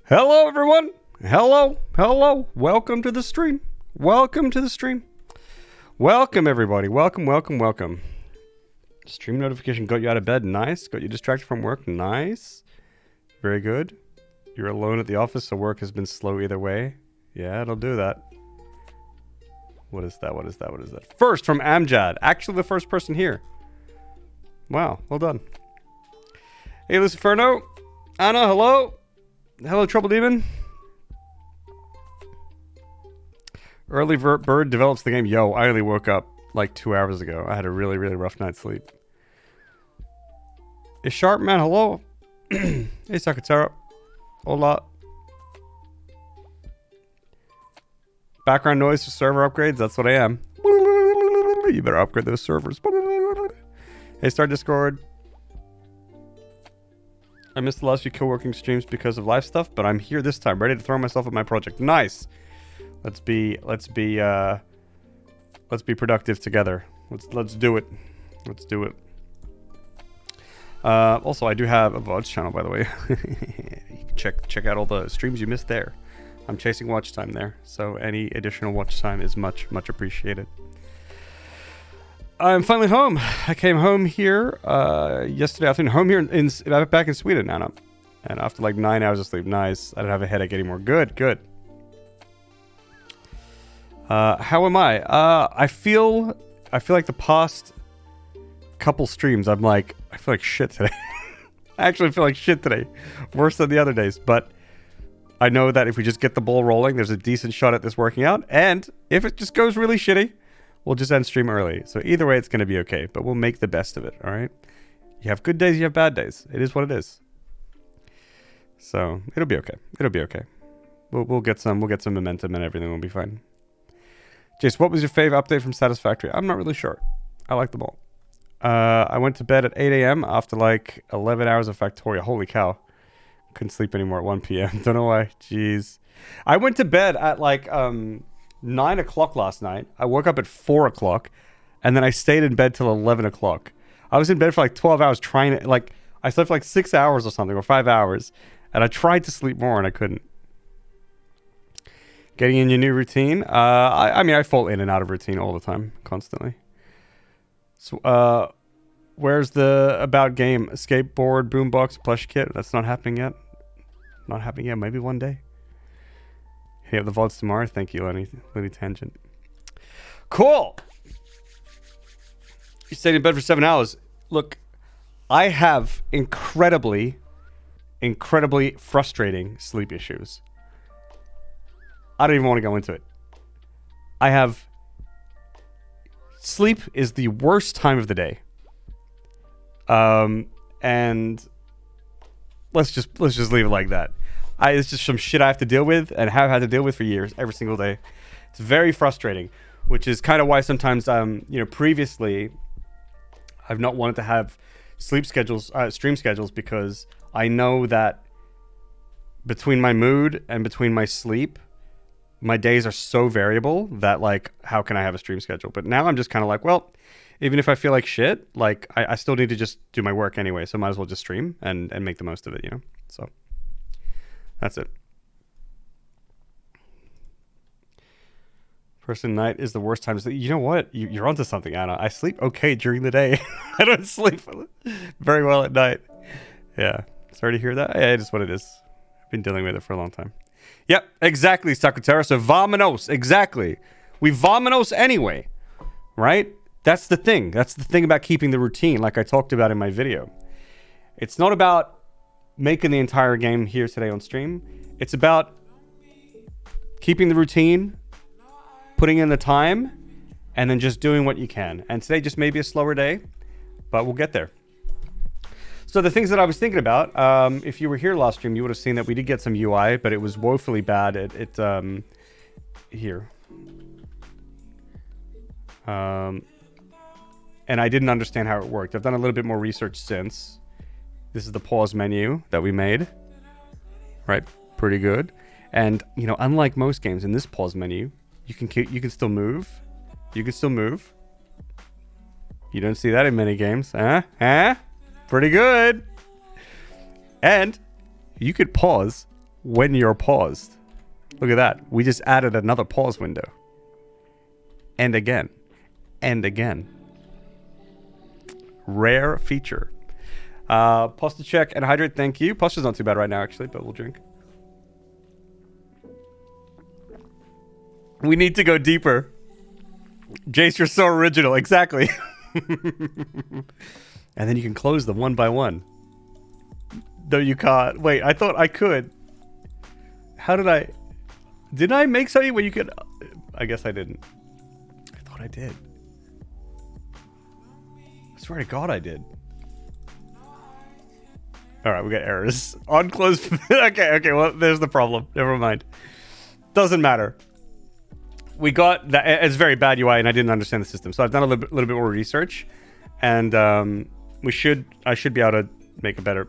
Hello, everyone. Hello. Welcome to the stream. Welcome, everybody. Welcome. Stream notification got you out of bed. Nice. Got you distracted from work. Nice. Very good. You're alone at the office, so work has been slow either way. Yeah, it'll do that. What is that? First from Amjad. Actually, the first person here. Wow. Well done. Hey, Luciferno. Anna, hello. Hello, Trouble Demon. Early bird develops the game. Yo, I only woke up like 2 hours ago. I had a really rough night's sleep. Is Sharp Man, hello. Hey, Sakatara. Hola. Background noise for server upgrades. That's what I am. You better upgrade those servers. Hey, Star Discord. I missed the last few co-working streams because of live stuff, but I'm here this time, ready to throw myself at my project. Nice. Let's be productive together. Let's do it. Also, I do have a VODs channel, by the way. You can check out all the streams you missed there. I'm chasing watch time there, so any additional watch time is much appreciated. I'm finally home. I came home here yesterday afternoon. Home here back in Sweden, Anna. And after like 9 hours of sleep, nice. I don't have a headache anymore. Good. How am I? I feel like the past couple streams, I feel like shit today. I actually feel like shit today. Worse than the other days. But I know that if we just get the ball rolling, there's a decent shot at this working out. And if it just goes really shitty, we'll just end stream early. So either way, it's going to be okay. But we'll make the best of it, all right? You have good days, you have bad days. It is what it is. So it'll be okay. We'll get some momentum and everything will be fine. Jace, what was your fave update from Satisfactory? I'm not really sure. I like them all. I went to bed at 8 a.m. after like 11 hours of Factoria. Holy cow. Couldn't sleep anymore at 1 p.m. Don't know why. Jeez. I went to bed at like 9 o'clock last night. I woke up at 4 o'clock. And then I stayed in bed till 11 o'clock. I was in bed for like 12 hours trying to... Like, I slept for like 6 hours or something, or 5 hours. And I tried to sleep more and I couldn't. Getting in your new routine? I mean, I fall in and out of routine all the time. Constantly. So, where's the about game? Skateboard, boombox, plush kit? That's not happening yet. Maybe one day. Hey, have the VODs tomorrow. Thank you, Lenny Tangent. Cool. You stayed in bed for 7 hours. Look, I have incredibly frustrating sleep issues. I don't even want to go into it. Sleep is the worst time of the day. And let's just leave it like that. It's just some shit I have to deal with and have had to deal with for years, every single day. It's very frustrating, which is kind of why sometimes, previously I've not wanted to have stream schedules, because I know that between my mood and between my sleep, my days are so variable that, like, how can I have a stream schedule? But now I'm just kind of like, well, even if I feel like shit, like, I still need to just do my work anyway, so might as well just stream and make the most of it, you know? So, that's it. First night is the worst time to sleep. You know what? You're onto something, Anna. I sleep okay during the day. I don't sleep very well at night. Yeah. Sorry to hear that. Yeah, it is what it is. I've been dealing with it for a long time. Yep, exactly, Sakutera. So vamonos, exactly. We vamonos anyway, right? That's the thing. That's the thing about keeping the routine, like I talked about in my video. It's not about making the entire game here today on stream. It's about keeping the routine, putting in the time, and then just doing what you can. And today just may be a slower day, but we'll get there. So the things that I was thinking about, if you were here last stream, you would have seen that we did get some UI, but it was woefully bad here. And I didn't understand how it worked. I've done a little bit more research since. This is the pause menu that we made. Right, pretty good. And, you know, unlike most games in this pause menu, you can still move. You can still move. You don't see that in many games. Pretty good. And you could pause when you're paused. Look at that. We just added another pause window. And again. And again. Rare feature. Posture check and hydrate, thank you. Posture's not too bad right now, actually, but we'll drink. We need to go deeper. Jace, you're so original. Exactly. And then you can close them one by one. No, you can't. Wait, I thought I could. How did I... Did I make something where you could... I guess I didn't. I thought I did. I swear to God I did. Alright, we got errors. On close... okay, well, there's the problem. Never mind. Doesn't matter. We got that. It's very bad UI, and I didn't understand the system. So I've done a little bit more research, and I should be able to make a better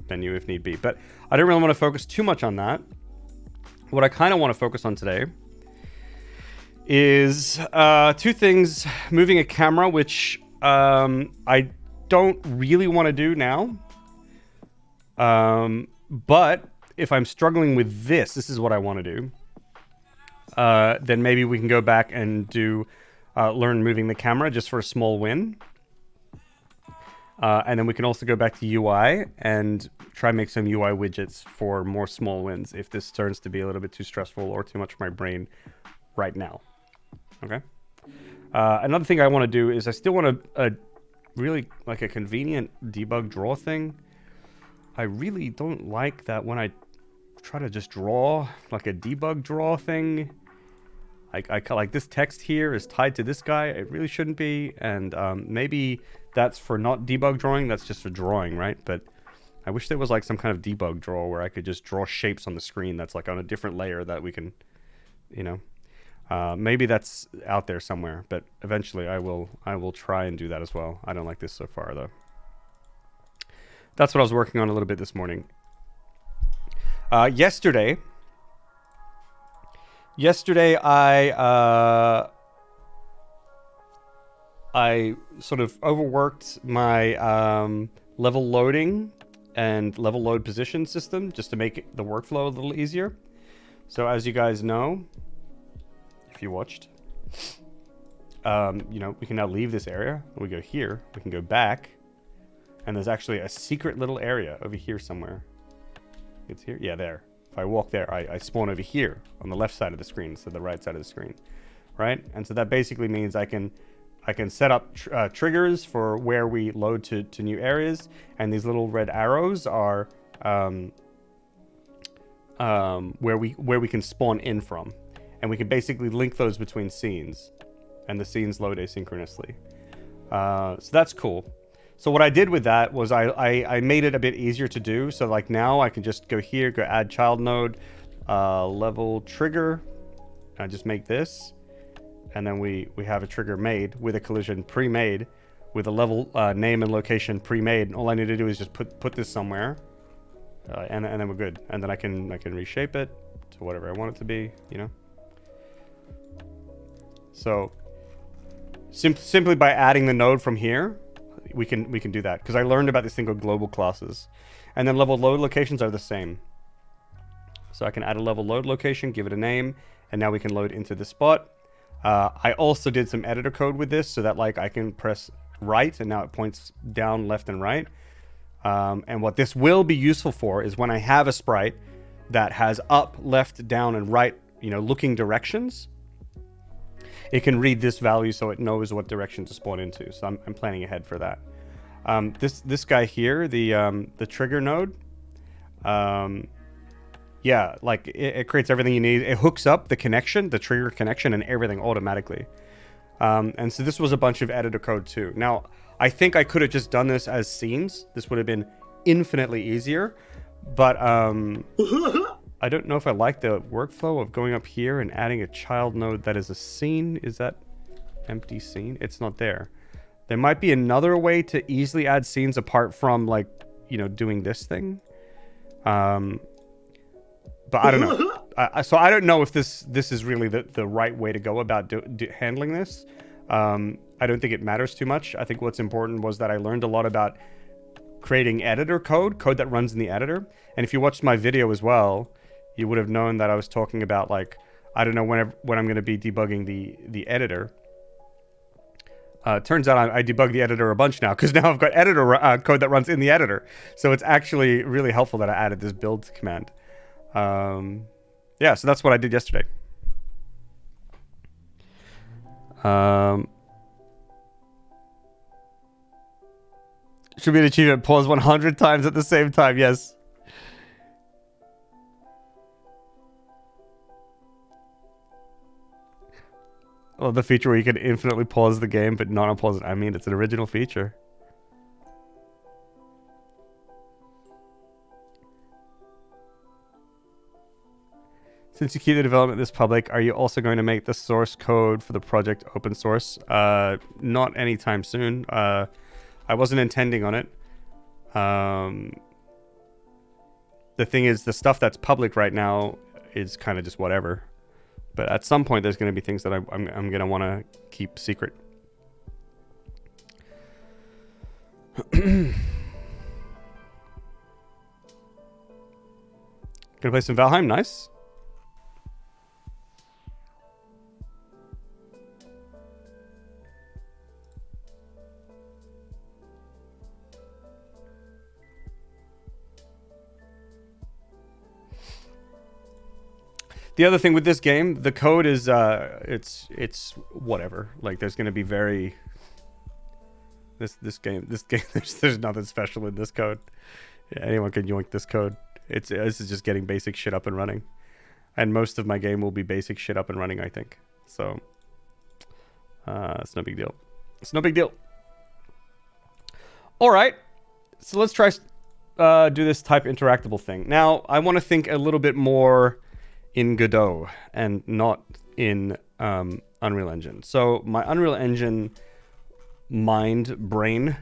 menu if need be. But I don't really want to focus too much on that. What I kind of want to focus on today is two things: moving a camera, which I don't really want to do now. But if I'm struggling with this is what I want to do. Then maybe we can go back and do learn moving the camera just for a small win. And then we can also go back to UI and try and make some UI widgets for more small wins if this turns to be a little bit too stressful or too much for my brain right now. Okay. Another thing I want to do is I still want a really like a convenient debug draw thing. I really don't like that when I try to just draw like a debug draw thing. Like this text here is tied to this guy. It really shouldn't be. And maybe that's for not debug drawing. That's just for drawing, right? But I wish there was like some kind of debug draw where I could just draw shapes on the screen that's like on a different layer that we can, you know. Maybe that's out there somewhere. But eventually I will try and do that as well. I don't like this so far though. That's what I was working on a little bit this morning. Yesterday I sort of overworked my level loading and level load position system just to make the workflow a little easier. So as you guys know, if you watched, you know, we can now leave this area. We go here, we can go back, and there's actually a secret little area over here somewhere. It's here? Yeah, there. If I walk there, I spawn over here on the left side of the screen instead of the right side of the screen, right? And so that basically means I can set up triggers for where we load to new areas, and these little red arrows are where we can spawn in from, and we can basically link those between scenes, and the scenes load asynchronously. So that's cool. So what I did with that was I made it a bit easier to do. So like now I can just go here, go add child node, level trigger. I just make this, and then we have a trigger made with a collision pre-made, with a level name and location pre-made. And all I need to do is just put this somewhere, and then we're good. And then I can reshape it to whatever I want it to be, you know. So simply by adding the node from here, we can do that, because I learned about this thing called global classes. And then level load locations are the same. So I can add a level load location, give it a name, and now we can load into the spot. I also did some editor code with this so that like I can press right and now it points down, left, and right. And what this will be useful for is when I have a sprite that has up, left, down, and right, you know, looking directions, it can read this value so it knows what direction to spawn into. So I'm planning ahead for that. This guy here, the trigger node, yeah, like it creates everything you need. It hooks up the connection, the trigger connection, and everything automatically. And so this was a bunch of editor code too. Now, I think I could have just done this as scenes. This would have been infinitely easier. But I don't know if I like the workflow of going up here and adding a child node that is a scene. Is that empty scene? It's not there. There might be another way to easily add scenes apart from, like, you know, doing this thing. But I don't know. So I don't know if this is really the right way to go about handling this. I don't think it matters too much. I think what's important was that I learned a lot about creating editor code that runs in the editor. And if you watched my video as well, you would have known that I was talking about, like, I don't know when I'm going to be debugging the editor. Turns out I debug the editor a bunch now, because now I've got editor code that runs in the editor. So it's actually really helpful that I added this build command. Yeah, so that's what I did yesterday. Should be an achievement. Pause 100 times at the same time. Yes. Well, the feature where you can infinitely pause the game but not unpause it. I mean, it's an original feature. Since you keep the development this public, are you also going to make the source code for the project open source? Not anytime soon. I wasn't intending on it. The thing is, the stuff that's public right now is kind of just whatever. But at some point, there's going to be things that I'm going to want to keep secret. Gonna play some Valheim. Nice. The other thing with this game, the code is it's whatever. Like, there's going to be very this game there's nothing special in this code. Yeah, anyone can yoink this code. This is just getting basic shit up and running. And most of my game will be basic shit up and running, I think. So it's no big deal. It's no big deal. All right. So let's try do this type interactable thing. Now, I want to think a little bit more in Godot and not in Unreal Engine. So my Unreal Engine brain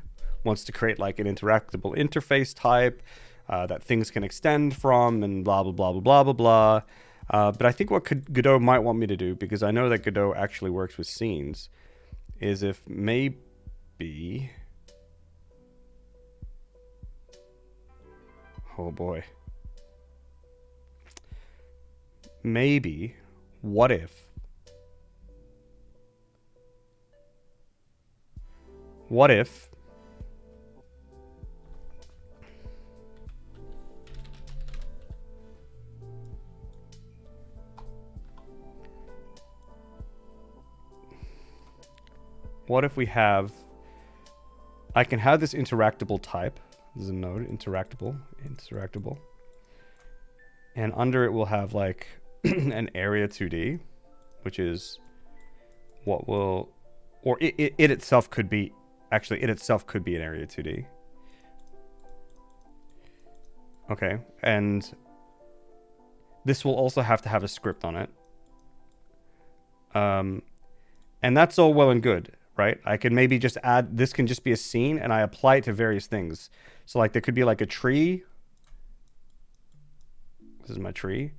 wants to create like an interactable interface type that things can extend from and blah, blah, blah, blah, blah, blah, blah. But I think what Godot might want me to do, because I know that Godot actually works with scenes, is if maybe... Oh boy. Maybe, what if I can have this interactable type. This is a node, interactable. And under it we'll have like an area 2D, which is what will, or it itself could be, actually it itself could be an area 2D. Okay, and this will also have to have a script on it. And that's all well and good, right? I can maybe just add, this can just be a scene and I apply it to various things. So like there could be like a tree. This is my tree.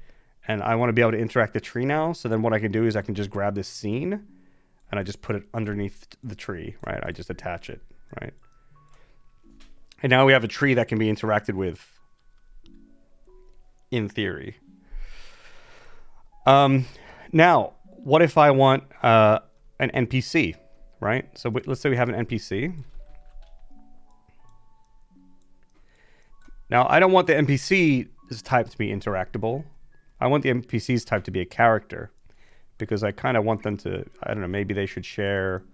And I want to be able to interact the tree now. So then what I can do is I can just grab this scene and I just put it underneath the tree, right? I just attach it, right? And now we have a tree that can be interacted with in theory. Now, what if I want an NPC, right? So let's say we have an NPC. Now, I don't want the NPC's type to be interactable. I want the NPC's type to be a character, because I kind of want them to, I don't know, maybe they should share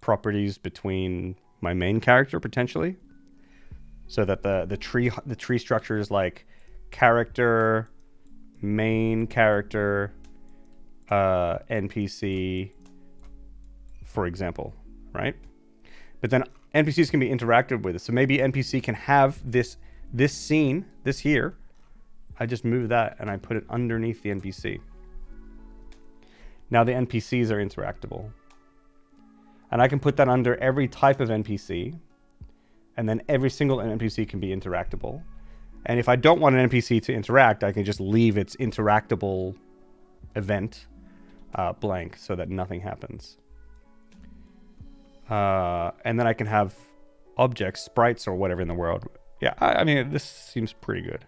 properties between my main character potentially, so that the tree structure is like character, main character, NPC, for example, right? But then NPCs can be interacted with. So maybe NPC can have this scene, this here. I just move that and I put it underneath the NPC. Now the NPCs are interactable. And I can put that under every type of NPC. And then every single NPC can be interactable. And if I don't want an NPC to interact, I can just leave its interactable event blank so that nothing happens. And then I can have objects, sprites, or whatever in the world. Yeah, I mean, this seems pretty good.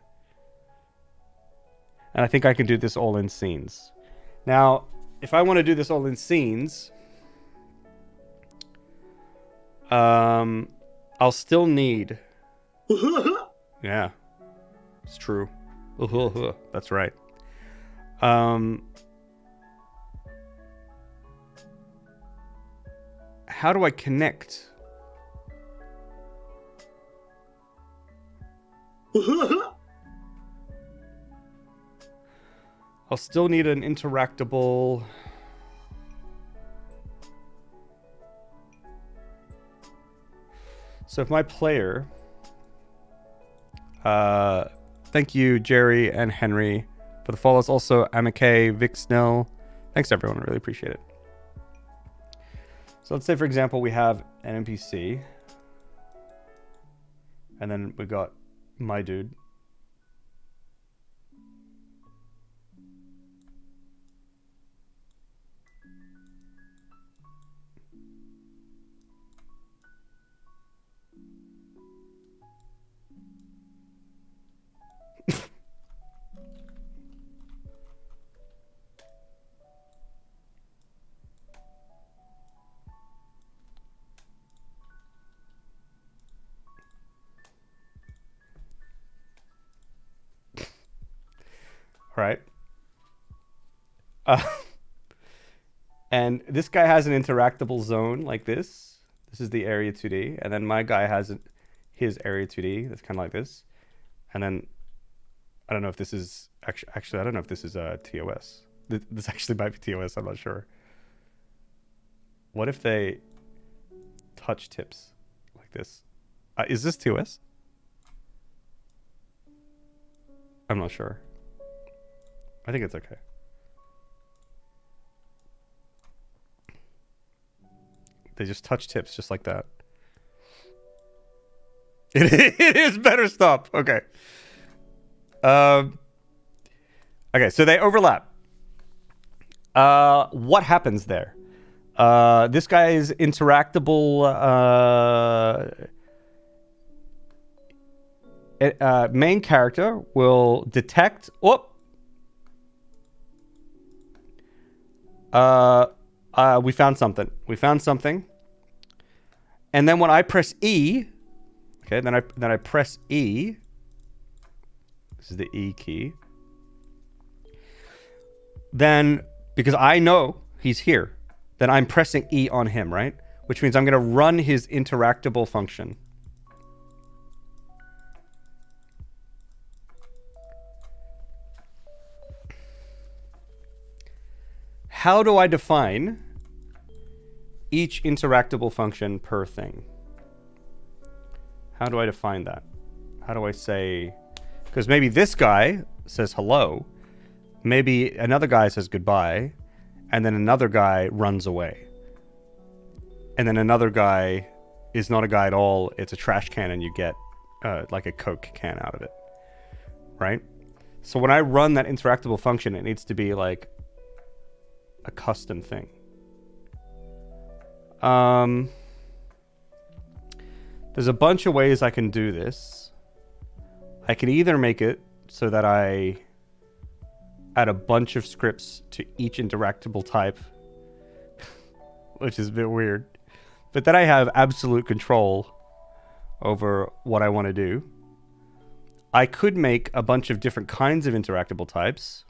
And I think I can do this all in scenes. Now, if I want to do this all in scenes, I'll still need... Yeah, it's true. That's right. How do I connect? I'll still need an interactable... So if my player... thank you, Jerry and Henry, for the follows. Also, Amike, Vic Snell. Thanks, everyone. I really appreciate it. So let's say, for example, we have an NPC. And then we got my dude. Right. And this guy has an interactable zone like this. This is the area 2D. And then my guy has his area 2D. That's kind of like this. And then I don't know if this is... Actually, I don't know if this is TOS. This actually might be TOS. I'm not sure. What if they touch tips like this? Is this TOS? I'm not sure. I think it's okay. They just touch tips just like that. It is better stop. Okay. Okay, so they overlap. What happens there? This guy's interactable main character will detect... we found something. And then when I press E, okay, then I press E. This is the E key. Then, because I know he's here, then I'm pressing E on him, right? Which means I'm going to run his interactable function. How do I define each interactable function per thing? How do I define that? How do I say... Because maybe this guy says hello, maybe another guy says goodbye, and then another guy runs away. And then another guy is not a guy at all, it's a trash can and you get like a Coke can out of it. Right? So when I run that interactable function, it needs to be like a custom thing. There's a bunch of ways I can do this. I can either make it so that I add a bunch of scripts to each interactable type, which is a bit weird, but then I have absolute control over what I want to do. I could make a bunch of different kinds of interactable types.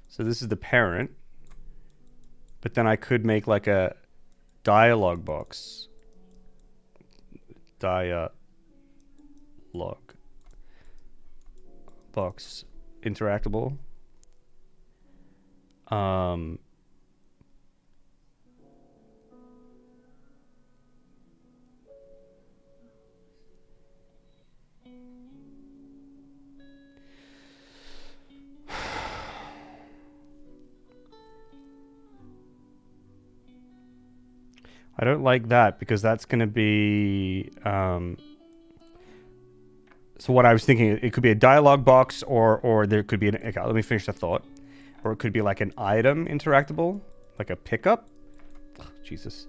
So this is the parent, but then I could make like a dialog box. Dialog box interactable. I don't like that because that's going to be... So what I was thinking, it could be a dialog box or there could be an... Okay, let me finish the thought. Or it could be like an item interactable, like a pickup. Oh, Jesus.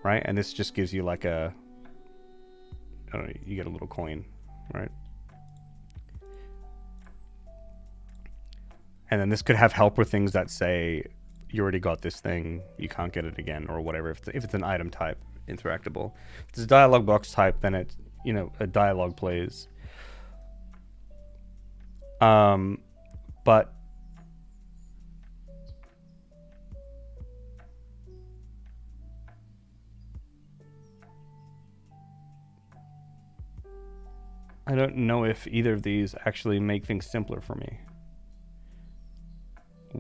Right? And this just gives you like a... I don't know, you get a little coin, right? And then this could have help with things that say, you already got this thing, you can't get it again, or whatever, if it's an item type, interactable. If it's a dialog box type, then it, you know, a dialogue plays. But I don't know if either of these actually make things simpler for me.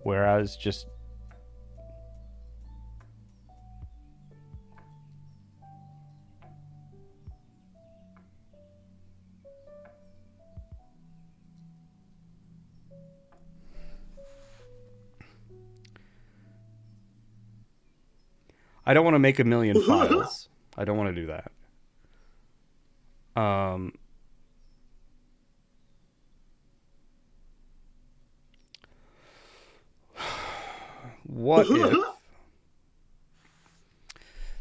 Whereas just I don't want to make a million files. I don't want to do that. What if?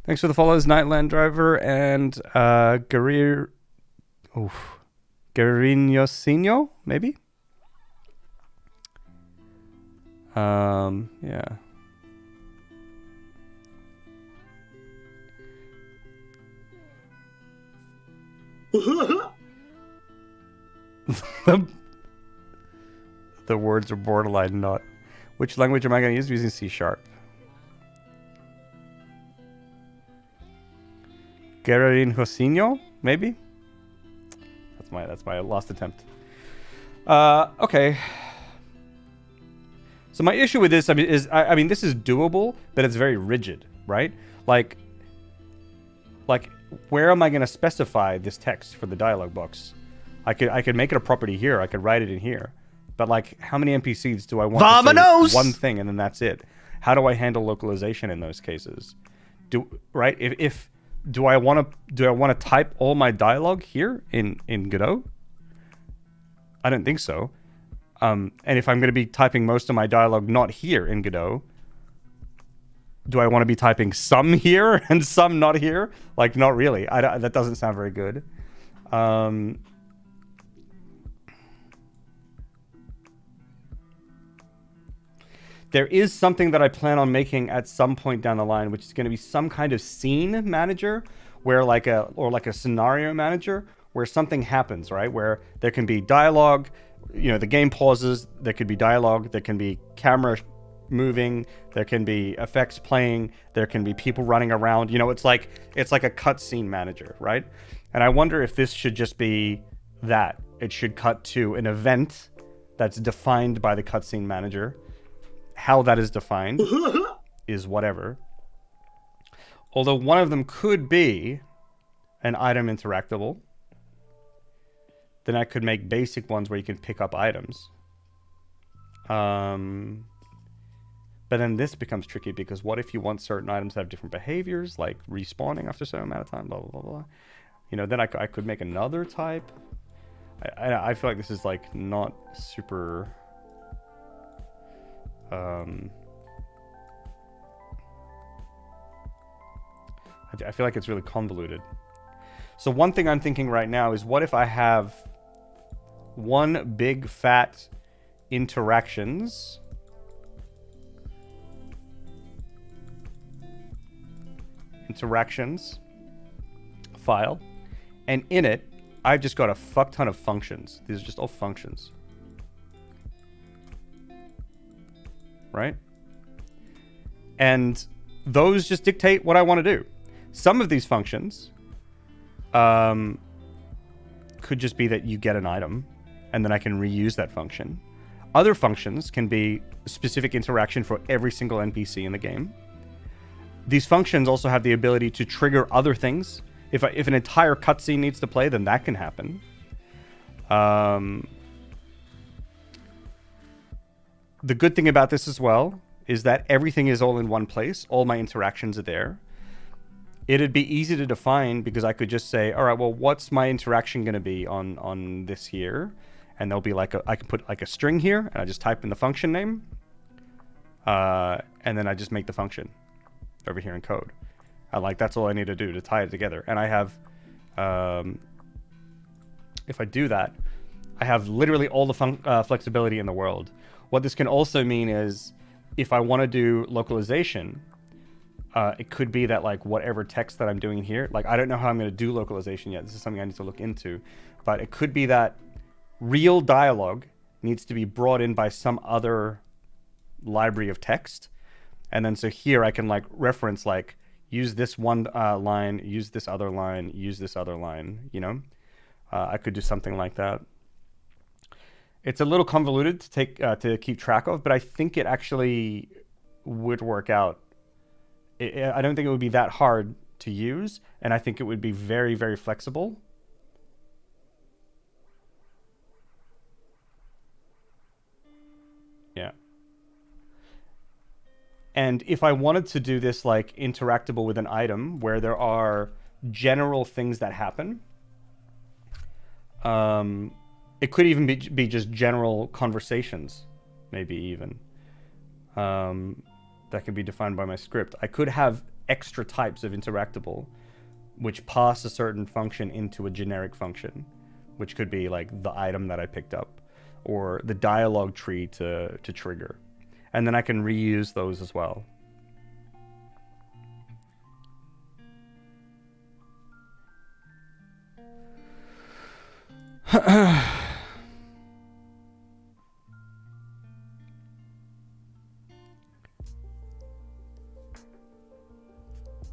Thanks for the follows, Nightland Driver and Guerinosino, maybe? Yeah. The words are borderline not. Which language am I going to use? Using C#. Guerinosino, maybe? That's my last attempt. Okay. So my issue with this, I mean, this is doable, but it's very rigid, right? Like, where am I going to specify this text for the dialog box? I could make it a property here. I could write it in here. But, like, how many NPCs do I want to say one thing and then that's it? How do I handle localization in those cases? Do I want to type all my dialogue here in Godot? I don't think so. And if I'm going to be typing most of my dialogue not here in Godot, do I want to be typing some here and some not here? Like, not really. That doesn't sound very good. There is something that I plan on making at some point down the line, which is going to be some kind of scene manager, where like a scenario manager, where something happens, right? Where there can be dialogue, you know, the game pauses, there could be dialogue, there can be camera moving, there can be effects playing, there can be people running around. You know, it's like a cutscene manager, right? And I wonder if this should just be that. It should cut to an event that's defined by the cutscene manager. How that is defined is whatever. Although one of them could be an item interactable. Then I could make basic ones where you can pick up items. But then this becomes tricky, because what if you want certain items to have different behaviors, like respawning after a certain amount of time, blah, blah, blah, blah. You know, then I could make another type. I feel like this is, like, not super... I feel like it's really convoluted. So one thing I'm thinking right now is, what if I have one big fat interactions file, and in it I've just got a fuck ton of functions. These are just all functions. Right? And those just dictate what I want to do. Some of these functions could just be that you get an item and then I can reuse that function. Other functions can be specific interaction for every single NPC in the game. These functions also have the ability to trigger other things. If an entire cutscene needs to play, then that can happen. The good thing about this as well is that everything is all in one place. All my interactions are there. It'd be easy to define, because I could just say, all right, well, what's my interaction going to be on this here? And there'll be like I can put like a string here, and I just type in the function name. And then I just make the function over here in code. And like, that's all I need to do to tie it together. And I have, if I do that, I have literally all the flexibility in the world. What this can also mean is if I want to do localization, it could be that like whatever text that I'm doing here, like I don't know how I'm going to do localization yet. This is something I need to look into, but it could be that real dialogue needs to be brought in by some other library of text. And then so here I can like reference like use this one line, use this other line, use this other line, you know? I could do something like that. It's a little convoluted to take to keep track of, but I think it actually would work out. I don't think it would be that hard to use, and I think it would be very, very flexible. Yeah. And if I wanted to do this like interactable with an item where there are general things that happen, it could even be just general conversations, maybe even. That can be defined by my script. I could have extra types of interactable, which pass a certain function into a generic function, which could be like the item that I picked up, or the dialogue tree to trigger. And then I can reuse those as well.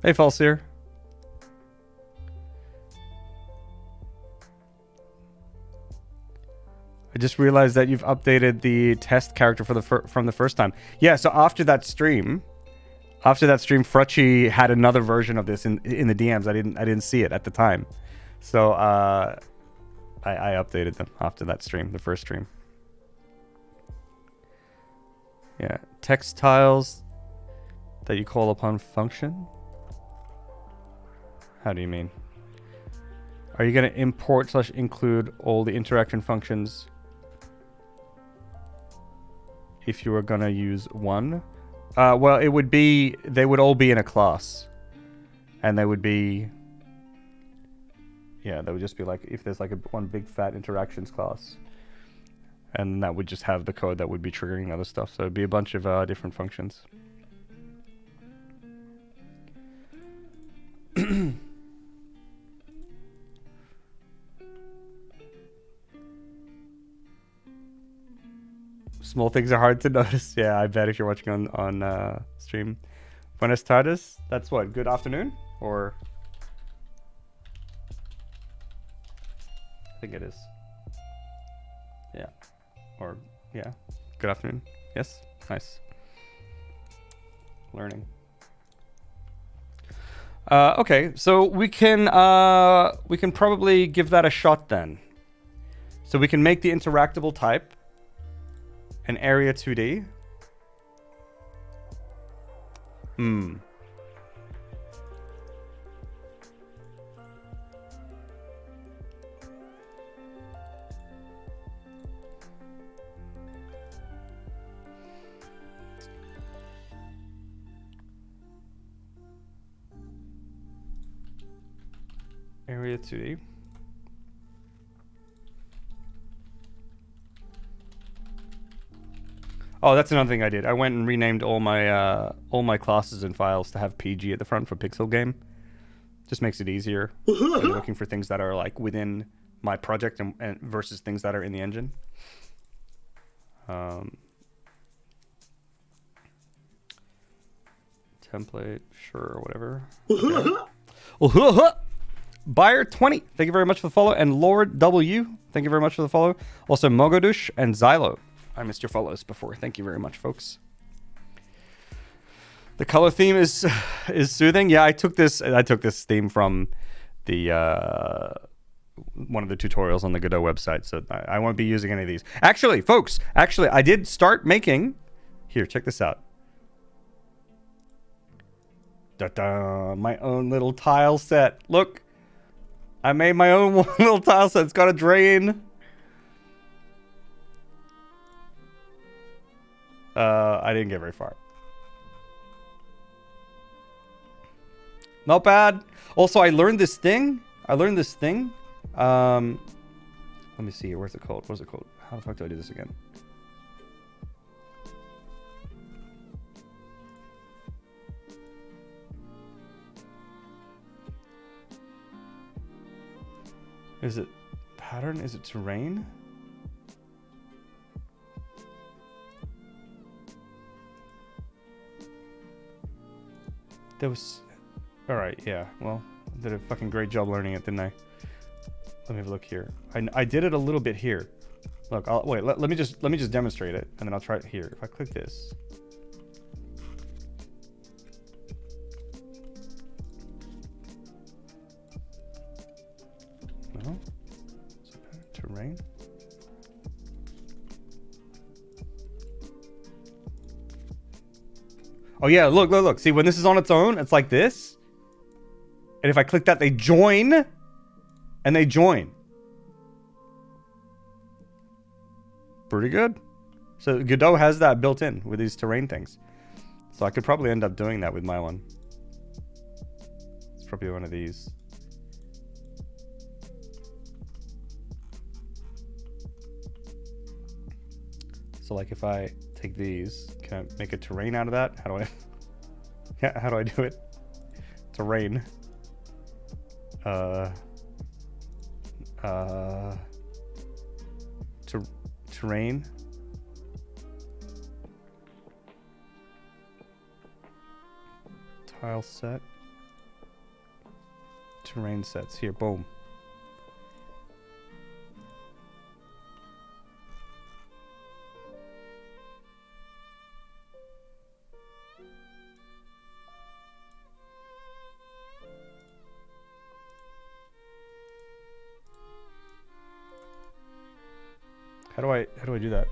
Hey, Falseer. I just realized that you've updated the test character for from the first time. Yeah, so after that stream, Frutchy had another version of this in the DMs. I didn't see it at the time, so I updated them after that stream, the first stream. Yeah, text tiles that you call upon function. How do you mean? Are you going to import / include all the interaction functions if you were going to use one? Well, it would be, they would all be in a class. And they would be, yeah, they would just be like, if there's like one big fat interactions class. And that would just have the code that would be triggering other stuff. So it'd be a bunch of different functions. Small things are hard to notice. Yeah, I bet if you're watching on stream. Buenas tardes. That's what? Good afternoon? Or... I think it is. Yeah. Or, yeah. Good afternoon. Yes? Nice. Learning. Okay, so we can probably give that a shot then. So we can make the interactable type an area 2D. Area 2D. Oh, that's another thing I did. I went and renamed all my classes and files to have PG at the front for Pixel Game. Just makes it easier when you're looking for things that are like within my project and versus things that are in the engine. Template, sure, whatever. Okay. Buyer20, thank you very much for the follow. And Lord W, thank you very much for the follow. Also Mogadush and Xylo. I missed your follows before. Thank you very much, folks. The color theme is soothing. Yeah, I took this theme from the one of the tutorials on the Godot website, so I won't be using any of these. Actually, folks, I did start making. Here, check this out. Da-da, my own little tile set. Look, I made my own little tile set. It's got a drain. I didn't get very far. Not bad. Also, I learned this thing. Let me see here. Where's it called? What's it called? How the fuck do I do this again? Is it pattern? Is it terrain? There was... Alright, yeah. Well, I did a fucking great job learning it, didn't I? Let me have a look here. I did it a little bit here. Look, wait, let me just demonstrate it, and then I'll try it here. If I click this... No? Is it terrain? Oh yeah, look. See, when this is on its own, it's like this. And if I click that, they join. And they join. Pretty good. So Godot has that built in with these terrain things. So I could probably end up doing that with my one. It's probably one of these. So like if I take these, can I make a terrain out of that? How do I... Yeah, how do I do it? Terrain. Terrain. Tile set. Terrain sets. Here, boom. How do I do that?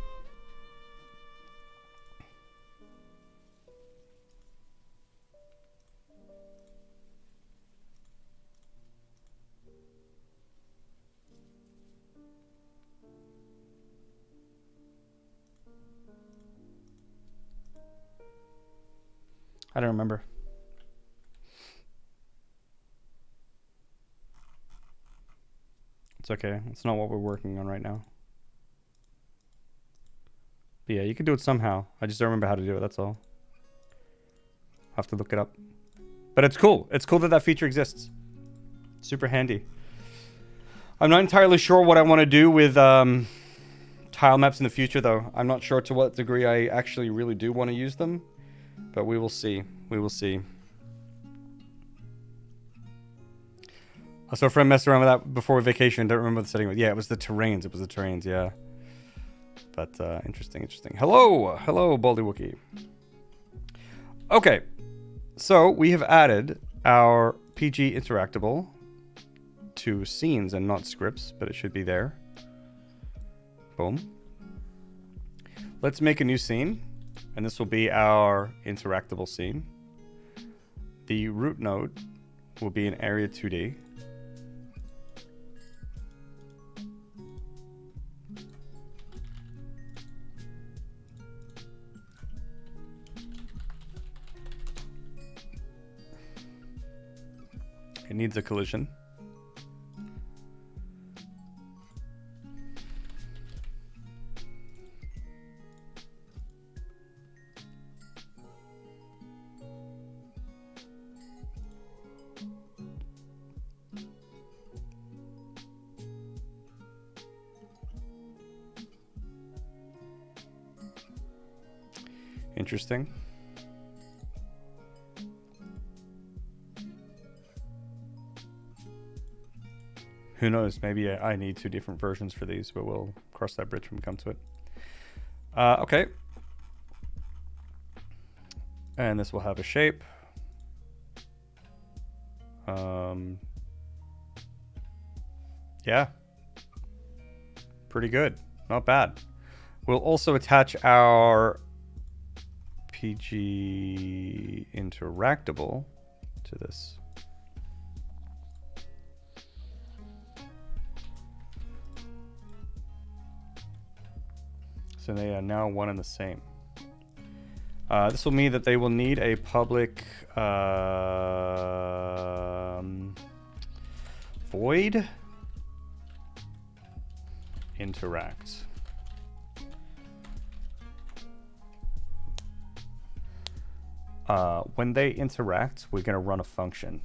I don't remember. It's okay. It's not what we're working on right now. But yeah, you can do it somehow. I just don't remember how to do it, that's all. I'll have to look it up. But it's cool. It's cool that that feature exists. Super handy. I'm not entirely sure what I want to do with tile maps in the future, though. I'm not sure to what degree I actually really do want to use them. But we will see. We will see. I saw a friend mess around with that before vacation. Don't remember the setting. Yeah, it was the terrains. It was the terrains, yeah. But interesting. Hello, Baldy Wookie. Okay, so we have added our PG interactable to scenes and not scripts, but it should be there. Boom. Let's make a new scene, and this will be our interactable scene. The root node will be in area 2D. It needs a collision. Interesting. Who knows? Maybe I need two different versions for these, but we'll cross that bridge when we come to it. Okay. And this will have a shape. Yeah. Pretty good. Not bad. We'll also attach our PG interactable to this. So they are now one and the same. This will mean that they will need a public void interact. When they interact, we're going to run a function.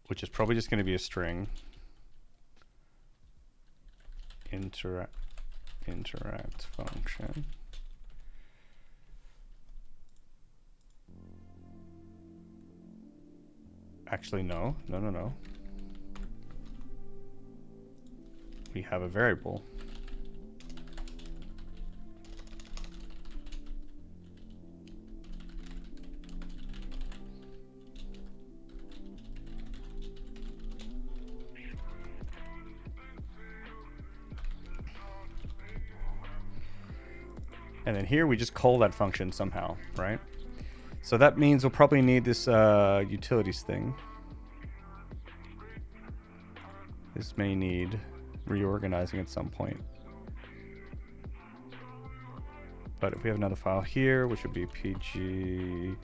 which is probably just going to be a string. Interact function. Actually, no. We have a variable. And then here we just call that function somehow, right? So that means we'll probably need this utilities thing. This may need reorganizing at some point. But if we have another file here, which would be pg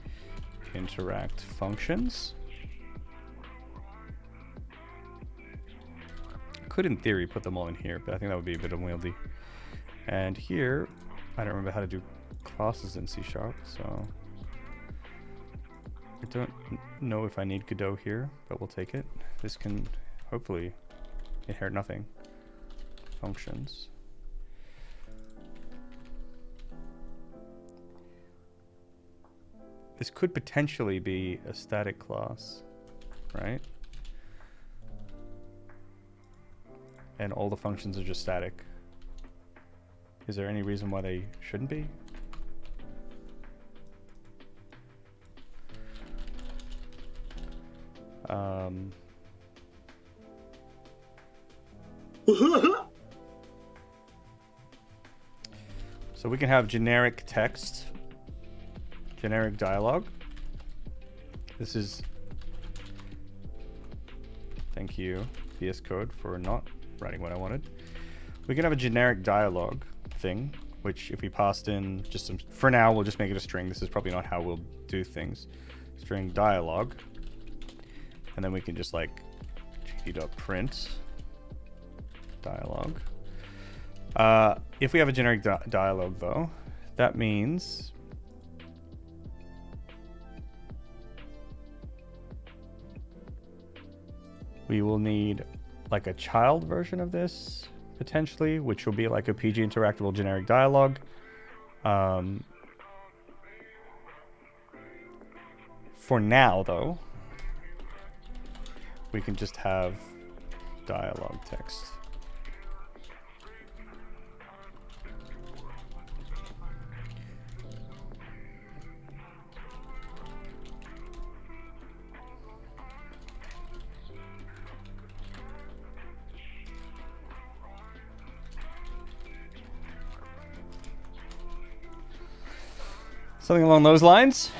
interact functions. Could in theory put them all in here, but I think that would be a bit unwieldy. And here, I don't remember how to do classes in C#, so I don't know if I need Godot here, but we'll take it. This can hopefully inherit nothing. Functions. This could potentially be a static class, right? And all the functions are just static. Is there any reason why they shouldn't be? So we can have generic text, generic dialogue. This is, thank you, VS Code, for not writing what I wanted. We can have a generic dialogue thing, which if we passed in just some, for now, we'll just make it a string. This is probably not how we'll do things. String dialogue. And then we can just like gd.print dialogue. If we have a generic dialogue though, that means we will need like a child version of this potentially, which will be like a PG interactable generic dialogue. For now though, we can just have dialogue text. Something along those lines.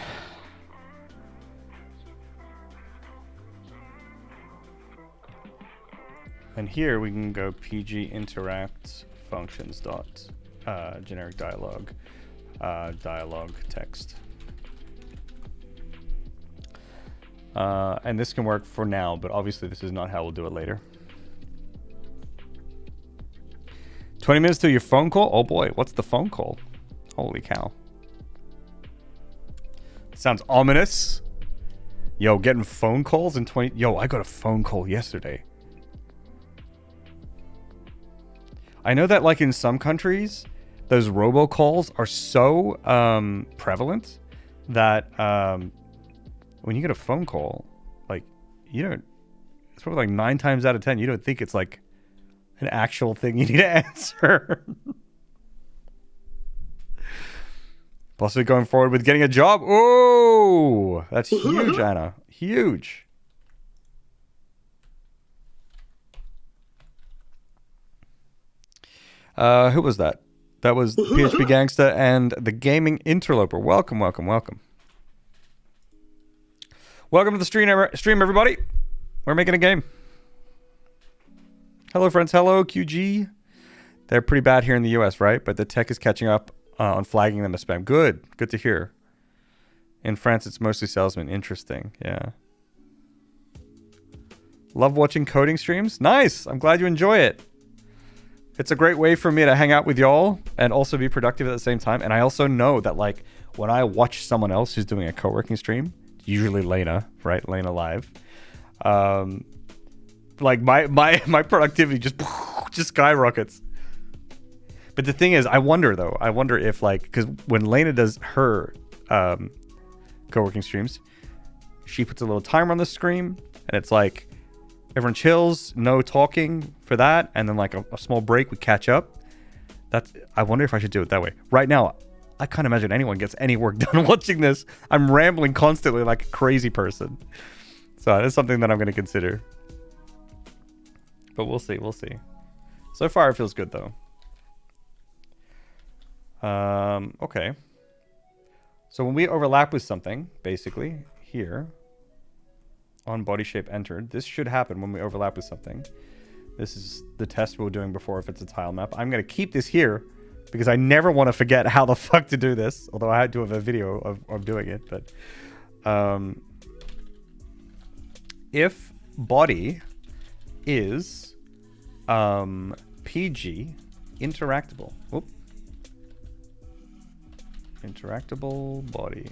And here we can go pg interact functions dot generic dialogue dialogue text. And this can work for now, but obviously this is not how we'll do it later. 20 minutes to your phone call? Oh boy, what's the phone call? Holy cow. Sounds ominous. Yo, getting phone calls in 20... Yo, I got a phone call yesterday. I know that like in some countries, those robocalls are so prevalent that when you get a phone call, like, you don't... It's probably like 9 times out of 10, you don't think it's like an actual thing you need to answer. Possibly going forward with getting a job. Oh, that's huge, Anna. Huge. Who was that? That was PHP Gangsta and the Gaming Interloper. Welcome, welcome, welcome. Welcome to the stream, everybody. We're making a game. Hello, friends. Hello, QG. They're pretty bad here in the US, right? But the tech is catching up on flagging them as spam. Good. Good to hear. In France, it's mostly salesmen. Interesting. Yeah. Love watching coding streams. Nice. I'm glad you enjoy it. It's a great way for me to hang out with y'all and also be productive at the same time. And I also know that, like, when I watch someone else who's doing a co-working stream, usually Lena, right? Lena Live. Like my productivity just skyrockets. But the thing is, I wonder if like, because when Lena does her co-working streams, she puts a little timer on the screen, and it's like everyone chills, no talking for that, and then like a small break, we catch up. I wonder if I should do it that way. Right now, I can't imagine anyone gets any work done watching this. I'm rambling constantly like a crazy person. So that's something that I'm going to consider. But we'll see. So far, it feels good though. Okay. So when we overlap with something, basically here on body shape entered, this should happen when we overlap with something. This is the test we were doing before if it's a tile map. I'm going to keep this here because I never want to forget how the fuck to do this. Although I had to have a video of doing it. But if body is PG interactable. Whoop. Interactable body.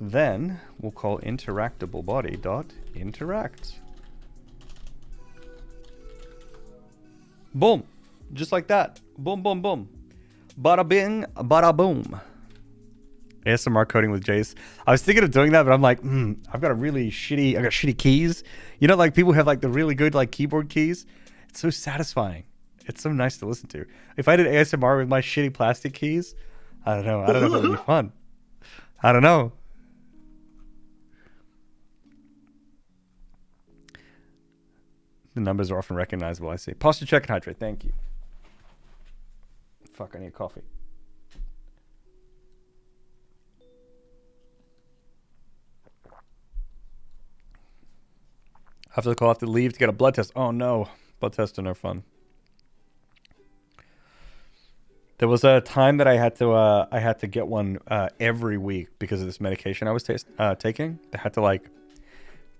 Then we'll call interactable body dot interact. Boom. Just like that. Boom, boom, boom. Bada bing, bada boom. ASMR coding with Jace. I was thinking of doing that, but I'm like, I got shitty keys. You know, like people have like the really good like keyboard keys. It's so satisfying. It's so nice to listen to. If I did ASMR with my shitty plastic keys, I don't know if it would be fun. I don't know. The numbers are often recognizable, I see. Posture check and hydrate. Thank you. Fuck, I need coffee. After the call, I have to leave to get a blood test. Oh no. Blood tests are no fun. There was a time that I had to get one every week because of this medication I was taking. I had to like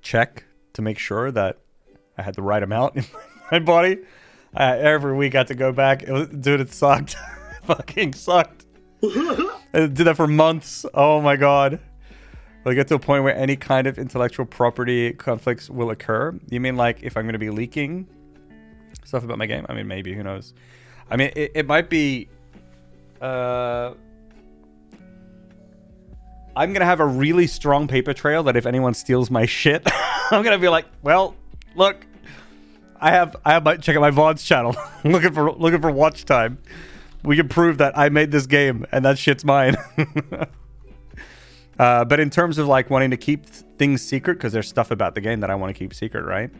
check to make sure that I had the right amount in my body. Every week I had to go back. Dude, it sucked. Fucking sucked. I did that for months. Oh my god. Will I get to a point where any kind of intellectual property conflicts will occur? You mean like if I'm going to be leaking stuff about my game? I mean, maybe. Who knows? I mean, it might be... I'm going to have a really strong paper trail that if anyone steals my shit, I'm going to be like, well, look, I have check out my VODs channel. looking for watch time. We can prove that I made this game and that shit's mine. But in terms of like wanting to keep things secret, because there's stuff about the game that I want to keep secret, right?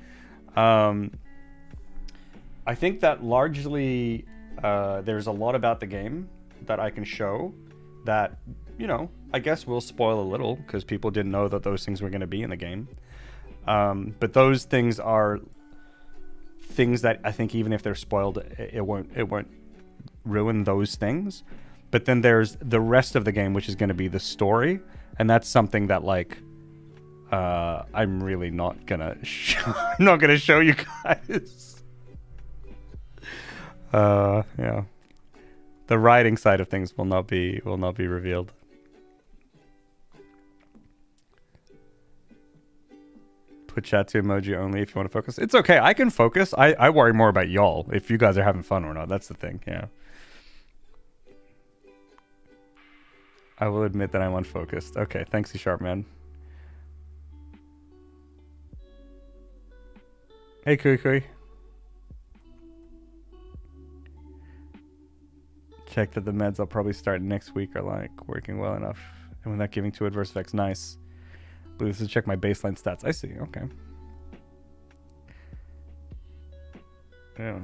I think that largely there's a lot about the game that I can show that, you know, I guess will spoil a little because people didn't know that those things were going to be in the game. But those things are things that I think even if they're spoiled, it won't ruin those things. But then there's the rest of the game, which is going to be the story. And that's something that like, I'm really not gonna show you guys. Yeah. The writing side of things will not be revealed. Put chat to emoji only if you want to focus. It's okay. I can focus. I worry more about y'all if you guys are having fun or not. That's the thing. Yeah. I will admit that I'm unfocused. Okay, thanks, C-Sharp, man. Hey, Kui. Check that the meds I'll probably start next week are like working well enough and without giving too adverse effects. Nice. But this is check my baseline stats. I see. Okay. Yeah.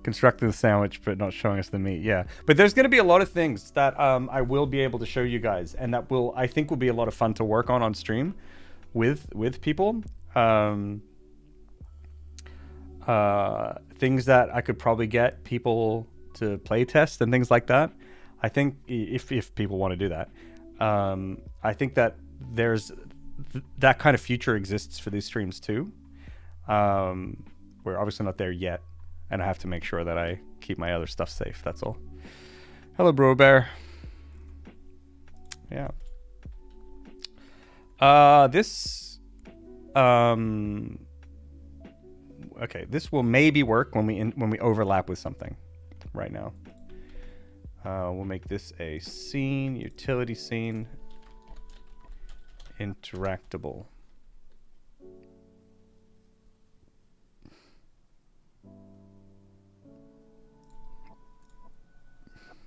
Constructing the sandwich but not showing us the meat. Yeah, but there's going to be a lot of things that I will be able to show you guys, and that I think will be a lot of fun to work on stream with people. Things that I could probably get people to play test and things like that. I think if people want to do that, I think that there's that kind of future exists for these streams too. We're obviously not there yet. And I have to make sure that I keep my other stuff safe. That's all. Hello, Bro Bear. Yeah. This okay, this will maybe work when we overlap with something right now. We'll make this a scene, utility scene, interactable.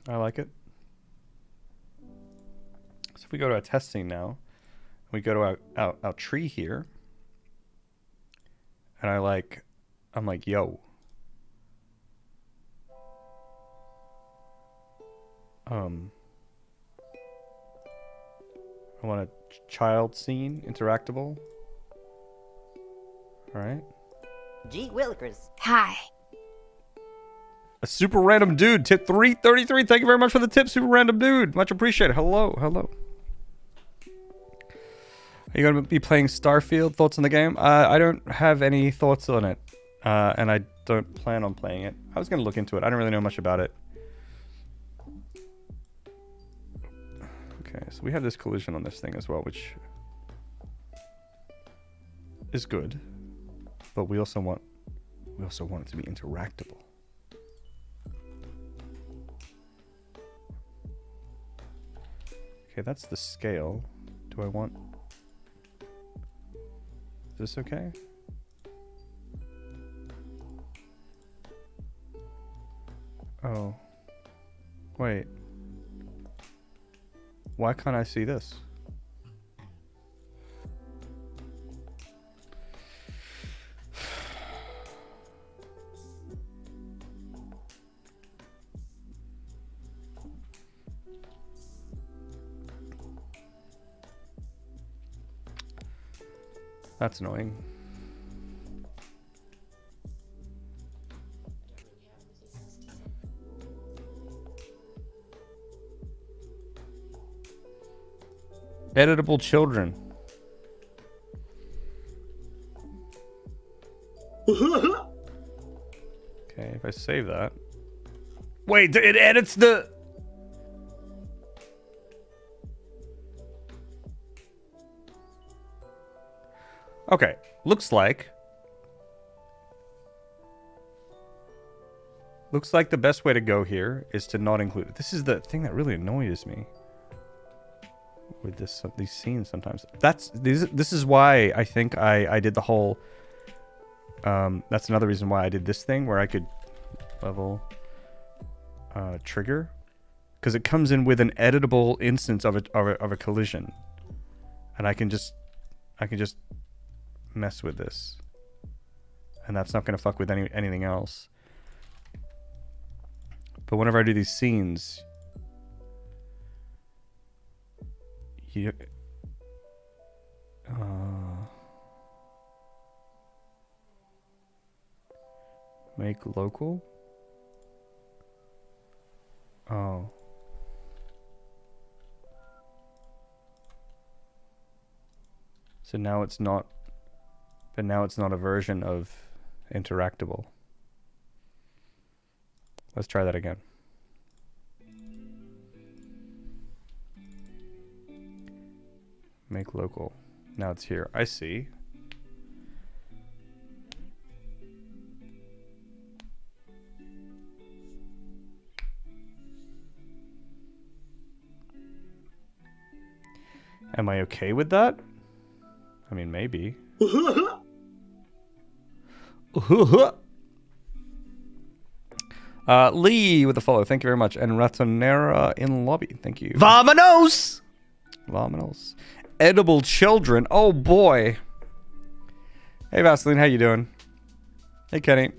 I like it. So if we go to our test scene now, we go to our tree here, and I'm like, yo. I want a child scene, interactable. All right. G. Willikers. Hi. A super random dude, tip 333. Thank you very much for the tip, super random dude. Much appreciated. Hello, hello. Are you going to be playing Starfield? Thoughts on the game? I don't have any thoughts on it, and I don't plan on playing it. I was going to look into it. I don't really know much about it. Okay, so we have this collision on this thing as well, which is good, but we also want it to be interactable. Okay, that's the scale. Do I want... Is this okay? Oh. Wait. Why can't I see this? That's annoying. Editable children. Okay, if I save that. Wait, it edits the... Okay, looks like the best way to go here is to not include it. This is the thing that really annoys me with these scenes sometimes. This is why I think I did the whole that's another reason why I did this thing where I could level trigger, because it comes in with an editable instance of a collision, and I can just mess with this, and that's not going to fuck with anything else. But whenever I do these scenes, make local. Oh. So now it's not, but now it's not a version of interactable. Let's try that again. Make local. Now it's here. I see. Am I okay with that? I mean, maybe. Lee with the follow. Thank you very much. And Ratonera in lobby. Thank you. Vamonos! Vamonos. Edible children. Oh boy. Hey Vaseline, how you doing? Hey Kenny.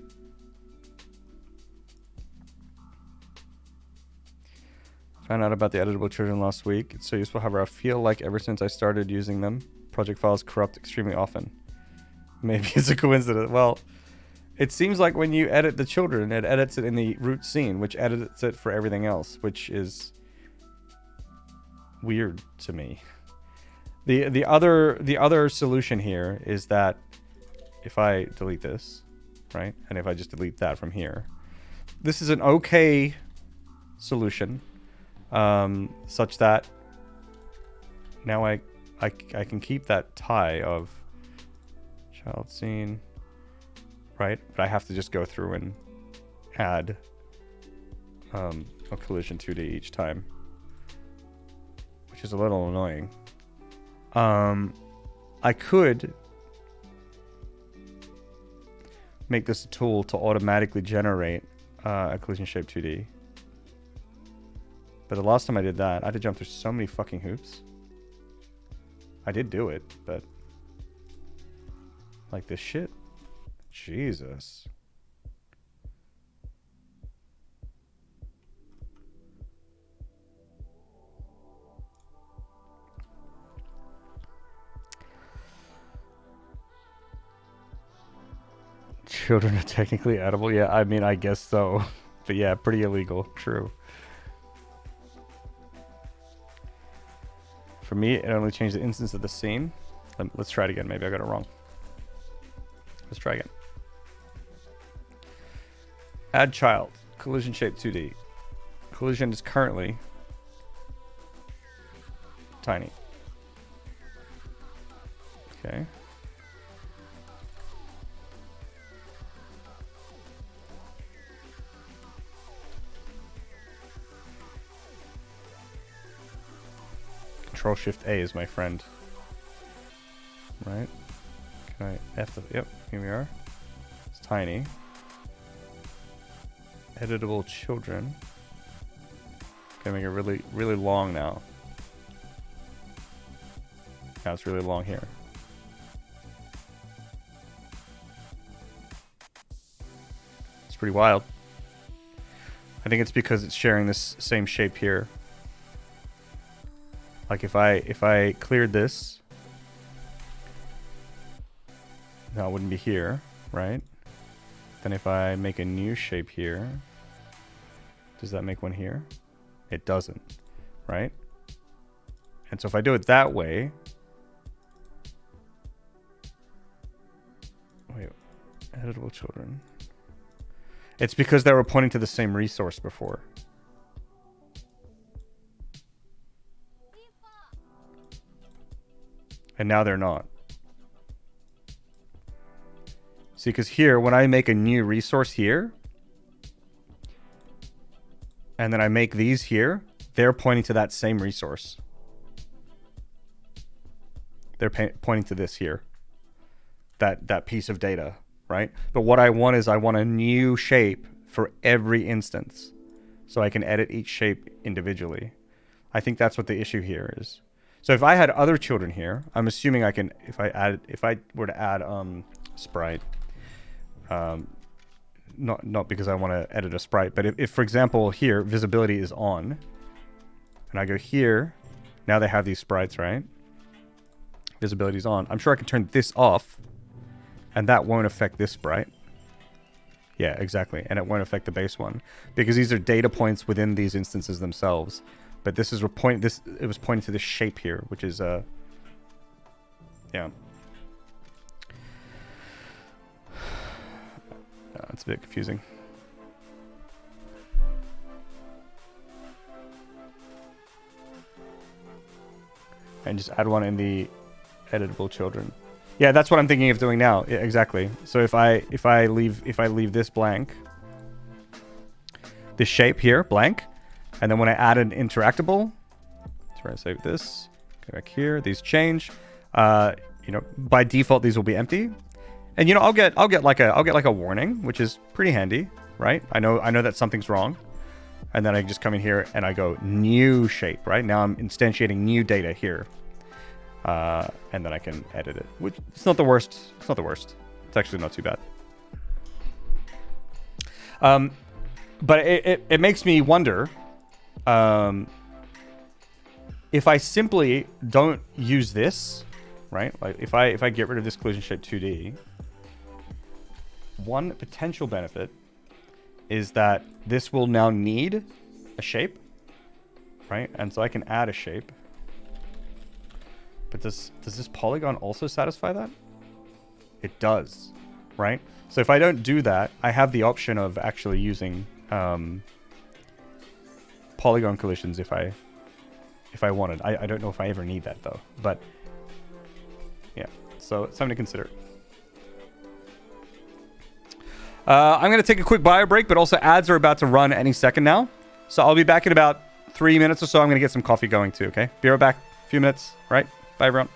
Found out about the editable children last week. It's so useful. However, I feel like ever since I started using them, project files corrupt extremely often. Maybe it's a coincidence. Well, it seems like when you edit the children, it edits it in the root scene, which edits it for everything else, which is weird to me. The other solution here is that if I delete this, right, and if I just delete that from here, this is an okay solution, such that now I can keep that tie of child scene, right? But I have to just go through and add a collision 2D each time, which is a little annoying. I could make this a tool to automatically generate a collision shape 2D. But the last time I did that, I had to jump through so many fucking hoops. I did do it, but like this shit, Jesus. Children are technically edible. Yeah, I mean, I guess so. But yeah, pretty illegal. True. For me, it only changed the instance of the scene. Let's try it again. Maybe I got it wrong. Let's try again. Add child. Collision shape 2D. Collision is currently tiny. Okay. Control Shift A is my friend. Right? Can I F the, yep, here we are. It's tiny. Editable children. Gonna make it really, really long now. Now it's really long here. It's pretty wild. I think it's because it's sharing this same shape here. Like if I cleared this, that wouldn't be here, right? Then if I make a new shape here, does that make one here? It doesn't, right? And so if I do it that way, wait, editable children. It's because they were pointing to the same resource before. And now they're not. See, because here, when I make a new resource here, and then I make these here, they're pointing to that same resource. They're pointing to this here. That piece of data, right? But what I want is I want a new shape for every instance. So I can edit each shape individually. I think that's what the issue here is. So if I had other children here, I'm assuming I can, if I were to add sprite, not because I want to edit a sprite, but if for example here visibility is on, and I go here, now they have these sprites, right? Visibility is on. I'm sure I can turn this off, and that won't affect this sprite. Yeah, exactly, and it won't affect the base one because these are data points within these instances themselves. But this is it was pointing to this shape here, which is yeah. It's a bit confusing. And just add one in the editable children. Yeah, that's what I'm thinking of doing now. Yeah, exactly. So if I leave this blank, this shape here blank. And then when I add an interactable, so I save this, go back here, these change. You know, by default these will be empty. And you know, I'll get like a warning, which is pretty handy, right? I know that something's wrong. And then I just come in here and I go new shape, right? Now I'm instantiating new data here. And then I can edit it, which it's not the worst. It's not the worst. It's actually not too bad. But it makes me wonder, if I simply don't use this, right? Like if I get rid of this collision shape 2D, one potential benefit is that this will now need a shape, right? And so I can add a shape. But does this polygon also satisfy that? It does, right? So if I don't do that, I have the option of actually using polygon collisions if I if I wanted. I don't know if I ever need that though, but yeah, so it's something to consider. I'm going to take a quick bio break, but also ads are about to run any second now. So I'll be back in about 3 minutes or so. I'm going to get some coffee going too, okay? Be right back. A few minutes, right? Bye, everyone.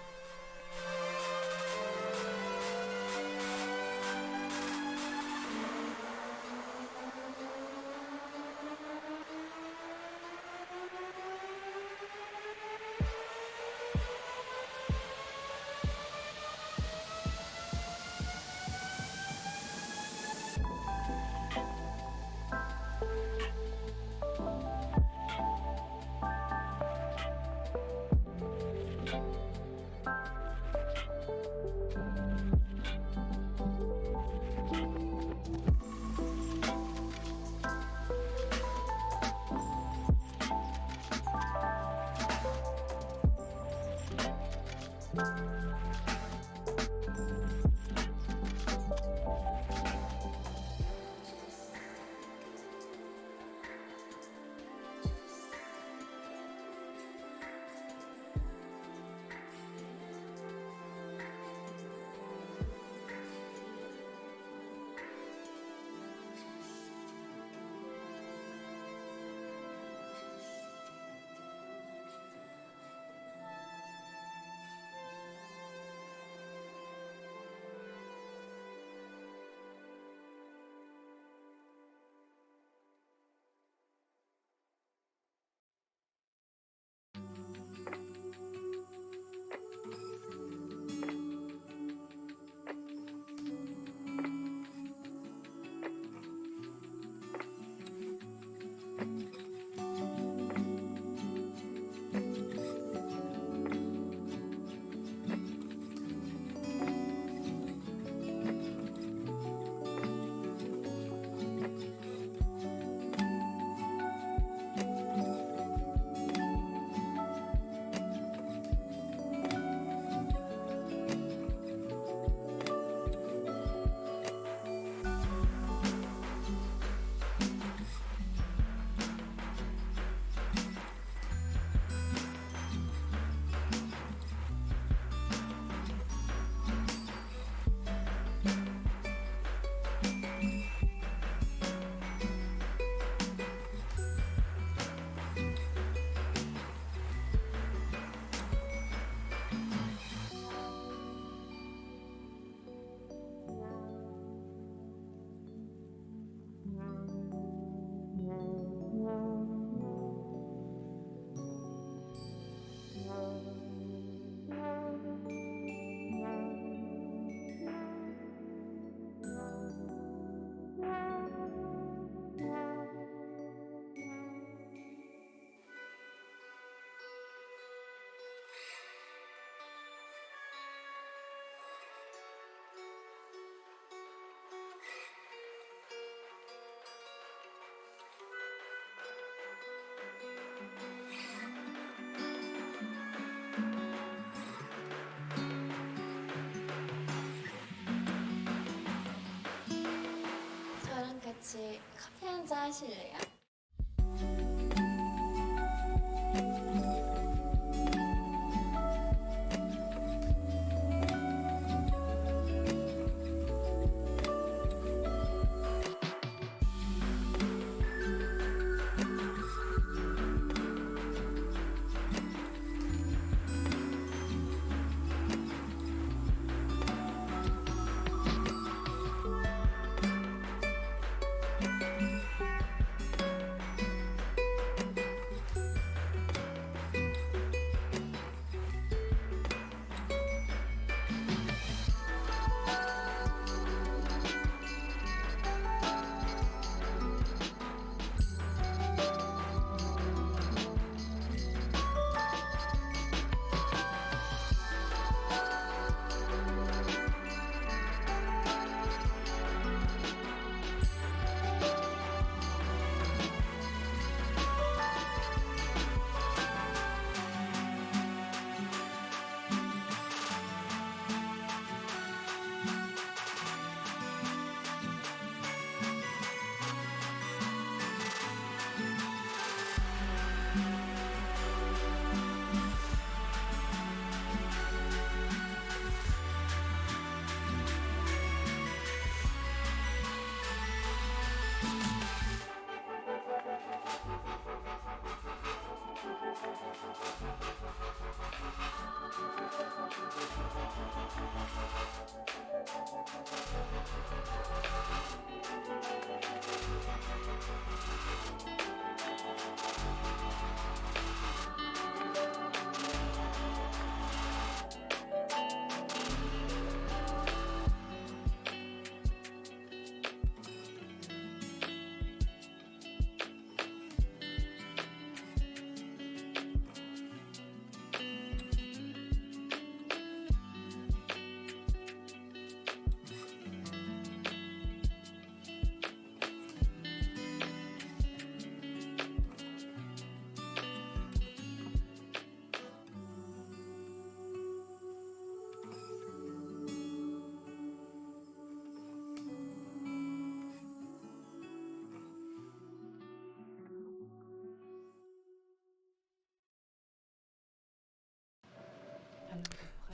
같이 커피 한잔 하실래요?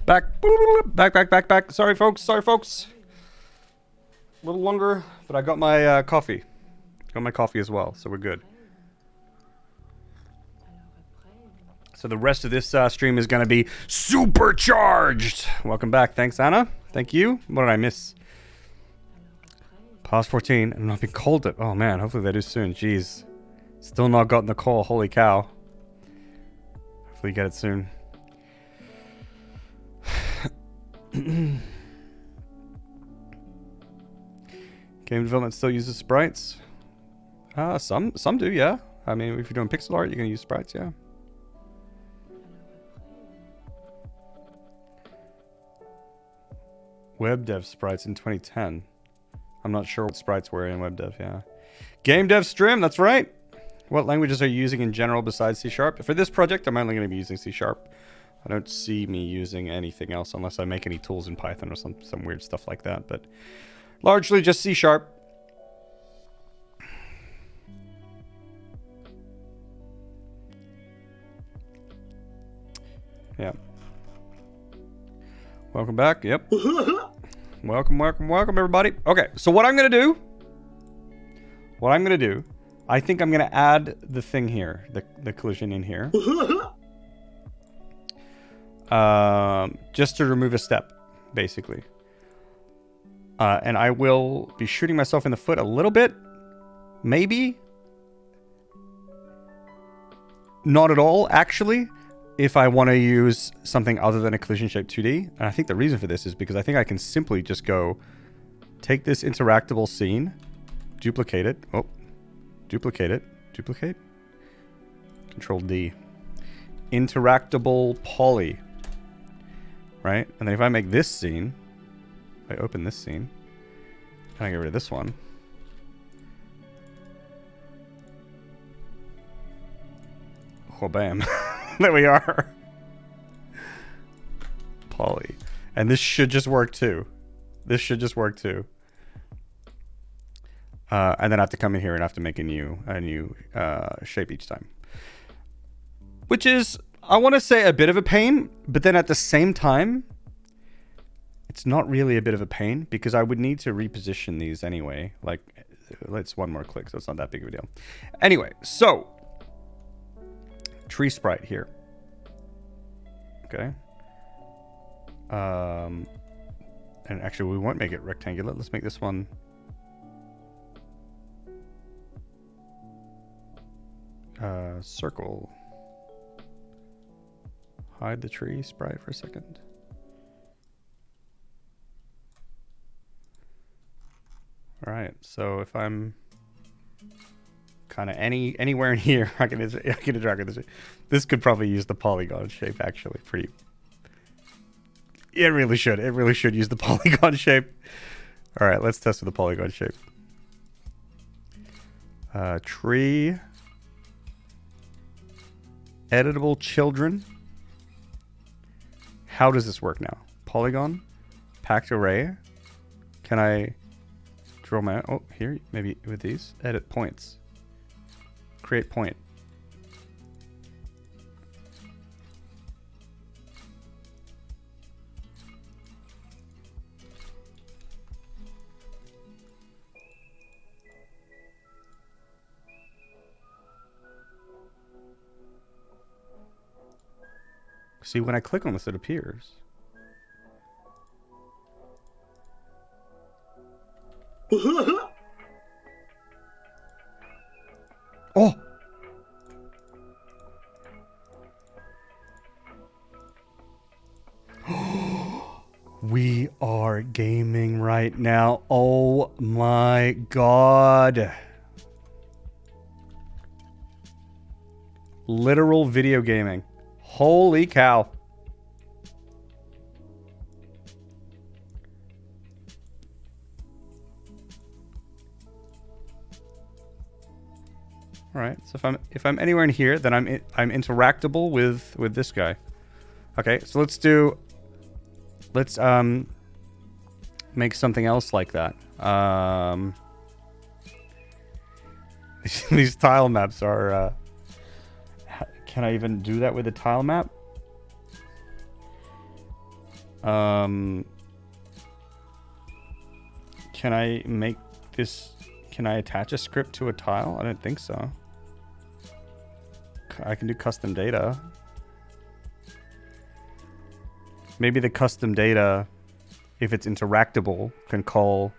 Back. Back. Sorry, folks. A little longer, but I got my coffee. Got my coffee as well, so we're good. So the rest of this stream is going to be supercharged. Welcome back. Thanks, Anna. Thank you. What did I miss? Past 14. I'm not being called it. Oh, man. Hopefully that is soon. Jeez. Still not gotten the call. Holy cow. Hopefully you get it soon. Game development still uses sprites? Some do, yeah. I mean, if you're doing pixel art, you're going to use sprites, yeah. Web dev sprites in 2010. I'm not sure what sprites were in web dev, yeah. Game dev stream, that's right. What languages are you using in general besides C#? For this project, I'm only going to be using C#. I don't see me using anything else unless I make any tools in Python or some weird stuff like that, but largely just C#. Yeah. Welcome back. Yep. Welcome, everybody. Okay, so what I'm going to do, I think I'm going to add the thing here, the collision in here. Just to remove a step, basically. And I will be shooting myself in the foot a little bit. Maybe. Not at all, actually. If I want to use something other than a collision shape 2D. And I think the reason for this is because I think I can simply just go take this interactable scene, duplicate it. Oh, duplicate. Control D. Interactable poly. Right? And then if I make this scene, if I open this scene, and I get rid of this one. Oh, bam. There we are. Poly. And this should just work too. And then I have to come in here and I have to make a new shape each time. Which is, I want to say, a bit of a pain, but then at the same time, it's not really a bit of a pain because I would need to reposition these anyway. Like, it's one more click, so it's not that big of a deal. Anyway, so tree sprite here. Okay. And actually, we won't make it rectangular. Let's make this one circle. Hide the tree sprite for a second. All right. So if I'm kind of anywhere in here, I can interact with this. This could probably use the polygon shape, actually. It really should. It really should use the polygon shape. All right, let's test with the polygon shape. Tree. Editable children. How does this work now? Polygon. Packed array. Can I draw my... Oh, here. Maybe with these. Edit points. Create point. See, when I click on this, it appears. Oh! We are gaming right now. Oh my god. Literal video gaming. Holy cow. All right. So if I'm anywhere in here, then I'm interactable with this guy. Okay. So let's make something else like that. These tile maps are can I even do that with a tile map? Can I make this? Can I attach a script to a tile? I don't think so. I can do custom data. Maybe the custom data, if it's interactable, can call.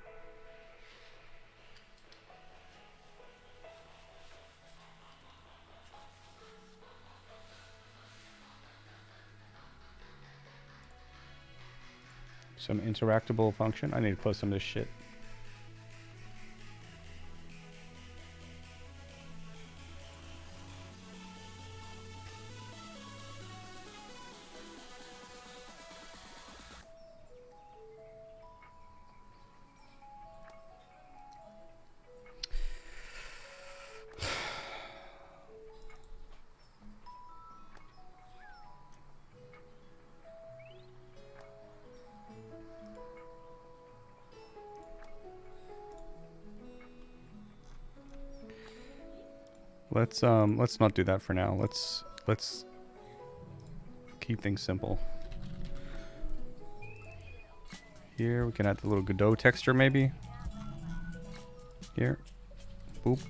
Some interactable function. I need to close some of this shit. Let's not do that for now. Let's keep things simple. Here we can add the little Godot texture maybe. Here. Boop.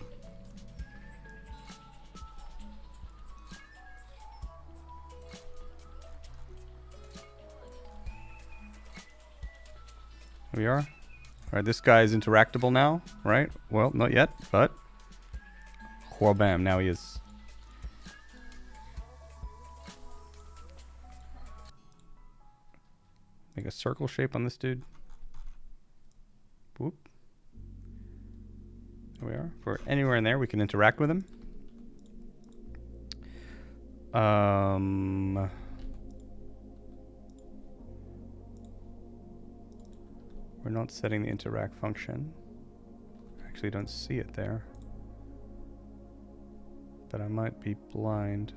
Here we are. All right, this guy is interactable now, right? Well, not yet, but whoa, bam, now he is. Make a circle shape on this dude. Whoop. There we are. For anywhere in there, we can interact with him. We're not setting the interact function. Actually, don't see it there. But I might be blind.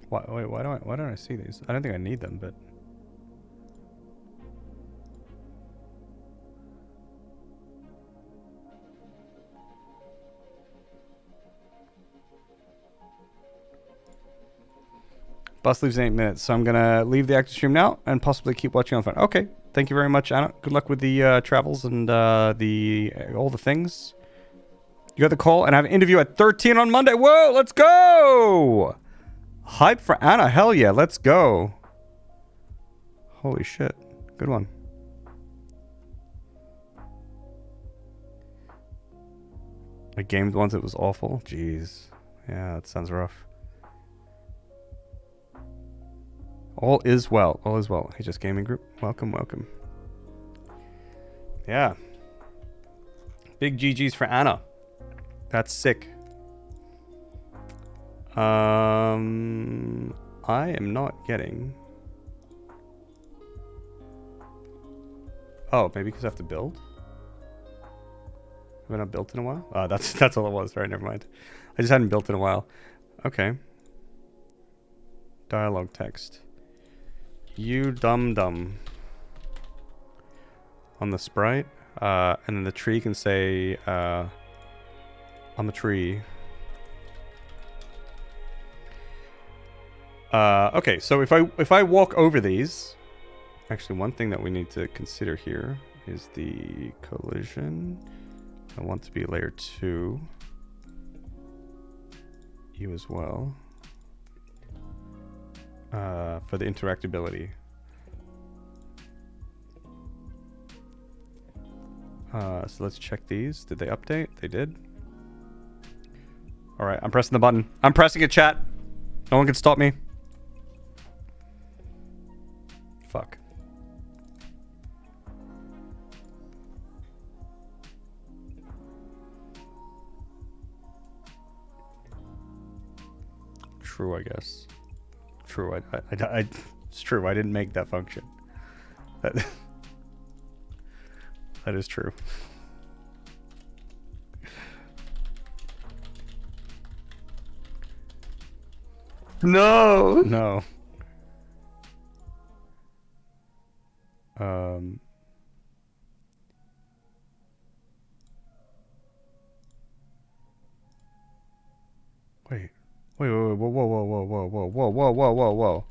Why don't I see these? I don't think I need them, but Bus leaves in 8 minutes, so I'm gonna leave the active stream now and possibly keep watching on phone. Okay, thank you very much, Anna. Good luck with the travels and all the things. You got the call, and I have an interview at 13 on Monday. Whoa, let's go! Hype for Anna, hell yeah, let's go. Holy shit, good one. I gamed once, it was awful. Jeez, yeah, that sounds rough. All is well. All is well. Hey, just gaming group. Welcome, welcome. Yeah. Big GG's for Anna. That's sick. I am not getting. Oh, maybe because I have to build. Have I not built in a while? That's all it was. Right, never mind. I just hadn't built in a while. Okay. Dialogue text. You dumb. On the sprite. And then the tree can say, I'm a tree. Okay, so if I walk over these, actually one thing that we need to consider here is the collision. I want to be layer 2. You as well. For the interactability. So let's check these. Did they update? They did. Alright, I'm pressing the button. I'm pressing it, chat. No one can stop me. Fuck. True, I guess. True, it's true. I didn't make that function. That is true. No. No. Wait, whoa, whoa, whoa, whoa, whoa, whoa, whoa, whoa, whoa, whoa, whoa, whoa.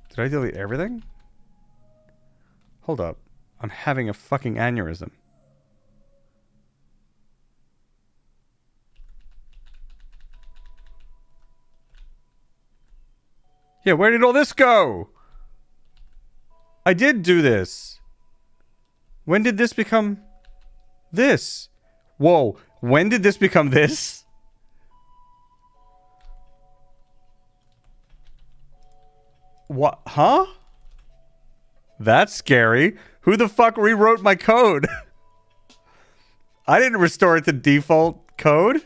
Did I delete everything? Hold up. I'm having a fucking aneurysm. Yeah, where did all this go? I did do this. When did this become this? Whoa, when did this become this? What? Huh? That's scary. Who the fuck rewrote my code? I didn't restore it to default code.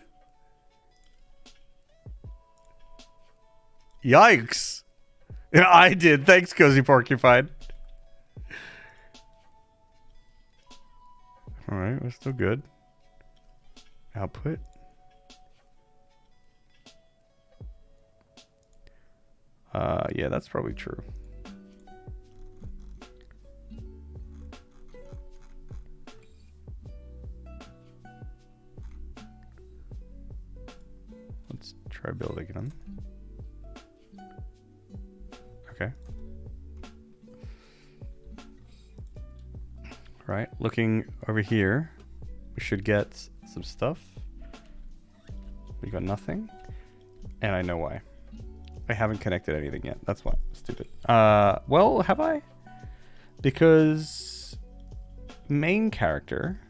Yikes. Yeah, I did. Thanks, Cozy Porcupine. Alright, we're still good. Output. Yeah, that's probably true. Let's try building again. Okay. Right, looking over here, we should get some stuff. We got nothing. And I know why. I haven't connected anything yet. That's why. Stupid. Well, have I? Because main character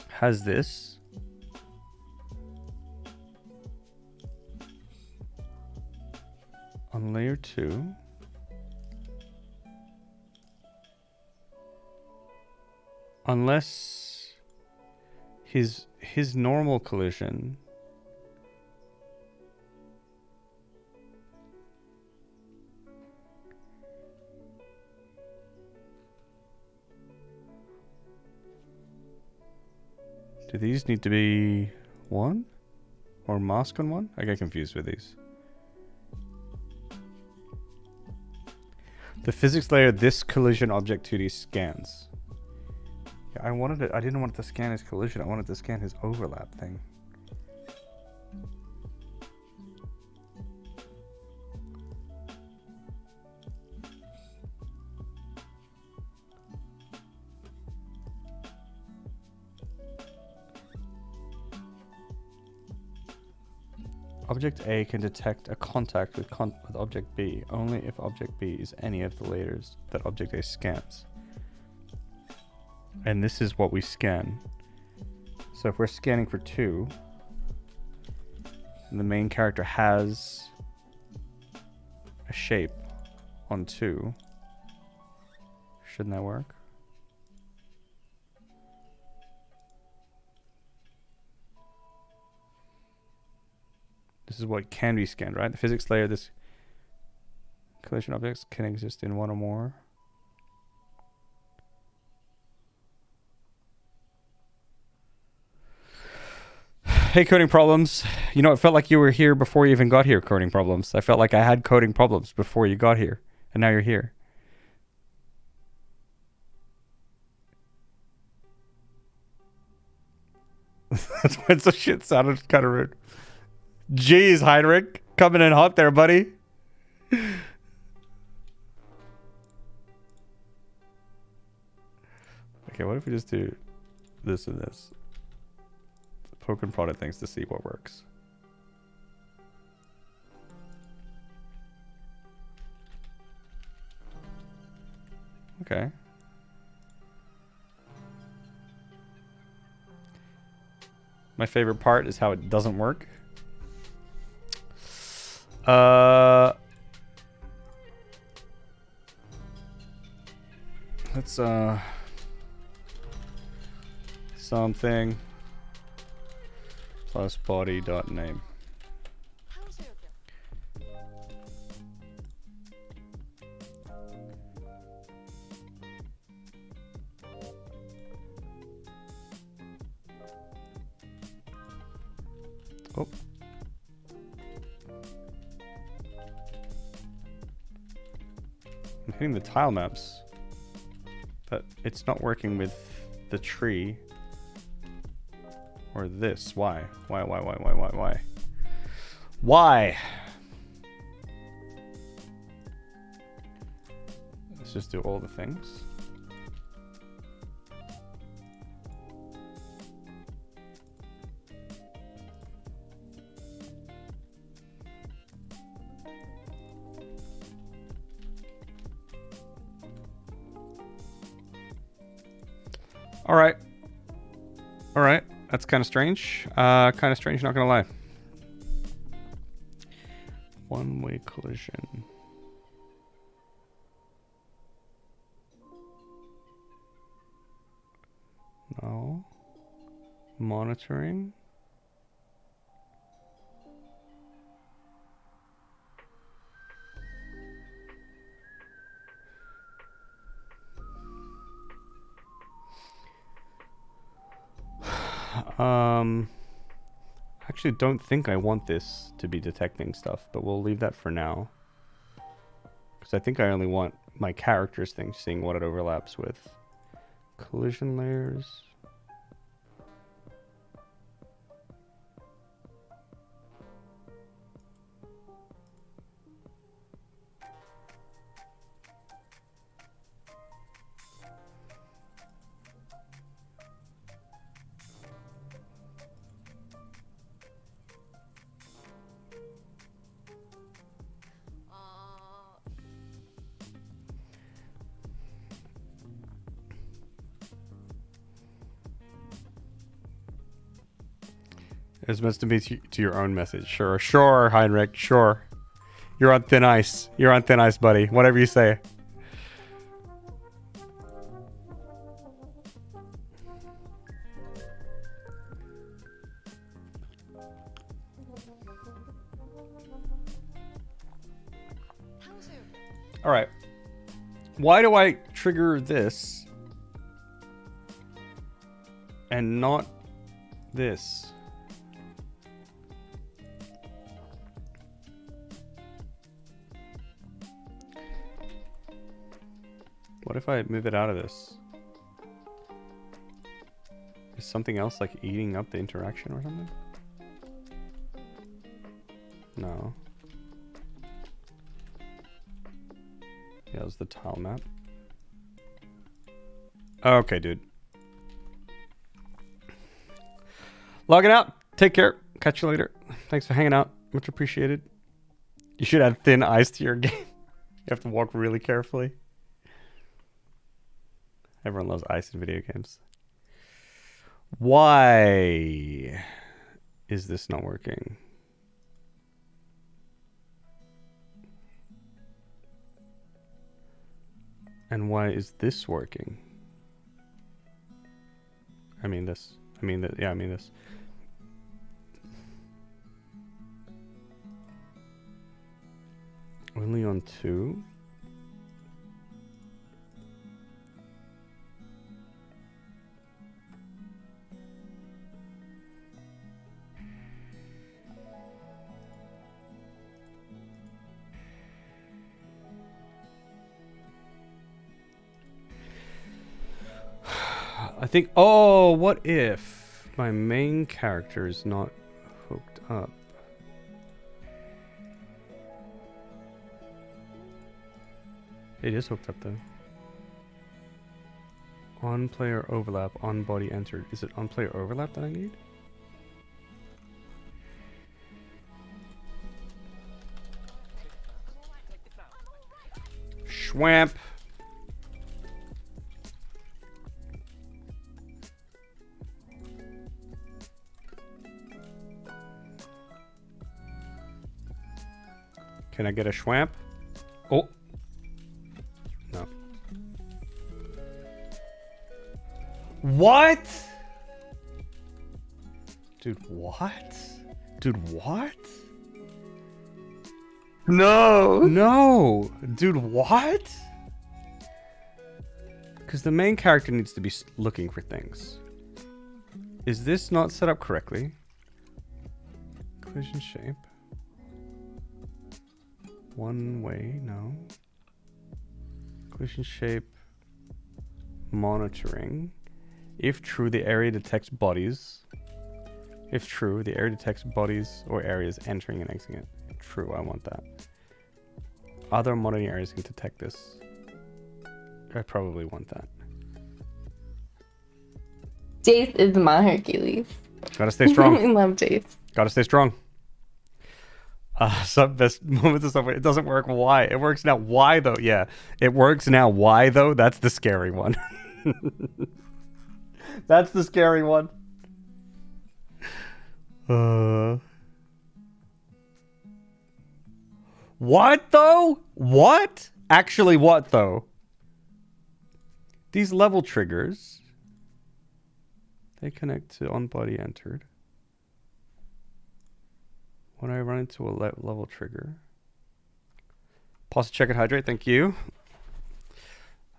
has this. On layer 2. Unless his normal collision do these need to be 1 or mask on 1? I get confused with these. The physics layer this collision object 2D scans. I wanted it. I didn't want it to scan his collision. I wanted to scan his overlap thing. Object A can detect a contact with object B only if object B is any of the layers that object A scans. And this is what we scan. So if we're scanning for 2, and the main character has a shape on 2, shouldn't that work? This is what can be scanned, right? The physics layer, this collision objects can exist in 1 or more. Hey, coding problems. You know, it felt like you were here before you even got here, coding problems. I felt like I had coding problems before you got here, and now you're here. That's why some shit sounded kind of rude. Jeez, Heinrich. Coming in hot there, buddy. Okay, what if we just do this and this? Poke and prod at things to see what works. Okay. My favorite part is how it doesn't work. Let's something plus body dot name. Oh. I'm hitting the tile maps, but it's not working with the tree or this. Why? Why? Why? Let's just do all the things. All right. All right. That's kind of strange. Kind of strange, not gonna lie. One-way collision. No. Monitoring. Actually don't think I want this to be detecting stuff, but we'll leave that for now. Because I think I only want my character's thing, seeing what it overlaps with. Collision layers. It's meant to be to your own message. Sure, sure, Heinrich, sure. You're on thin ice. You're on thin ice, buddy. Whatever you say. All right. Why do I trigger this and not this? What if I move it out of this? Is something else like eating up the interaction or something? No. Yeah, that was the tile map. Okay, dude. Logging out. Take care. Catch you later. Thanks for hanging out. Much appreciated. You should add thin ice to your game. You have to walk really carefully. Everyone loves ice in video games. Why is this not working? And why is this working? I mean this. I mean that. Yeah, I mean this. Only on 2? I think, oh, what if my main character is not hooked up? It is hooked up though. On player overlap, on body entered. Is it on player overlap that I need? Schwamp. Can I get a schwamp? Oh. No. What? Dude, what? Dude, what? No. No. Dude, what? Because the main character needs to be looking for things. Is this not set up correctly? Collision shape. One way, no. Collision shape. Monitoring. If true, the area detects bodies. If true, the area detects bodies or areas entering and exiting it. True, I want that. Other modding areas can detect this. I probably want that. Jace is my Hercules. Gotta stay strong. I love Jace. Gotta stay strong. Sub best moments of software. It doesn't work. Why? It works now. Why though? Yeah, it works now. Why though? That's the scary one. That's the scary one. What though? What? Actually, what though? These level triggers, they connect to on body entered. When I run into a level trigger. Pause, check, and hydrate. Thank you.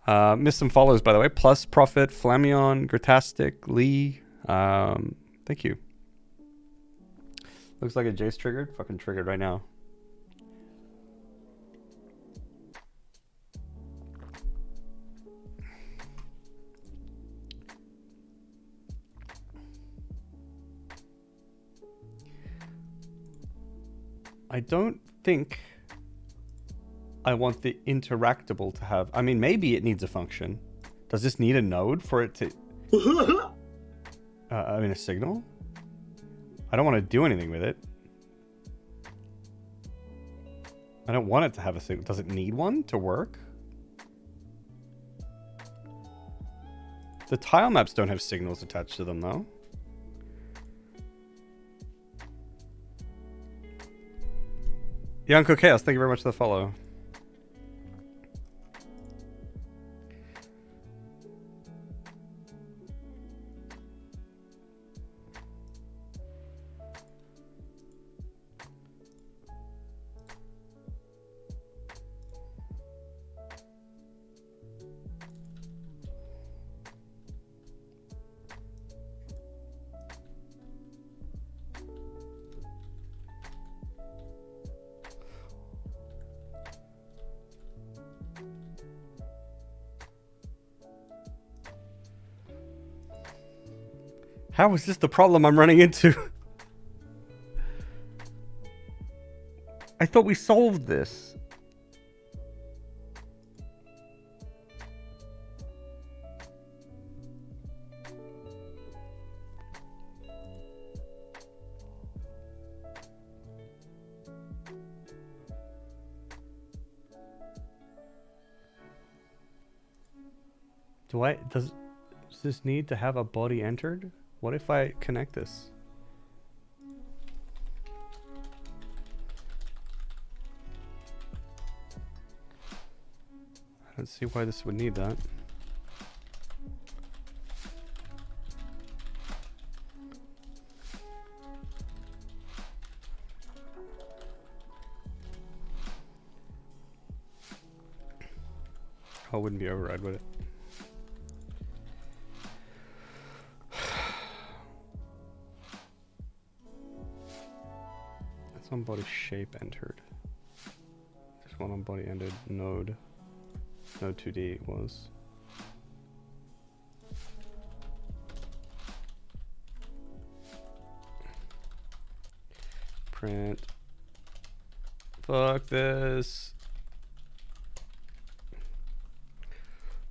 Missed some follows, by the way. Plus, Profit, Flamion, Gratastic, Lee. Thank you. Looks like a Jace triggered. Fucking triggered right now. I don't think I want the interactable to have... I mean, maybe it needs a function. Does this need a node for it to... I mean, a signal? I don't want to do anything with it. I don't want it to have a signal. Does it need one to work? The tile maps don't have signals attached to them, though. Yanko Chaos, thank you very much for the follow. How is this the problem I'm running into? I thought we solved this. Does this need to have a body entered? What if I connect this? I don't see why this would need that. Oh, it wouldn't be override, would it? On body shape entered. Just one on body ended node. Node 2D was. Print. Fuck this.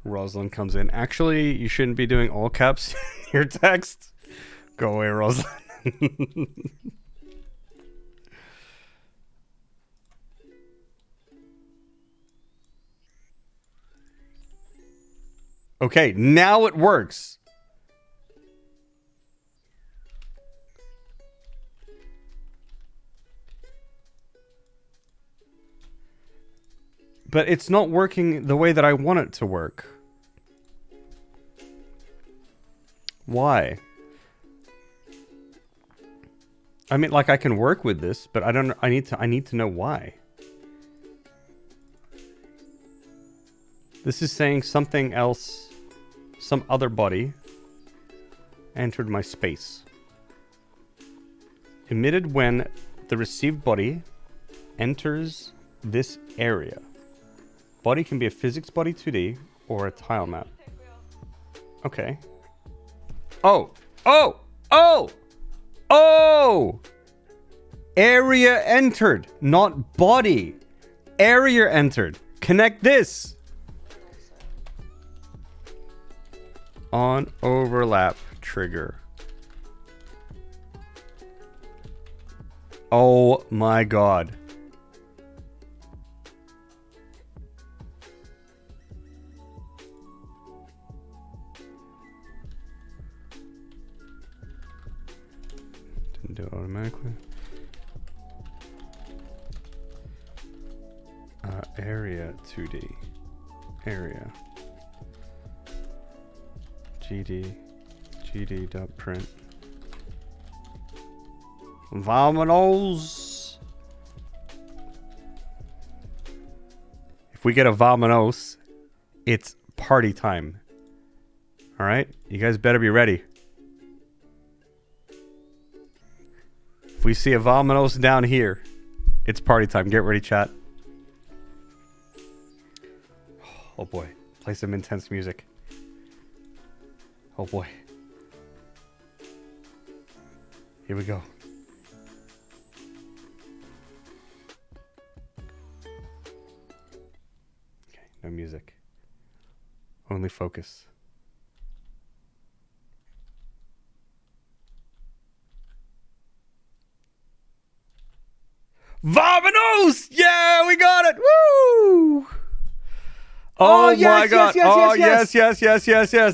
Rosalind comes in. Actually, you shouldn't be doing all caps in your text. Go away, Rosalind. Okay, now it works. But it's not working the way that I want it to work. Why? I mean, like, I can work with this, but I don't. I need to know why. This is saying something else. Some other body entered my space. Emitted when the received body enters this area. Body can be a physics body 2D or a tile map. Okay. Oh! Oh! Oh! Oh! Area entered, not body. Area entered. Connect this. On overlap trigger. Oh my god. Didn't do it automatically. Area 2D. Area. GD.print. Vamonos. If we get a vamonos, it's party time. All right? You guys better be ready. If we see a vamonos down here, it's party time. Get ready, chat. Oh boy. Play some intense music. Oh boy. Here we go. Okay, no music. Only focus. Vamonos! Yeah, we got it! Woo! Oh, yes, my god. Yes.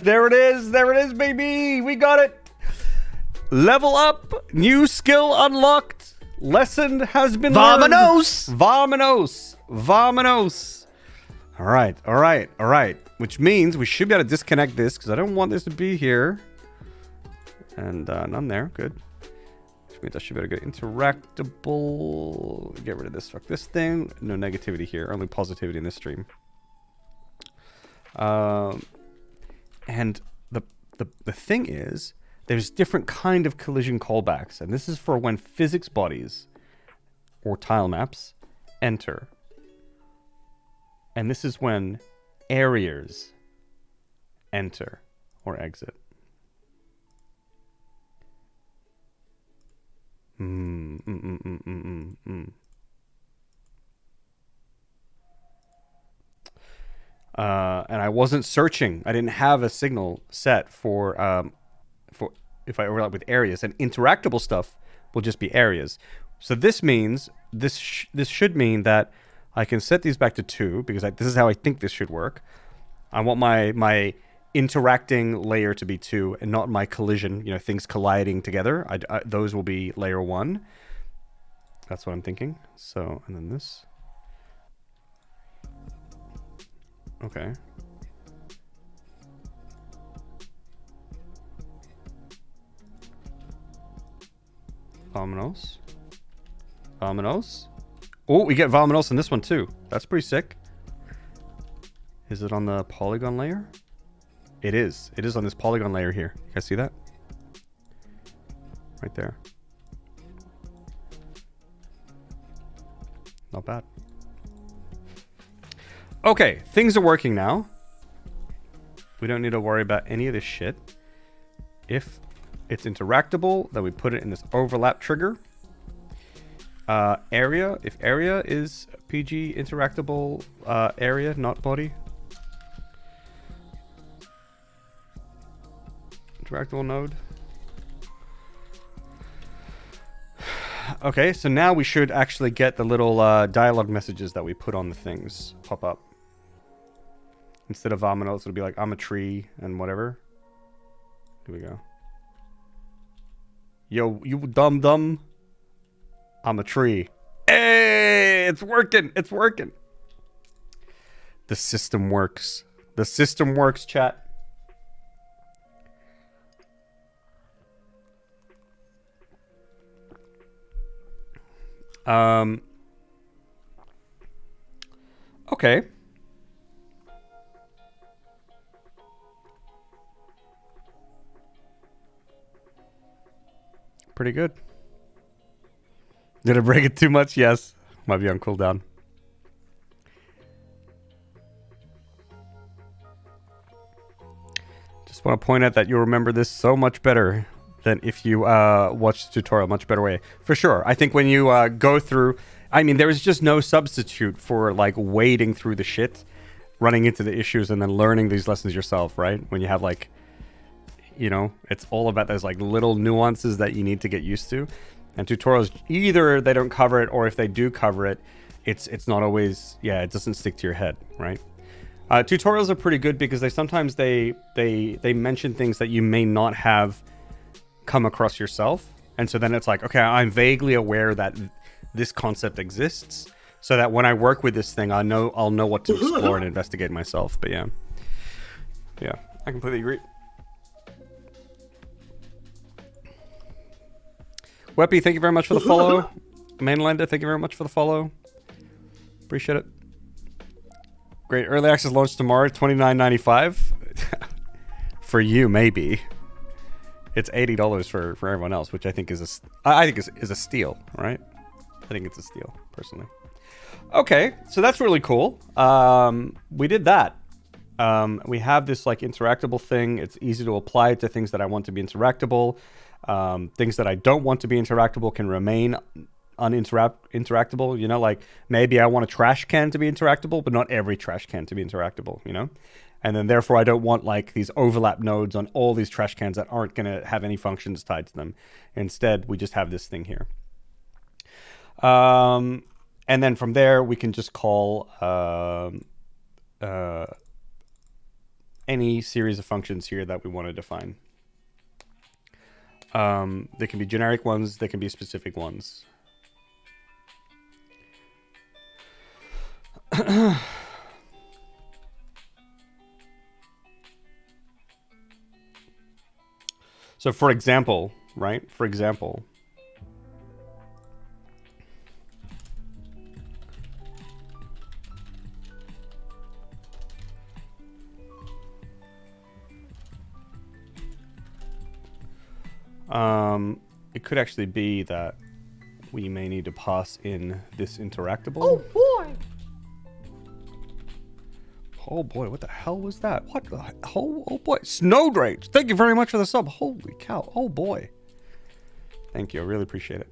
There it is, baby. We got it. Level up. New skill unlocked. Lesson has been learned. Vamonos. All right. Which means we should be able to disconnect this because I don't want this to be here. And none there. Good. Which means I should be able to get interactable. Get rid of this. Fuck this thing. No negativity here. Only positivity in this stream. And the thing is, there's different kind of collision callbacks, and this is for when physics bodies or tile maps enter, and this is when areas enter or exit. And I wasn't searching. I didn't have a signal set for if I overlap with areas, and interactable stuff will just be areas. So this means this should mean that I can set these back to 2 because this is how I think this should work. I want my interacting layer to be 2 and not my collision. Things colliding together. Those will be layer 1. That's what I'm thinking. So and then this. Okay. Vamonos. Oh, we get Vamonos in this one too. That's pretty sick. Is it on the polygon layer? It is. It is on this polygon layer here. You guys see that? Right there. Not bad. Okay, things are working now. We don't need to worry about any of this shit. If it's interactable, then we put it in this overlap trigger. Area, if area is PG interactable area, not body. Interactable node. Okay, so now we should actually get the little dialogue messages that we put on the things pop up. Instead of vamonos, it'll be like, I'm a tree and whatever. Here we go. Yo, you dumb. I'm a tree. Hey, it's working. The system works. Chat. Okay. Pretty good. Did I break it too much? Yes. Might be on cooldown. Just want to point out that you'll remember this so much better than if you watch the tutorial. Much better way, for sure. I think when you go through, I mean, there is just no substitute for like wading through the shit, running into the issues, and then learning these lessons yourself, right? When you have like, you know, it's all about those like little nuances that you need to get used to. And tutorials, either they don't cover it, or if they do cover it, it's not always, yeah, it doesn't stick to your head, right? Tutorials are pretty good because sometimes they mention things that you may not have come across yourself, and so then it's like, okay, I'm vaguely aware that this concept exists, so that when I work with this thing, I'll know what to explore and investigate myself. But yeah, I completely agree. Weppy, thank you very much for the follow. Mainlander, thank you very much for the follow. Appreciate it. Great. Early access launch tomorrow, $29.95. For you, maybe. It's $80 for everyone else, which I think is a steal, right? I think it's a steal, personally. Okay, so that's really cool. We did that. We have this like interactable thing. It's easy to apply to things that I want to be interactable. Things that I don't want to be interactable can remain interactable. You know, like maybe I want a trash can to be interactable, but not every trash can to be interactable, you know? And then therefore I don't want like these overlap nodes on all these trash cans that aren't going to have any functions tied to them. Instead, we just have this thing here. And then from there, we can just call any series of functions here that we want to define. They can be generic ones, they can be specific ones. So for example, right? For example, it could actually be that we may need to pass in this interactable. Oh boy! Oh boy, what the hell was that? What the hell? Oh boy, Snowdrake! Thank you very much for the sub. Holy cow! Oh boy, thank you. I really appreciate it.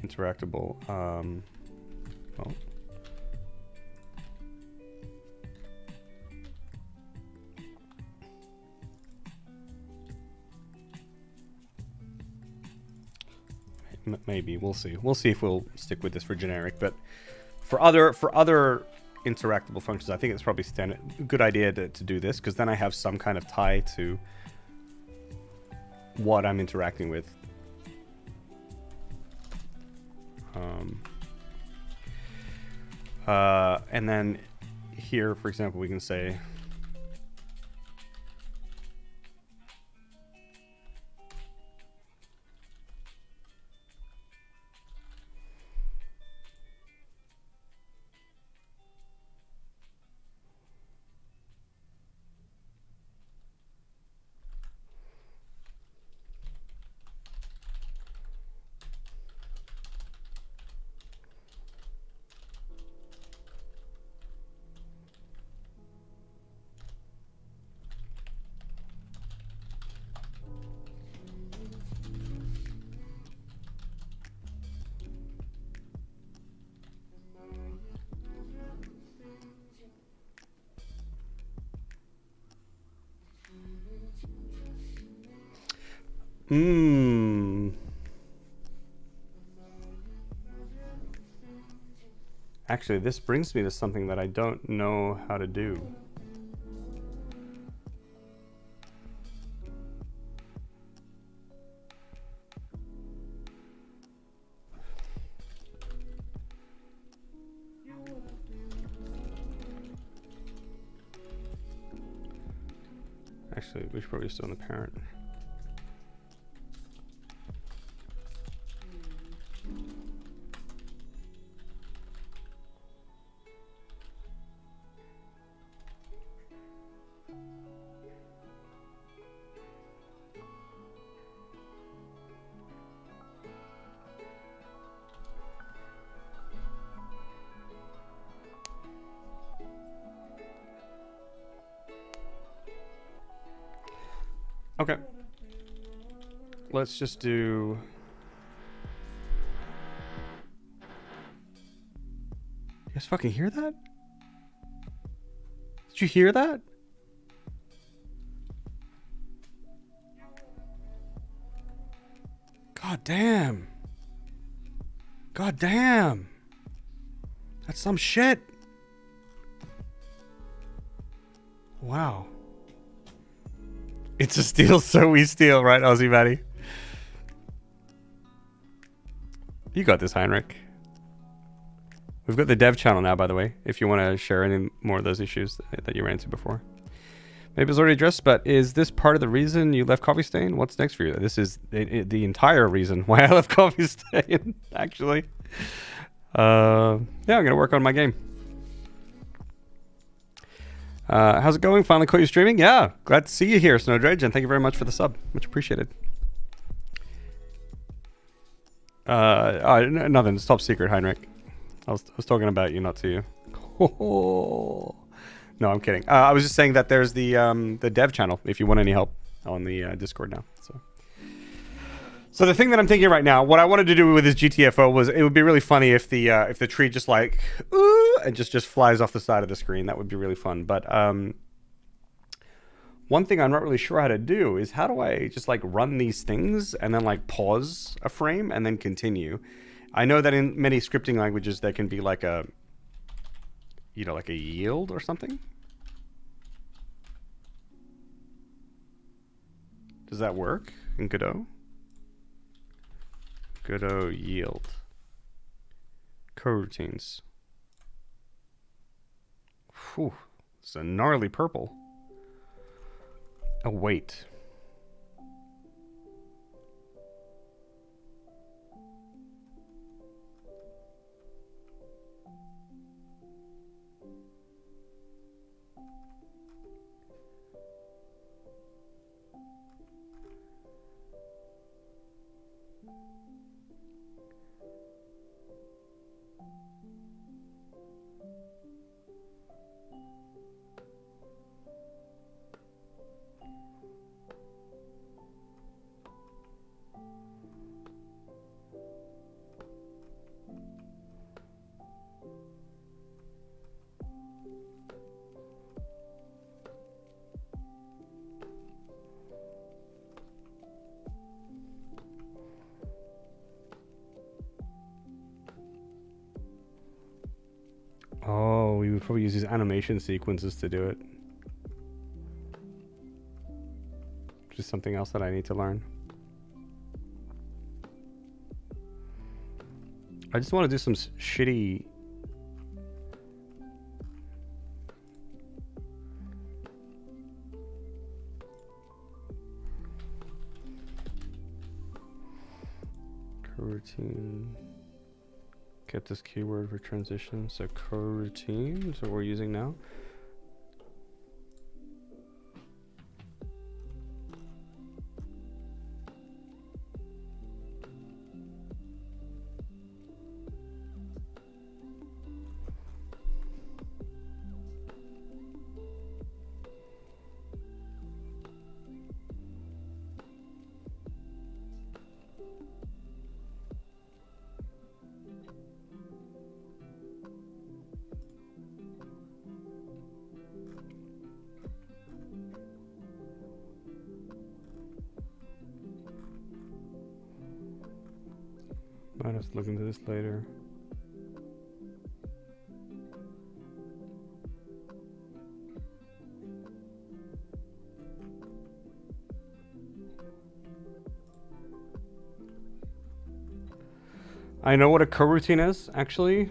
Interactable. Well. Maybe we'll see. We'll see if we'll stick with this for generic. But for other interactable functions, I think it's probably a good idea to do this, because then I have some kind of tie to what I'm interacting with. And then here, for example, we can say Actually, this brings me to something that I don't know how to do. Actually, we should probably still in the parent. Okay. Let's just do... You guys fucking hear that? Did you hear that? God damn. God damn. That's some shit. Wow. It's a steal, so we steal, right, Aussie Matty? You got this, Heinrich. We've got the dev channel now, by the way, if you want to share any more of those issues that you ran into before. Maybe it's already addressed, but is this part of the reason you left Coffee Stain? What's next for you? This is the entire reason why I left Coffee Stain, actually. Yeah, I'm going to work on my game. How's it going? Finally caught you streaming? Yeah, glad to see you here, Snowdredge, and thank you very much for the sub. Much appreciated. Nothing. It's top secret, Heinrich. I was talking about you, not to you. No, I'm kidding. I was just saying that there's the dev channel if you want any help on the Discord now. So the thing that I'm thinking right now, what I wanted to do with this GTFO was it would be really funny if the tree just like ooh, and just flies off the side of the screen. That would be really fun. But one thing I'm not really sure how to do is how do I just like run these things and then like pause a frame and then continue. I know that in many scripting languages there can be like a, you know, like a yield or something. Does that work in Godot? Godot yield. Coroutines. Whew, it's a gnarly purple. Await. Oh, we would probably use these animation sequences to do it. Just something else that I need to learn. I just want to do some shitty... Coroutine. Get this keyword for transition. So coroutine is what we're using now. Might have to look into this later. I know what a coroutine is, actually.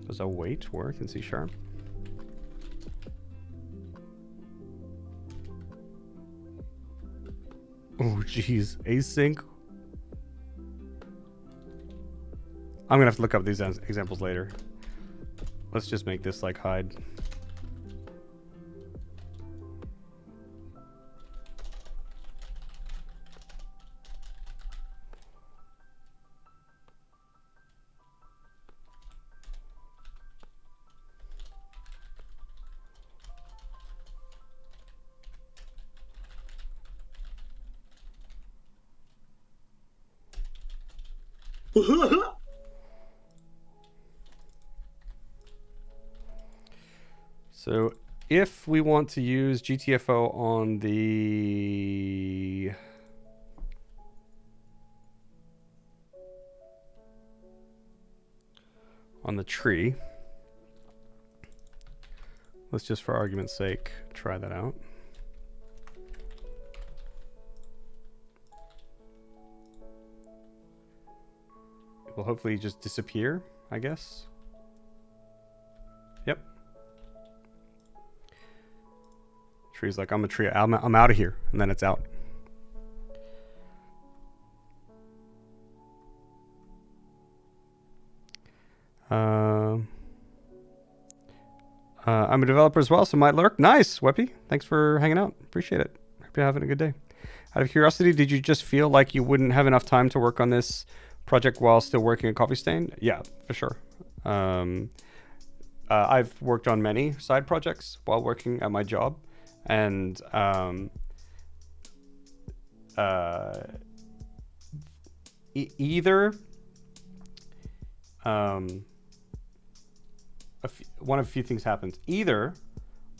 Does await work in C#? Oh, jeez. Async. I'm gonna have to look up these examples later. Let's just make this like hide. So if we want to use GTFO on the tree, let's just for argument's sake try that out. It will hopefully just disappear, I guess. Yep. Tree's like, I'm a tree. I'm out of here, and then it's out. I'm a developer as well, so might lurk. Nice, Weppy. Thanks for hanging out. Appreciate it. Hope you're having a good day. Out of curiosity, did you just feel like you wouldn't have enough time to work on this project while still working at Coffee Stain? Yeah, for sure. I've worked on many side projects while working at my job, and either one of a few things happens. Either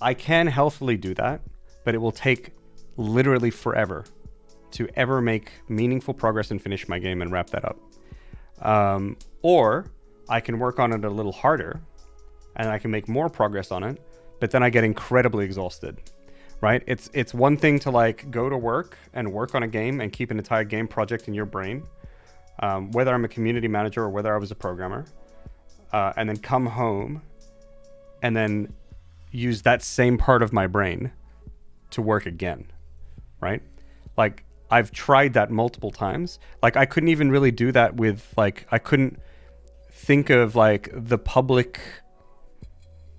I can healthily do that, but it will take literally forever to ever make meaningful progress and finish my game and wrap that up. Or I can work on it a little harder and I can make more progress on it, but then I get incredibly exhausted, right? It's one thing to like go to work and work on a game and keep an entire game project in your brain, whether I'm a community manager or whether I was a programmer, and then come home and then use that same part of my brain to work again, right? Like, I've tried that multiple times. Like, I couldn't even really do that with, like, I couldn't think of, like, the public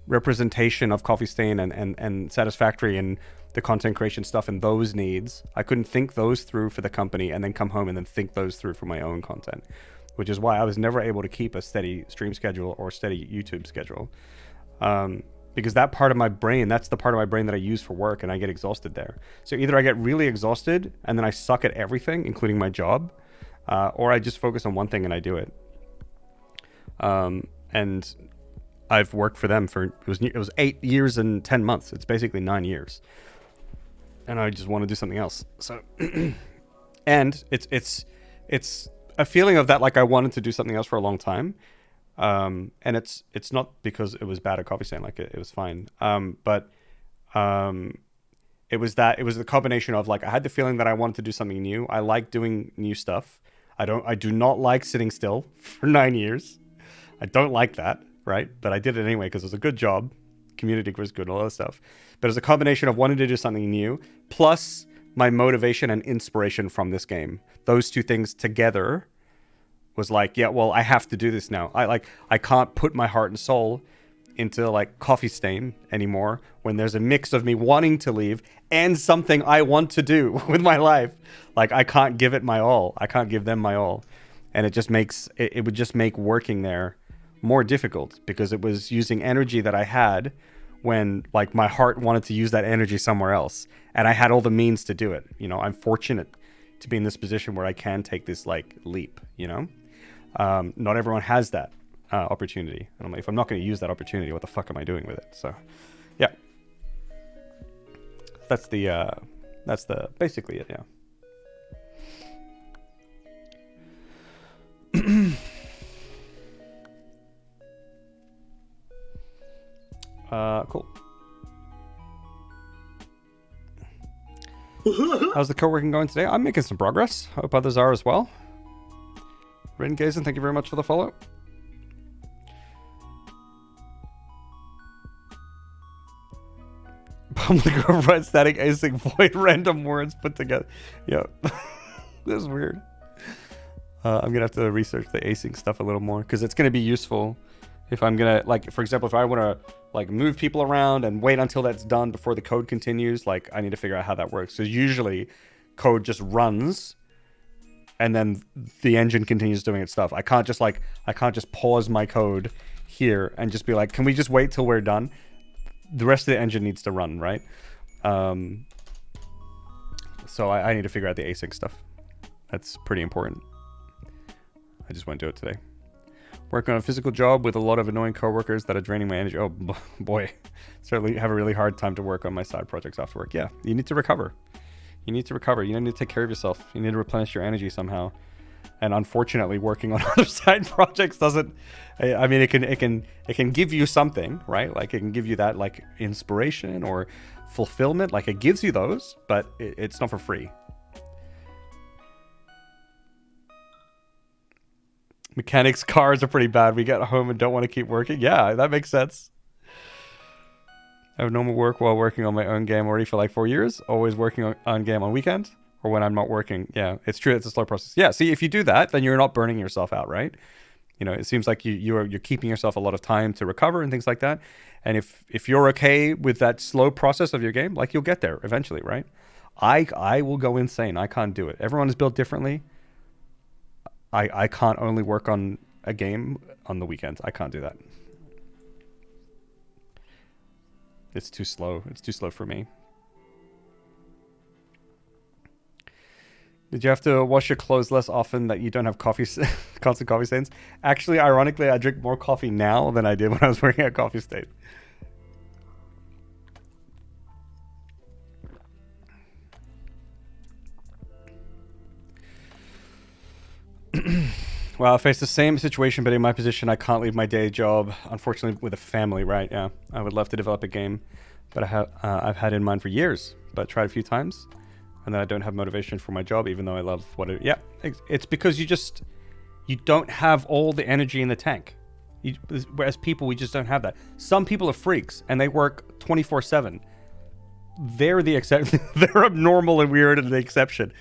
representation of Coffee Stain and Satisfactory and the content creation stuff and those needs. I couldn't think those through for the company and then come home and then think those through for my own content, which is why I was never able to keep a steady stream schedule or steady YouTube schedule. Because that part of my brain, that's the part of my brain that I use for work, and I get exhausted there. So either I get really exhausted and then I suck at everything, including my job, or I just focus on one thing and I do it. And I've worked for them for, it was 8 years and 10 months. It's basically 9 years. And I just want to do something else. So, and it's a feeling of that, like I wanted to do something else for a long time. And it's not because it was bad at Coffee Stain, like it was fine. But it was the combination of, like, I had the feeling that I wanted to do something new. I like doing new stuff. I do not like sitting still for 9 years. I don't like that, right? But I did it anyway because it was a good job. Community was good, all that stuff. But it was a combination of wanting to do something new, plus my motivation and inspiration from this game. Those two things together was like, yeah, well, I have to do this now. I can't put my heart and soul into like Coffee Stain anymore when there's a mix of me wanting to leave and something I want to do with my life. Like, I can't give it my all. I can't give them my all. And it just makes, it would just make working there more difficult because it was using energy that I had when, like, my heart wanted to use that energy somewhere else. And I had all the means to do it. You know, I'm fortunate to be in this position where I can take this, like, leap, you know? Not everyone has that opportunity. And I'm like, if I'm not going to use that opportunity, what the fuck am I doing with it? So, yeah. That's basically it, yeah. Cool. How's the co-working going today? I'm making some progress. Hope others are as well. Rin Gazen, thank you very much for the follow. Public override static async void random words put together. Yeah. This is weird. I'm going to have to research the async stuff a little more because it's going to be useful if I'm going to, like, for example, if I want to, like, move people around and wait until that's done before the code continues, like, I need to figure out how that works. So usually code just runs and then the engine continues doing its stuff. I can't just pause my code here and just be like, can we just wait till we're done? The rest of the engine needs to run, right? So I need to figure out the async stuff. That's pretty important. I just won't do it today. Working on a physical job with a lot of annoying coworkers that are draining my energy. Oh boy, certainly have a really hard time to work on my side projects after work. Yeah, you need to recover. You need to recover. You need to take care of yourself. You need to replenish your energy somehow. And unfortunately, working on other side projects doesn't. I mean, it can give you something, right? Like it can give you that like inspiration or fulfillment. Like it gives you those, but it's not for free. Mechanics cars are pretty bad. We get home and don't want to keep working. Yeah, that makes sense. I have normal work while working on my own game already for like 4 years. Always working on game on weekend or when I'm not working. Yeah, it's true. It's a slow process. Yeah, see, if you do that, then you're not burning yourself out, right? You know, it seems like you're keeping yourself a lot of time to recover and things like that. And if you're okay with that slow process of your game, like you'll get there eventually, right? I will go insane. I can't do it. Everyone is built differently. I can't only work on a game on the weekends. I can't do that. It's too slow. It's too slow for me. Did you have to wash your clothes less often that you don't have constant coffee stains? Actually, ironically, I drink more coffee now than I did when I was working at Coffee State. Well, I face the same situation, but in my position, I can't leave my day job, unfortunately, with a family, right? Yeah, I would love to develop a game, but I've had it in mind for years, but tried a few times, and then I don't have motivation for my job, even though I love what it... Yeah, it's because you don't have all the energy in the tank. Whereas people, we just don't have that. Some people are freaks, and they work 24/7. They're the exception. They're abnormal and weird and the exception.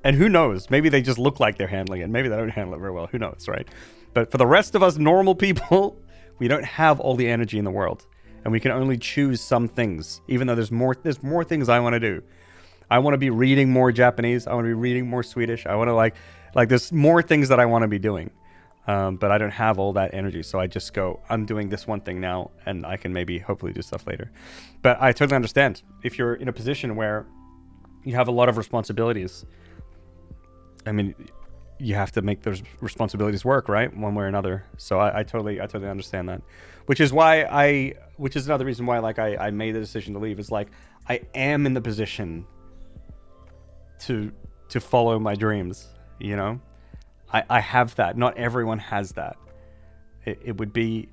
And who knows? Maybe they just look like they're handling it. Maybe they don't handle it very well. Who knows, right? But for the rest of us normal people, we don't have all the energy in the world. And we can only choose some things, even though there's more things I want to do. I want to be reading more Japanese. I want to be reading more Swedish. I want to like there's more things that I want to be doing. But I don't have all that energy. So I just go, I'm doing this one thing now, and I can maybe hopefully do stuff later. But I totally understand. If you're in a position where you have a lot of responsibilities, I mean, you have to make those responsibilities work, right? One way or another. So I totally understand that. Which is another reason why like I made the decision to leave. Is like I am in the position to follow my dreams, you know? I have that. Not everyone has that. It would be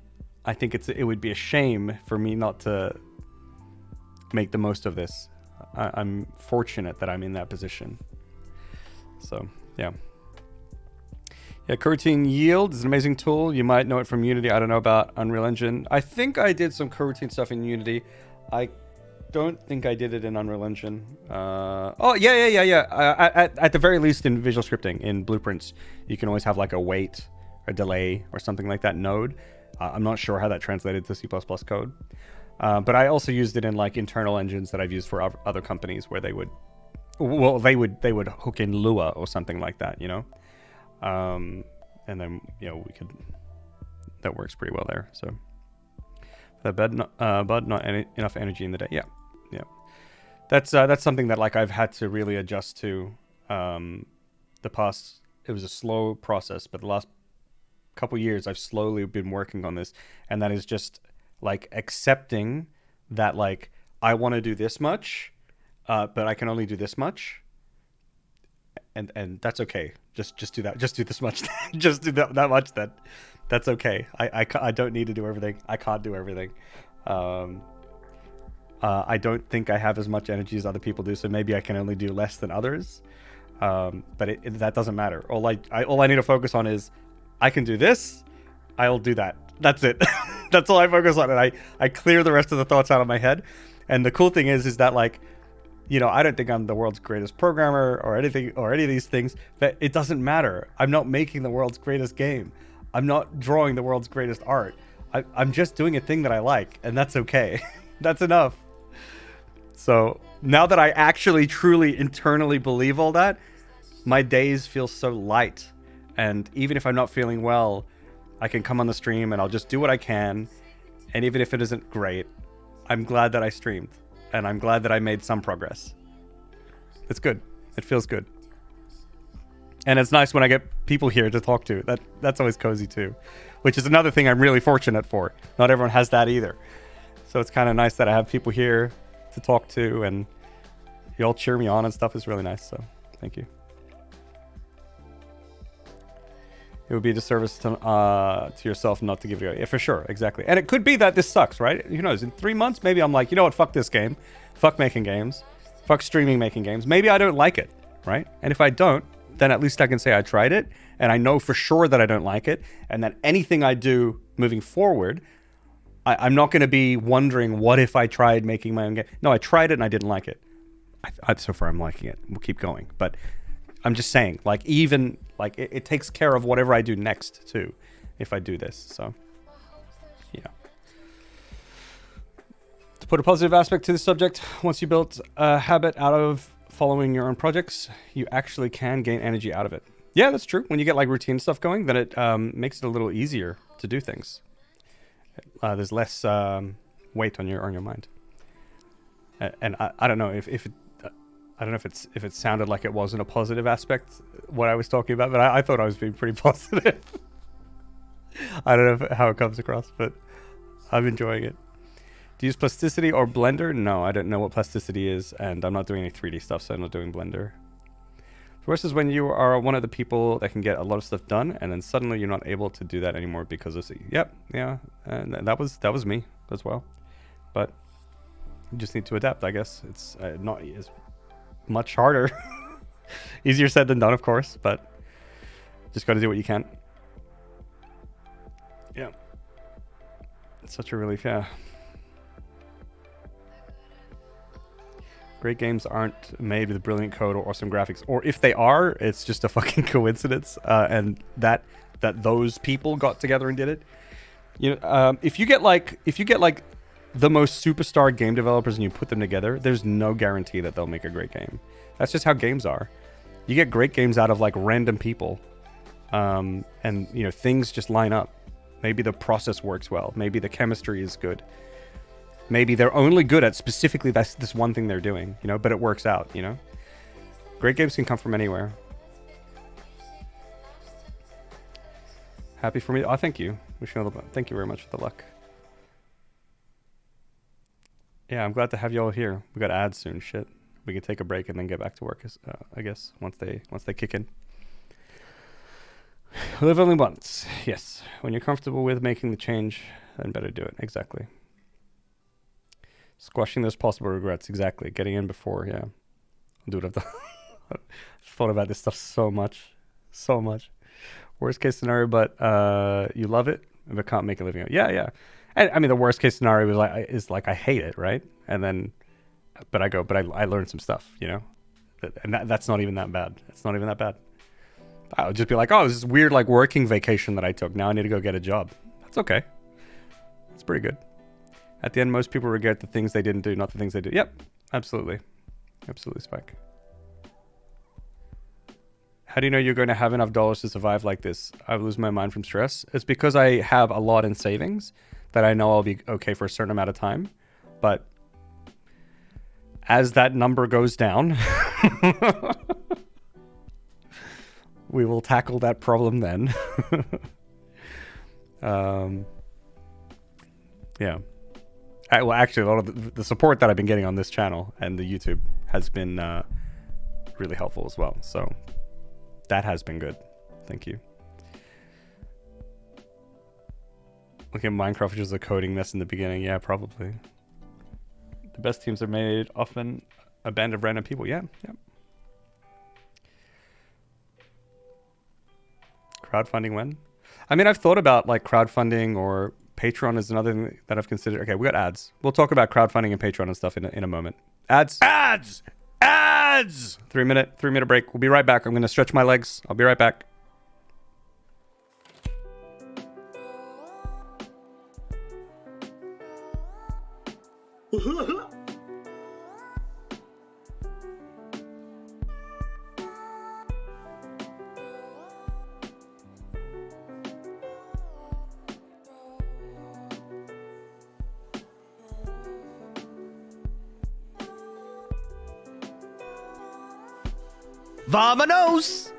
a shame for me not to make the most of this. I'm fortunate that I'm in that position. So, yeah. Yeah, coroutine yield is an amazing tool. You might know it from Unity. I don't know about Unreal Engine. I think I did some coroutine stuff in Unity. I don't think I did it in Unreal Engine. At the very least in visual scripting, in blueprints, you can always have like a wait, a delay, or something like that node. I'm not sure how that translated to C++ code. But I also used it in like internal engines that I've used for other companies where they would hook in Lua or something like that, you know? And then, you know, that works pretty well there. So but not enough energy in the day. Yeah. That's something that like I've had to really adjust to. The past, it was a slow process, but the last couple years I've slowly been working on this, and that is just like accepting that like I want to do this much, but I can only do this much, and that's okay. Just do that. Just do this much. Just do that much. That's okay. I don't need to do everything. I can't do everything. I don't think I have as much energy as other people do, so maybe I can only do less than others. But that doesn't matter. All I need to focus on is I can do this. I'll do that. That's it. That's all I focus on, and I clear the rest of the thoughts out of my head. And the cool thing is that like, you know, I don't think I'm the world's greatest programmer or anything or any of these things, but it doesn't matter. I'm not making the world's greatest game. I'm not drawing the world's greatest art. I'm just doing a thing that I like, and that's okay. That's enough. So now that I actually truly internally believe all that, my days feel so light. And even if I'm not feeling well, I can come on the stream and I'll just do what I can. And even if it isn't great, I'm glad that I streamed. And I'm glad that I made some progress. It's good. It feels good. And it's nice when I get people here to talk to. That's always cozy too, which is another thing I'm really fortunate for. Not everyone has that either. So it's kind of nice that I have people here to talk to, and you all cheer me on and stuff. Is really nice. So thank you. It would be a disservice to yourself not to give it away. Yeah, for sure. Exactly. And it could be that this sucks, right? Who knows? In 3 months, maybe I'm like, you know what? Fuck this game. Fuck making games. Fuck streaming making games. Maybe I don't like it, right? And if I don't, then at least I can say I tried it, and I know for sure that I don't like it, and that anything I do moving forward, I'm not going to be wondering, what if I tried making my own game? No, I tried it and I didn't like it. So far, I'm liking it. We'll keep going. But I'm just saying, like, even, like, it takes care of whatever I do next, too, if I do this. So, yeah. To put a positive aspect to the subject, once you build a habit out of following your own projects, you actually can gain energy out of it. Yeah, that's true. When you get, like, routine stuff going, then it makes it a little easier to do things. There's less weight on your mind. And I don't know if it... I don't know if it sounded like it wasn't a positive aspect, what I was talking about, but I thought I was being pretty positive. I don't know how it comes across, but I'm enjoying it. Do you use plasticity or Blender? No, I don't know what plasticity is, and I'm not doing any 3D stuff, so I'm not doing Blender. The worst is when you are one of the people that can get a lot of stuff done, and then suddenly you're not able to do that anymore because of... Yep, yeah, and that was me as well. But you just need to adapt, I guess. It's not as much harder. Easier said than done, of course, but just got to do what you can. Yeah. It's such a relief, yeah. Great games aren't made with brilliant code or awesome graphics. Or if they are, it's just a fucking coincidence. And that those people got together and did it. You know, if you get like the most superstar game developers and you put them together, there's no guarantee that they'll make a great game. That's just how games are. You get great games out of like random people. And you know, things just line up. Maybe the process works well. Maybe the chemistry is good. Maybe they're only good at specifically this one thing they're doing, you know, but it works out, you know. Great games can come from anywhere. Happy for me. Oh, thank you. Thank you very much for the luck. Yeah, I'm glad to have you all here. We got ads soon. Shit, we can take a break and then get back to work. I guess once they kick in. Live only once. Yes, when you're comfortable with making the change, then better do it. Exactly. Squashing those possible regrets. Exactly. Getting in before. Yeah, I'll do what I've done. I've thought about this stuff so much. Worst case scenario, but you love it, but can't make a living. Yeah. And I mean, the worst case scenario is like I hate it, right? And then, but I learned some stuff, you know, and that's not even that bad. It's not even that bad. I would just be like, oh, this is weird, like working vacation that I took. Now I need to go get a job. That's okay. It's pretty good. At the end, most people regret the things they didn't do, not the things they did. Yep, absolutely, Spike. How do you know you're going to have enough dollars to survive like this? I lose my mind from stress. It's because I have a lot in savings that I know I'll be okay for a certain amount of time. But as that number goes down, we will tackle that problem then. Yeah. Well, actually, a lot of the support that I've been getting on this channel and the YouTube has been really helpful as well. So that has been good. Thank you. Okay, Minecraft was just a coding mess in the beginning. Yeah, probably. The best teams are made often a band of random people. Yeah. Crowdfunding when? I mean, I've thought about like crowdfunding, or Patreon is another thing that I've considered. Okay, we got ads. We'll talk about crowdfunding and Patreon and stuff in a moment. Ads! 3 minute break. We'll be right back. I'm going to stretch my legs. I'll be right back. Vamonos!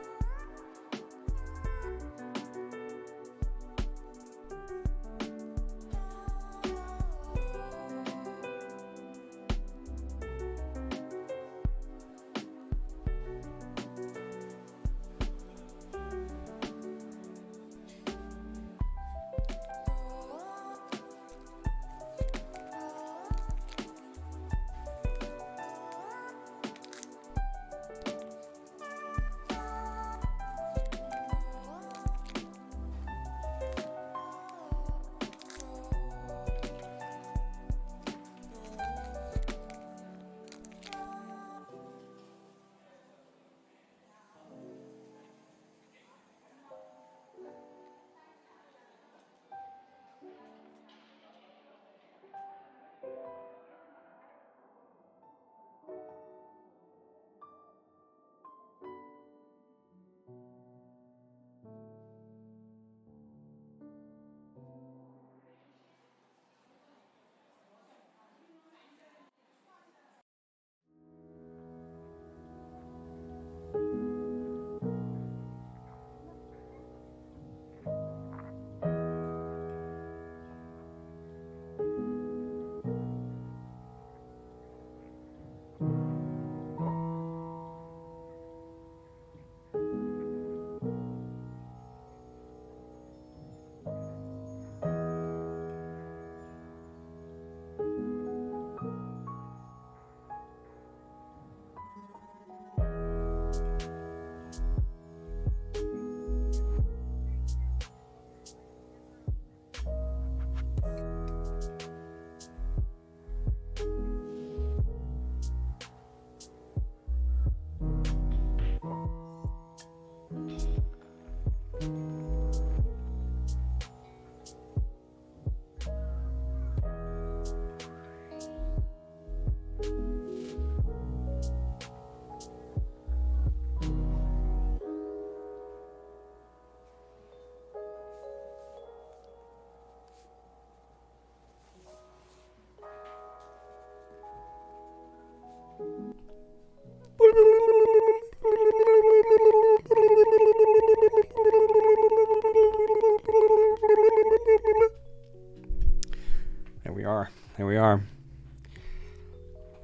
we are. Here we are.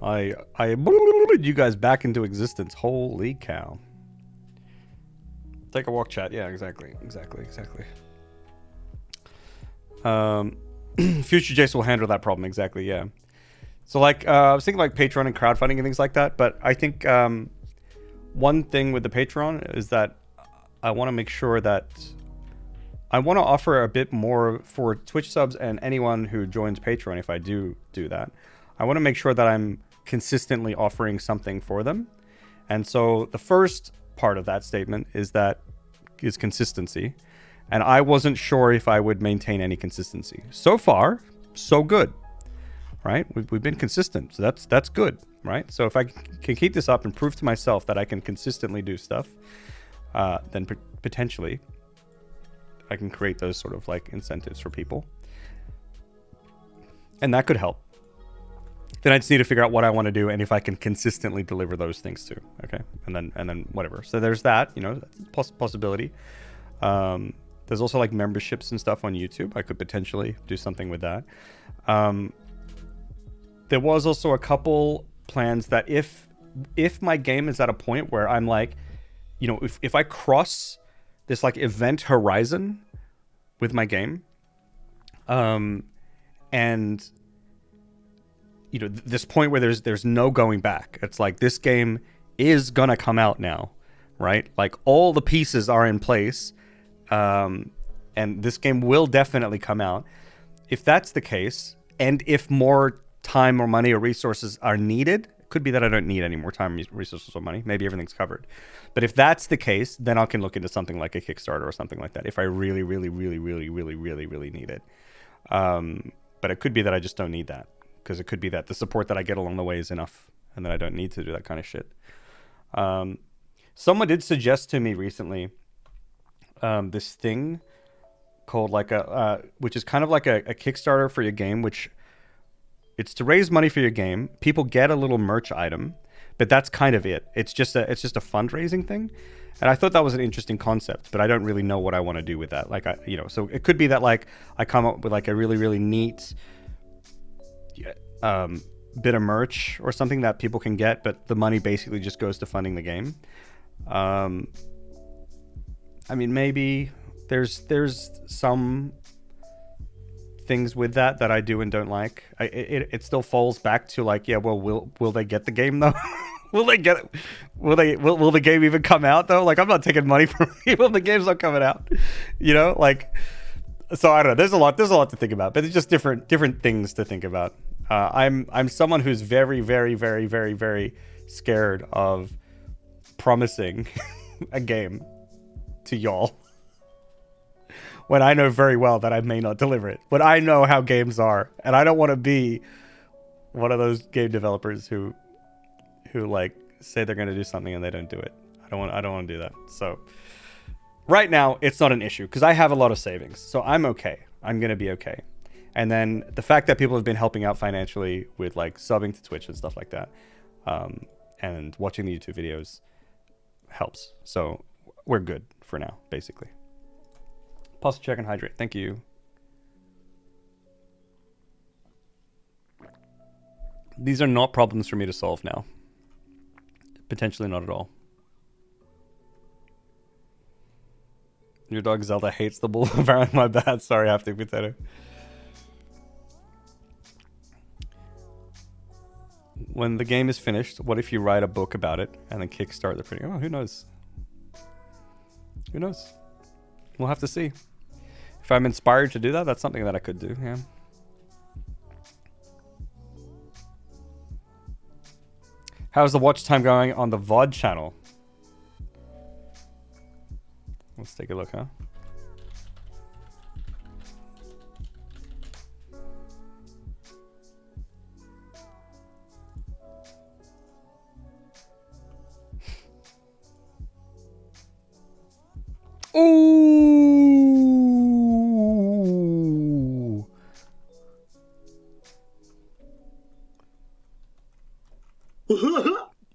I you guys back into existence. Holy cow. Take a walk, chat. Yeah, exactly. Future Jace will handle that problem. Exactly, yeah. So, like, I was thinking, like, Patreon and crowdfunding and things like that. But I think one thing with the Patreon is that I want to make sure that I want to offer a bit more for Twitch subs and anyone who joins Patreon if I do that. I want to make sure that I'm consistently offering something for them. And so the first part of that statement is consistency. And I wasn't sure if I would maintain any consistency. So far, so good, right? We've been consistent, so that's good, right? So if I can keep this up and prove to myself that I can consistently do stuff, then potentially I can create those sort of like incentives for people. And that could help. Then I just need to figure out what I want to do and if I can consistently deliver those things too. Okay, and then whatever. So there's that, you know, that's a possibility. There's also like memberships and stuff on YouTube. I could potentially do something with that. There was also a couple plans that if my game is at a point where I'm like, you know, if I cross this like event horizon with my game, and you know, this point where there's no going back. It's like this game is gonna come out now, right? Like all the pieces are in place, and this game will definitely come out. If that's the case, and if more time or money or resources are needed, it could be that I don't need any more time, resources, or money. Maybe everything's covered. But if that's the case, then I can look into something like a Kickstarter or something like that if I really need it. But it could be that I just don't need that. Because it could be that the support that I get along the way is enough and that I don't need to do that kind of shit. Someone did suggest to me recently this thing called like which is kind of like a Kickstarter for your game, which it's to raise money for your game. People get a little merch item, but that's kind of it. It's just a fundraising thing. And I thought that was an interesting concept, but I don't really know what I want to do with that. Like, so it could be that like I come up with like a really neat bit of merch or something that people can get, but the money basically just goes to funding the game. I mean, maybe there's some things with that I do and don't like. It still falls back to like, yeah, well, will they get the game though? Will they get it? Will the game even come out though? Like, I'm not taking money from people if the game's not coming out, you know, like. So I don't know. There's a lot to think about, but it's just different things to think about. I'm someone who's very scared of promising a game to y'all when I know very well that I may not deliver it. But I know how games are, and I don't want to be one of those game developers who like say they're going to do something and they don't do it. I don't want to do that. So right now it's not an issue because I have a lot of savings, so I'm okay. I'm going to be okay. And then the fact that people have been helping out financially with like subbing to Twitch and stuff like that, and watching the YouTube videos helps. So we're good for now, basically. Pause, check, and hydrate. Thank you. These are not problems for me to solve now. Potentially not at all. Your dog Zelda hates the bull. Apparently, my bad. Sorry, Hafting Potato. When the game is finished, what if you write a book about it and then kickstart the printing? Oh, who knows? Who knows? We'll have to see. If I'm inspired to do that, that's something that I could do, yeah. How's the watch time going on the VOD channel? Let's take a look, huh? Ooh.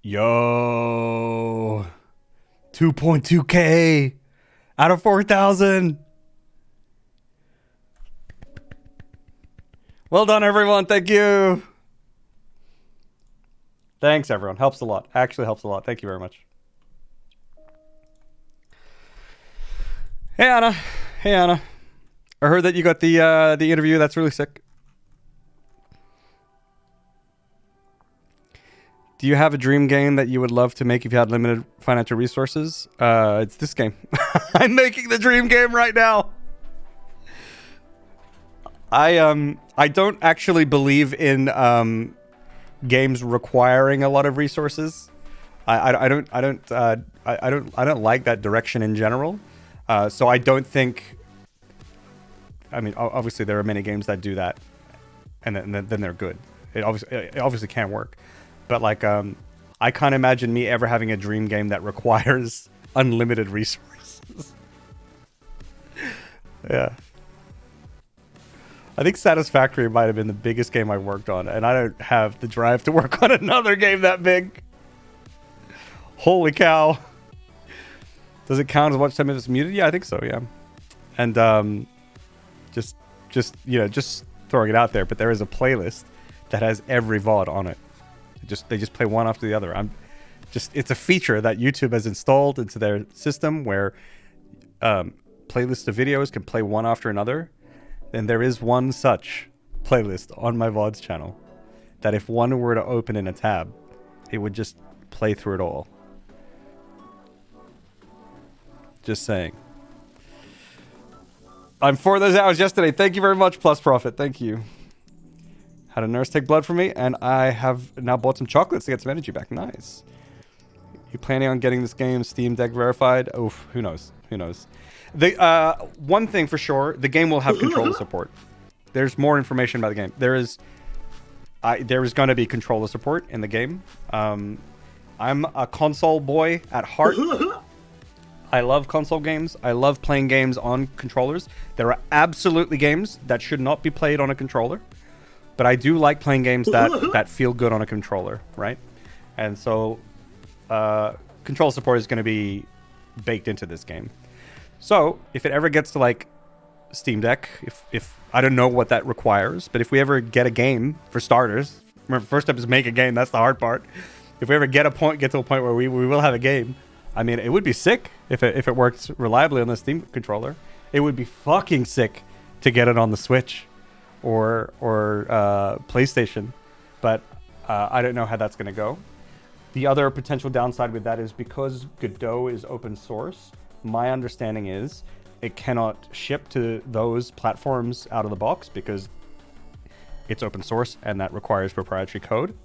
Yo. 2.2K out of 4,000. Well done, everyone. Thank you. Thanks, everyone. Helps a lot. Actually helps a lot. Thank you very much. Hey, Anna. Hey, Anna. I heard that you got the interview. That's really sick. Do you have a dream game that you would love to make if you had limited financial resources? It's this game. I'm making the dream game right now. I don't actually believe in games requiring a lot of resources. I don't like that direction in general. So I don't think. I mean, obviously there are many games that do that, and then they're good. It obviously can work. But like, I can't imagine me ever having a dream game that requires unlimited resources. Yeah. I think Satisfactory might have been the biggest game I worked on, and I don't have the drive to work on another game that big. Holy cow. Does it count as watch time if it's muted? Yeah, I think so, yeah. And just throwing it out there, but there is a playlist that has every VOD on it. They just play one after the other. It's a feature that YouTube has installed into their system where playlists of videos can play one after another. And there is one such playlist on my VODs channel that if one were to open in a tab, it would just play through it all. Just saying. I'm 4 of those hours yesterday. Thank you very much, Plus Profit. Thank you. Had a nurse take blood from me, and I have now bought some chocolates to get some energy back. Nice. You planning on getting this game Steam Deck verified? Oof, who knows? Who knows? The one thing for sure, the game will have controller support. There's more information about the game. There is going to be controller support in the game. I'm a console boy at heart. I love console games. I love playing games on controllers. There are absolutely games that should not be played on a controller. But I do like playing games that feel good on a controller, right? And so control support is going to be baked into this game. So if it ever gets to like Steam Deck, if I don't know what that requires, but if we ever get a game, for starters, remember, first step is make a game. That's the hard part. If we ever get to a point where we will have a game, I mean, it would be sick if it works reliably on the Steam controller. It would be fucking sick to get it on the Switch or PlayStation, but I don't know how that's going to go. The other potential downside with that is because Godot is open source, my understanding is it cannot ship to those platforms out of the box because it's open source and that requires proprietary code.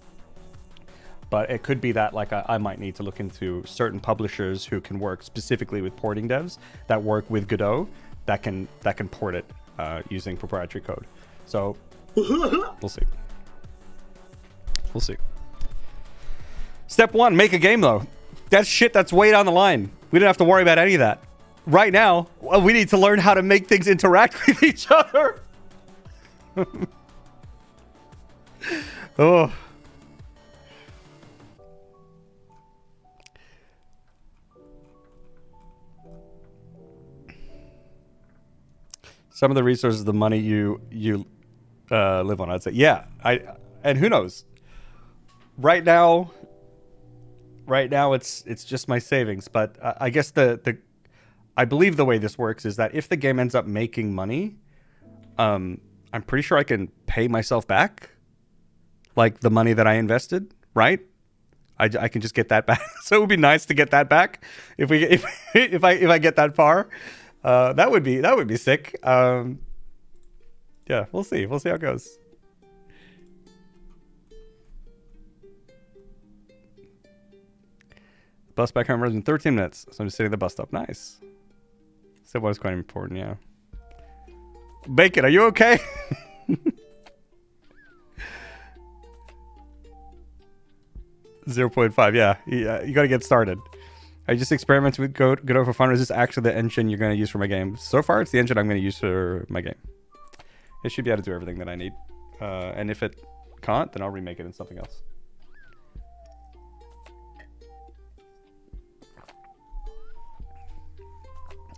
But it could be that like I might need to look into certain publishers who can work specifically with porting devs that work with Godot that can port it using proprietary code. So we'll see. We'll see. Step 1, make a game though. That's shit that's way down the line. We don't have to worry about any of that. Right now, we need to learn how to make things interact with each other. Oh. Some of the resources, the money you live on, I'd say, yeah. And who knows? Right now, it's just my savings. But I guess I believe the way this works is that if the game ends up making money, I'm pretty sure I can pay myself back, like the money that I invested, right? I can just get that back. So it would be nice to get that back if I get that far. That would be sick. Yeah, we'll see. We'll see how it goes. Bus back home in 13 minutes. So I'm just sitting at the bus stop. Nice. That was quite important, yeah. Bacon, are you okay? 0.5, yeah. You gotta get started. I just experimented with Godot for fun. Or is this actually the engine you're going to use for my game? So far, it's the engine I'm going to use for my game. It should be able to do everything that I need. And if it can't, then I'll remake it in something else.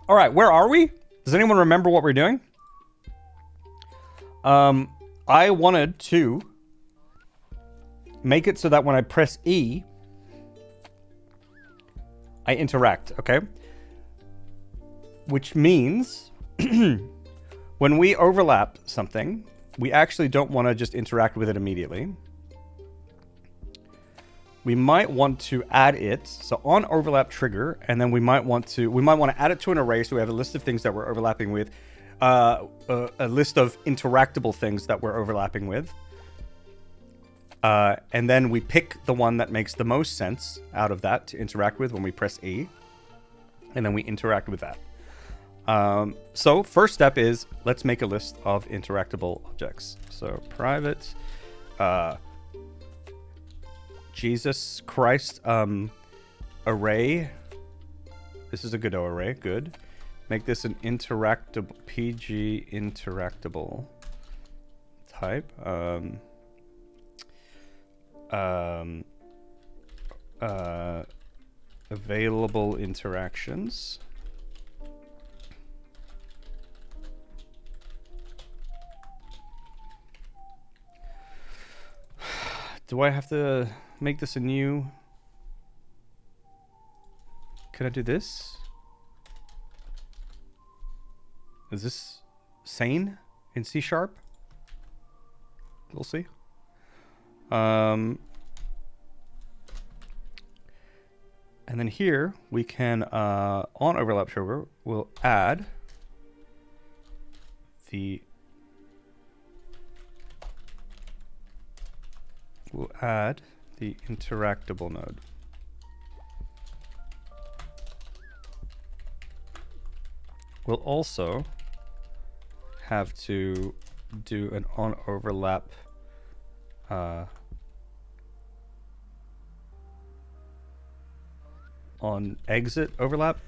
All right, where are we? Does anyone remember what we're doing? I wanted to make it so that when I press E, I interact, okay? Which means when we overlap something, we actually don't want to just interact with it immediately. We might want to add it, so on overlap trigger, and then we might want to add it to an array, so we have a list of things that we're overlapping with, a list of interactable things that we're overlapping with. And then we pick the one that makes the most sense out of that to interact with when we press E. And then we interact with that. So first step is, let's make a list of interactable objects. So private, Jesus Christ, array. This is a Godot array, good. Make this an interactable, PG interactable type. Available interactions. Do I have to make this a new? Can I do this? Is this sane in C#? We'll see. And then here we can on overlap trigger we'll add the interactable node. We'll also have to do an on overlap on exit overlap.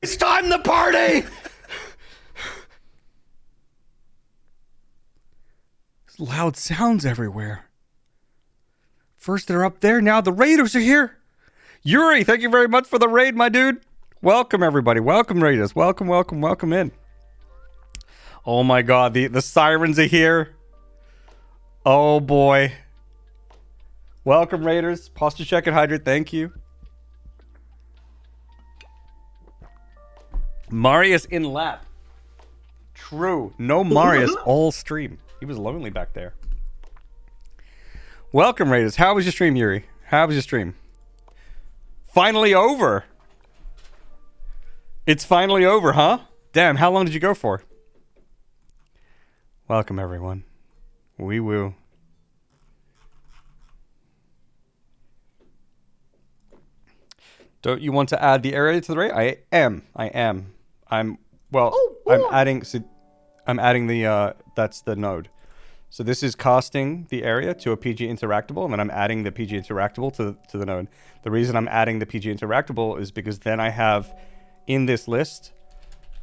It's time to party! There's loud sounds everywhere. First they're up there, now the raiders are here. Yuri, thank you very much for the raid, my dude. Welcome, everybody. Welcome, raiders. Welcome, welcome, welcome in. Oh my god, the sirens are here. Oh boy. Welcome, raiders. Posture check and hydrate, thank you. Marius in lap. True. No Marius all stream. He was lonely back there. Welcome, Raiders. How was your stream, Yuri? How was your stream? Finally over. It's finally over, huh? Damn, how long did you go for? Welcome, everyone. Wee woo. Don't you want to add the area to the array? I am. I'm adding the that's the node. So this is casting the area to a PG interactable, and then I'm adding the PG interactable to the node. The reason I'm adding the PG interactable is because then I have in this list,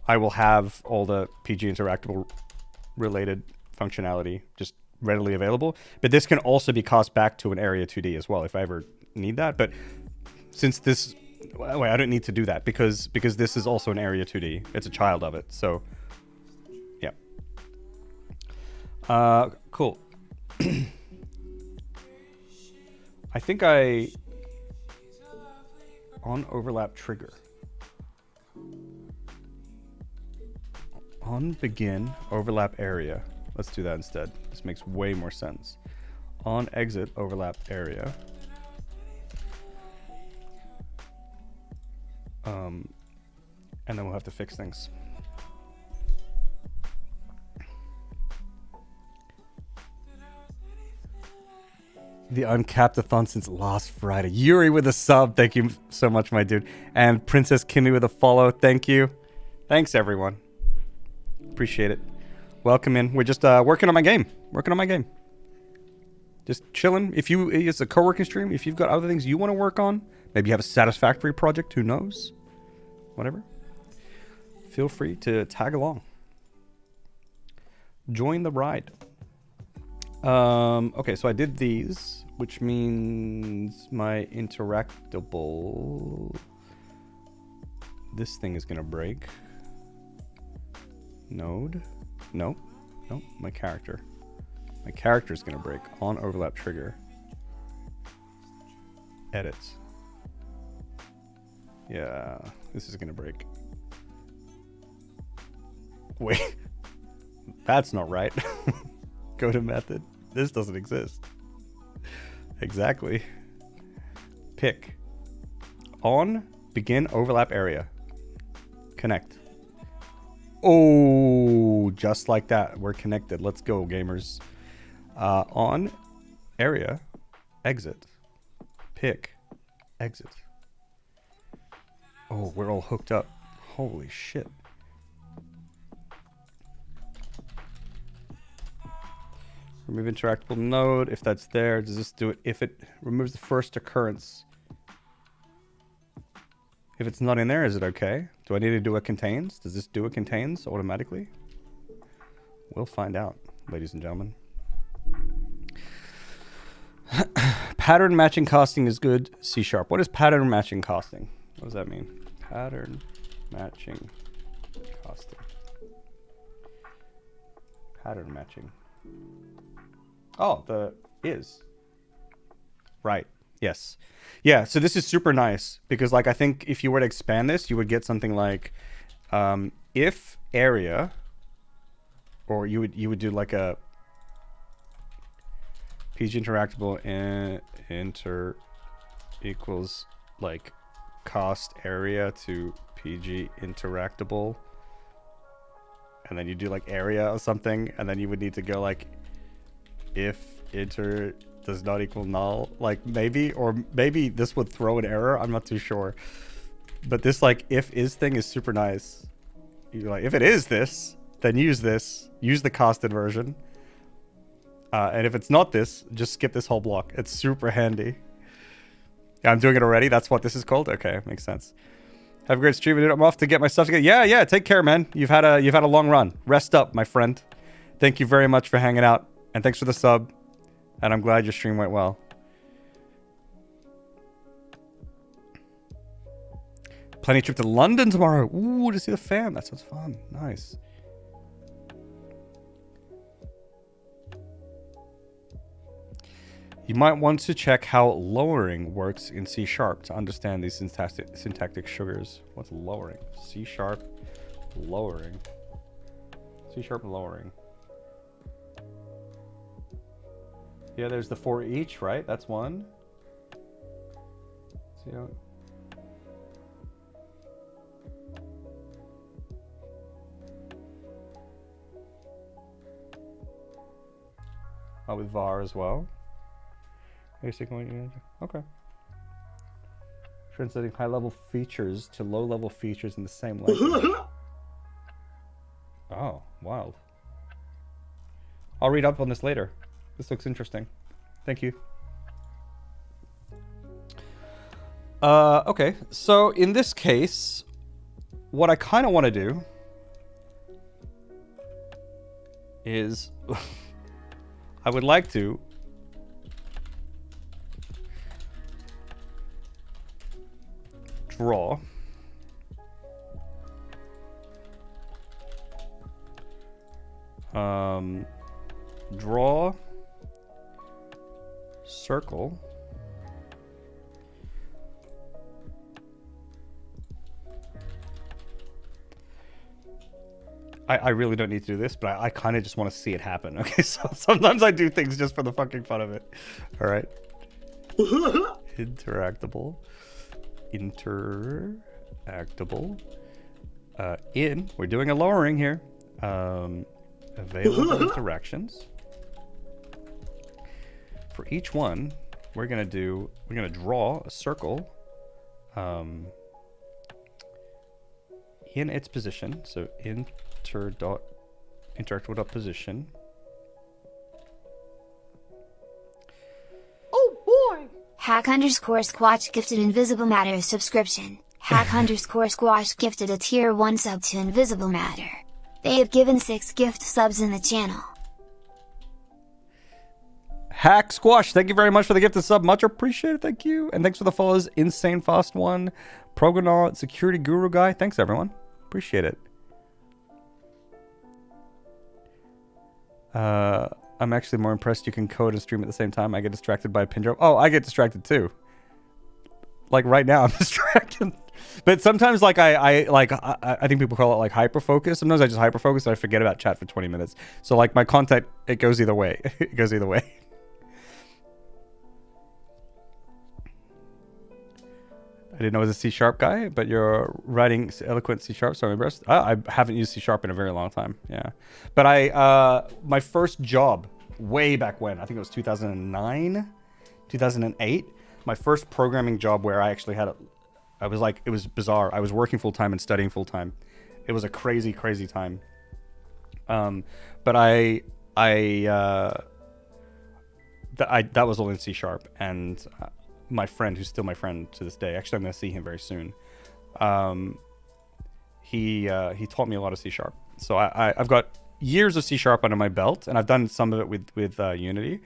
I will have all the PG interactable related functionality just readily available. But this can also be cast back to an area 2D as well if I ever need that. But since this, wait, I don't need to do that because this is also an area 2D. It's a child of it. So yeah. Cool. I think on overlap trigger. On begin overlap area. Let's do that instead. This makes way more sense. On exit overlap area. And then we'll have to fix things. The uncapped-a-thon since last Friday. Yuri with a sub. Thank you so much, my dude. And Princess Kimmy with a follow. Thank you. Thanks, everyone. Appreciate it. Welcome in. We're just working on my game. Just chilling. If it's a co-working stream, if you've got other things you want to work on, maybe you have a satisfactory project, who knows? Whatever. feel free to tag along. Join the ride. Okay, so I did these, which means my interactable... This thing is gonna break. Node. Nope. Nope. My character. My character is gonna break on overlap trigger. Edit. Yeah, this is gonna break. Wait. That's not right. Go to method. This doesn't exist. Exactly. Pick. On begin overlap area. Connect. Oh, just like that. We're connected. Let's go, gamers. On area, exit. Pick, exit. Oh, we're all hooked up. Holy shit. Remove interactable node. If that's there, does this do it? If it removes the first occurrence. If it's not in there, is it okay? Do I need to do what contains? Does this do what contains automatically? We'll find out, ladies and gentlemen. Pattern matching casting is good. C#. What is pattern matching casting? What does that mean? Pattern matching casting. Pattern matching. Oh, the is. Right. Yes. Yeah, so this is super nice because like I think if you were to expand this, you would get something like if area, or you would do like a PG interactable and enter equals like cost area to PG interactable, and then you do like area or something, and then you would need to go like if enter does not equal null, like maybe, or maybe this would throw an error. I'm not too sure, but this like if is thing is super nice. You're like, if it is this, then use this, use the costed version. And if it's not this, just skip this whole block. It's super handy. Yeah, I'm doing it already. That's what this is called. Okay, makes sense. Have a great stream, dude. I'm off to get my stuff together. Yeah. Take care, man. You've had a long run. Rest up, my friend. Thank you very much for hanging out, and thanks for the sub. And I'm glad your stream went well. Planning a trip to London tomorrow. Ooh, to see the fam. That sounds fun. Nice. You might want to check how lowering works in C# to understand these syntactic sugars. What's lowering? C# lowering. C# lowering. Yeah, there's the for each, right? That's one. See how... Oh, with var as well. Okay. Translating high-level features to low-level features in the same language. Oh, wild. I'll read up on this later. This looks interesting. Thank you. Okay, so in this case, what I kind of want to do is I would like to draw draw circle I really don't need to do this, but I kind of just want to see it happen. Okay, so sometimes I do things just for the fucking fun of it. All right. Interactable. We're doing a lowering here. Available interactions. For each one, we're gonna draw a circle in its position. So interactable.position. Oh boy! Hack_Squatch gifted Invisible Matter subscription. hack_squash gifted a tier 1 sub to Invisible Matter. They have given 6 gift subs in the channel. Hack Squash, thank you very much for the gifted sub. Much appreciated. Thank you. And thanks for the follows. Insane Fast One, Progonaut, Security Guru Guy. Thanks, everyone. Appreciate it. I'm actually more impressed you can code and stream at the same time. I get distracted by a pin drop. Oh, I get distracted too. Like right now, I'm distracted. But sometimes, like I think people call it like hyper focus. Sometimes I just hyper focus and I forget about chat for 20 minutes. So like my content, it goes either way. It goes either way. I didn't know I was a C# guy, but you're writing eloquent C#, so I'm impressed. I haven't used C# in a very long time. Yeah, but my first job way back when, I think it was 2009, 2008. My first programming job where I actually had it was bizarre. I was working full time and studying full time. It was a crazy, crazy time. But that was all in C#, and my friend, who's still my friend to this day, actually I'm going to see him very soon. He taught me a lot of C#. So I've got years of C# under my belt, and I've done some of it with Unity,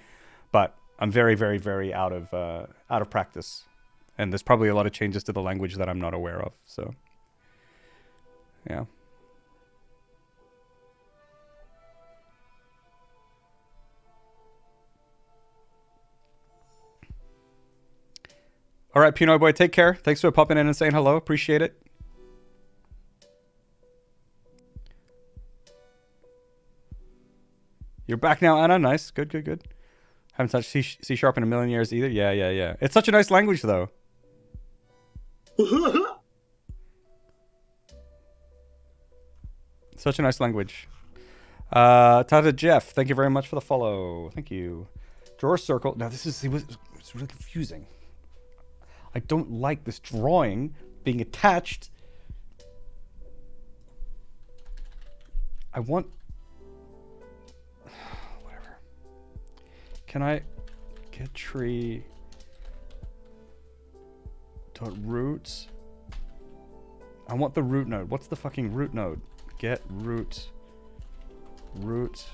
but I'm very, very, very out of practice, and there's probably a lot of changes to the language that I'm not aware of. So, yeah. All right, Pinoy Boy, take care. Thanks for popping in and saying hello. Appreciate it. You're back now, Anna. Nice. Good, good, good. Haven't touched C# in a million years either. Yeah, yeah, yeah. It's such a nice language, though. Such a nice language. Tata Jeff, thank you very much for the follow. Thank you. Drawer circle. Now, it's really confusing. I don't like this drawing being attached. I want... Whatever. Can I get tree... .root? I want the root node. What's the fucking root node? Get root. Root.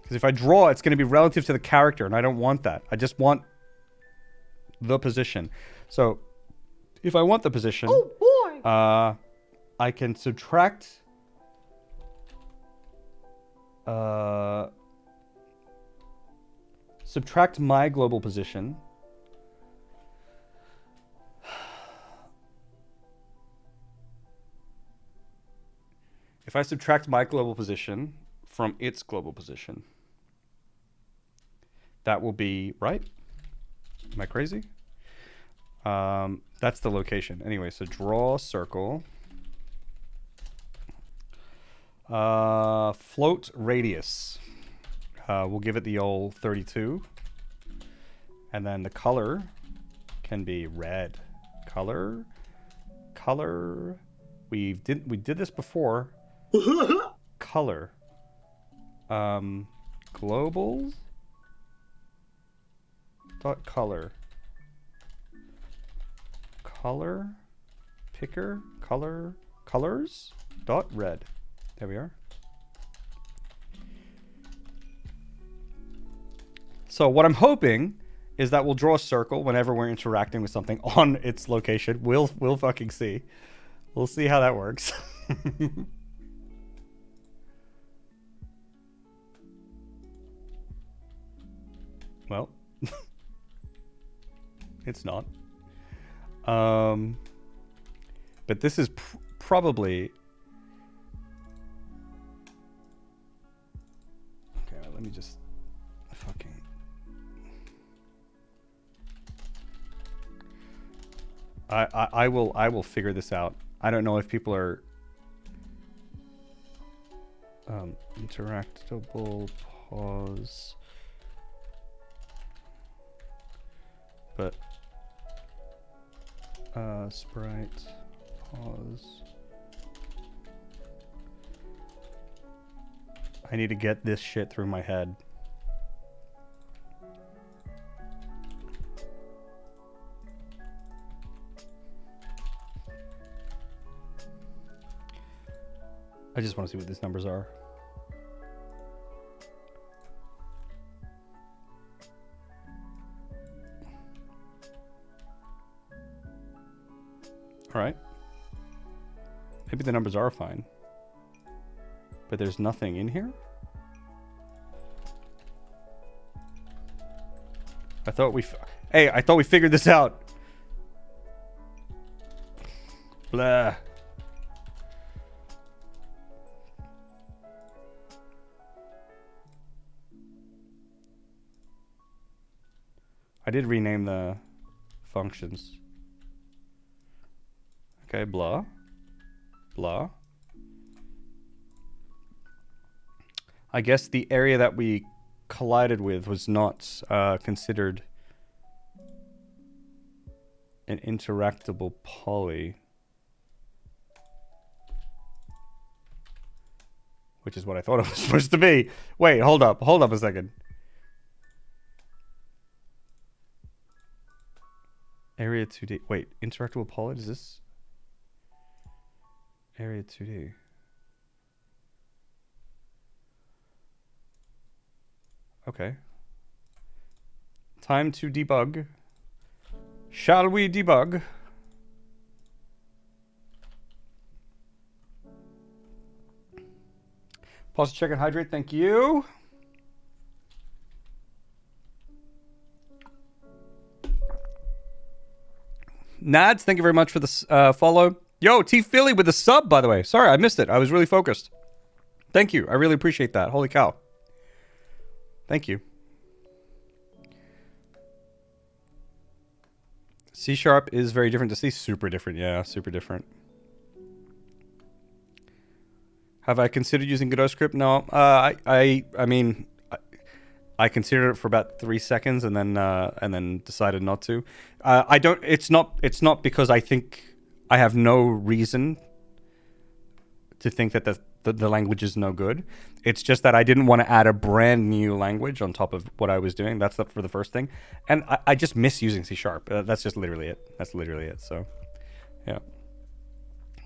Because if I draw, it's going to be relative to the character, and I don't want that. I just want the position. So if I want the position, I can subtract my global position. If I subtract my global position from its global position, that will be right. Am I crazy? That's the location. Anyway, so draw circle. Float radius. We'll give it the old 32. And then the color can be red. Color. We did this before. Color. Globals. Dot color. Color. Picker. Color. Colors. Dot red. There we are. So what I'm hoping is that we'll draw a circle whenever we're interacting with something on its location. We'll fucking see. We'll see how that works. Well, it's not. But this is probably... Okay, let me just fucking... I will figure this out. I don't know if people are interactable pause, but sprite pause. I need to get this shit through my head. I just want to see what these numbers are. All right. Maybe the numbers are fine. But there's nothing in here? I thought we figured this out. Blah. I did rename the functions. Okay, blah. Blah. I guess the area that we collided with was not considered an interactable poly. Which is what I thought it was supposed to be. Wait, hold up a second. Area 2D. Wait, interactable poly, is this? Area 2D. Okay. Time to debug. Shall we debug? Pause to check and hydrate. Thank you. Nads, thank you very much for the follow. Yo, T Philly with the sub, by the way. Sorry, I missed it. I was really focused. Thank you. I really appreciate that. Holy cow. Thank you. C# is very different to C. Super different. Yeah, super different. Have I considered using Godot script? No. I mean, I considered it for about 3 seconds and then decided not to. I don't. It's not because I think I have no reason to think that the language is no good. It's just that I didn't want to add a brand new language on top of what I was doing. That's for the first thing. And I just miss using C#. That's just literally it. That's literally it. So, yeah.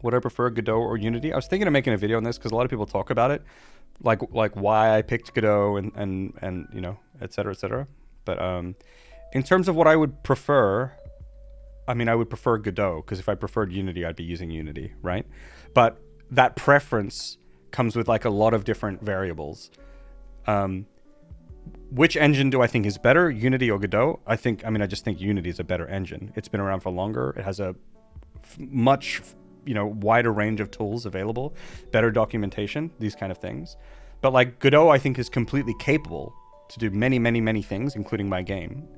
Would I prefer Godot or Unity? I was thinking of making a video on this because a lot of people talk about it. Like why I picked Godot and you know, et cetera, et cetera. But in terms of what I would prefer, I mean, I would prefer Godot because if I preferred Unity, I'd be using Unity, right? But that preference comes with like a lot of different variables. Which engine do I think is better, Unity or Godot? I just think Unity is a better engine. It's been around for longer. It has a much, you know, wider range of tools available, better documentation, these kind of things. But like Godot, I think is completely capable to do many, many, many things, including my game.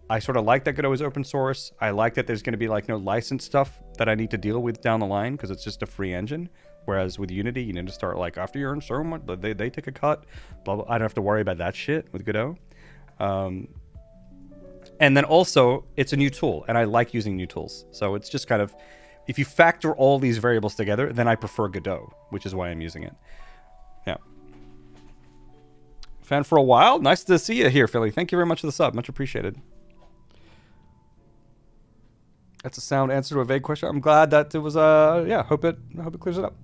I sort of like that Godot is open source. I like that there's going to be like no license stuff that I need to deal with down the line because it's just a free engine. Whereas with Unity, you need to start like after you earn so much, they take a cut. Blah, blah. I don't have to worry about that shit with Godot. And then also, it's a new tool, and I like using new tools. So it's just kind of, if you factor all these variables together, then I prefer Godot, which is why I'm using it. Yeah. Fan for a while. Nice to see you here, Philly. Thank you very much for the sub. Much appreciated. That's a sound answer to a vague question. I'm glad that it was, yeah, hope it clears it up.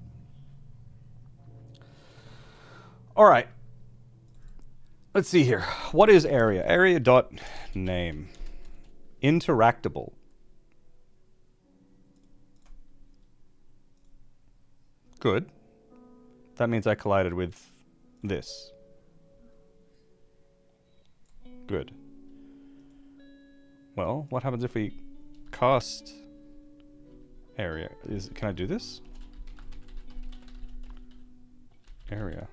All right. Let's see here. What is area? Area.name. Interactable. Good. That means I collided with this. Good. Well, what happens if we cast area? Can I do this? Area.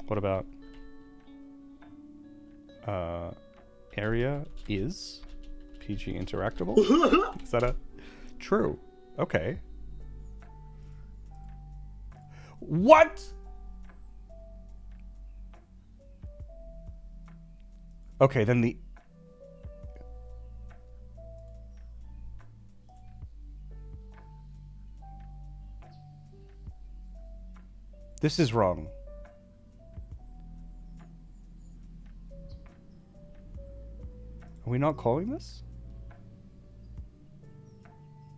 What about area is PG interactable? Is that a true? Okay. What? Okay, then the this is wrong. Are we not calling this?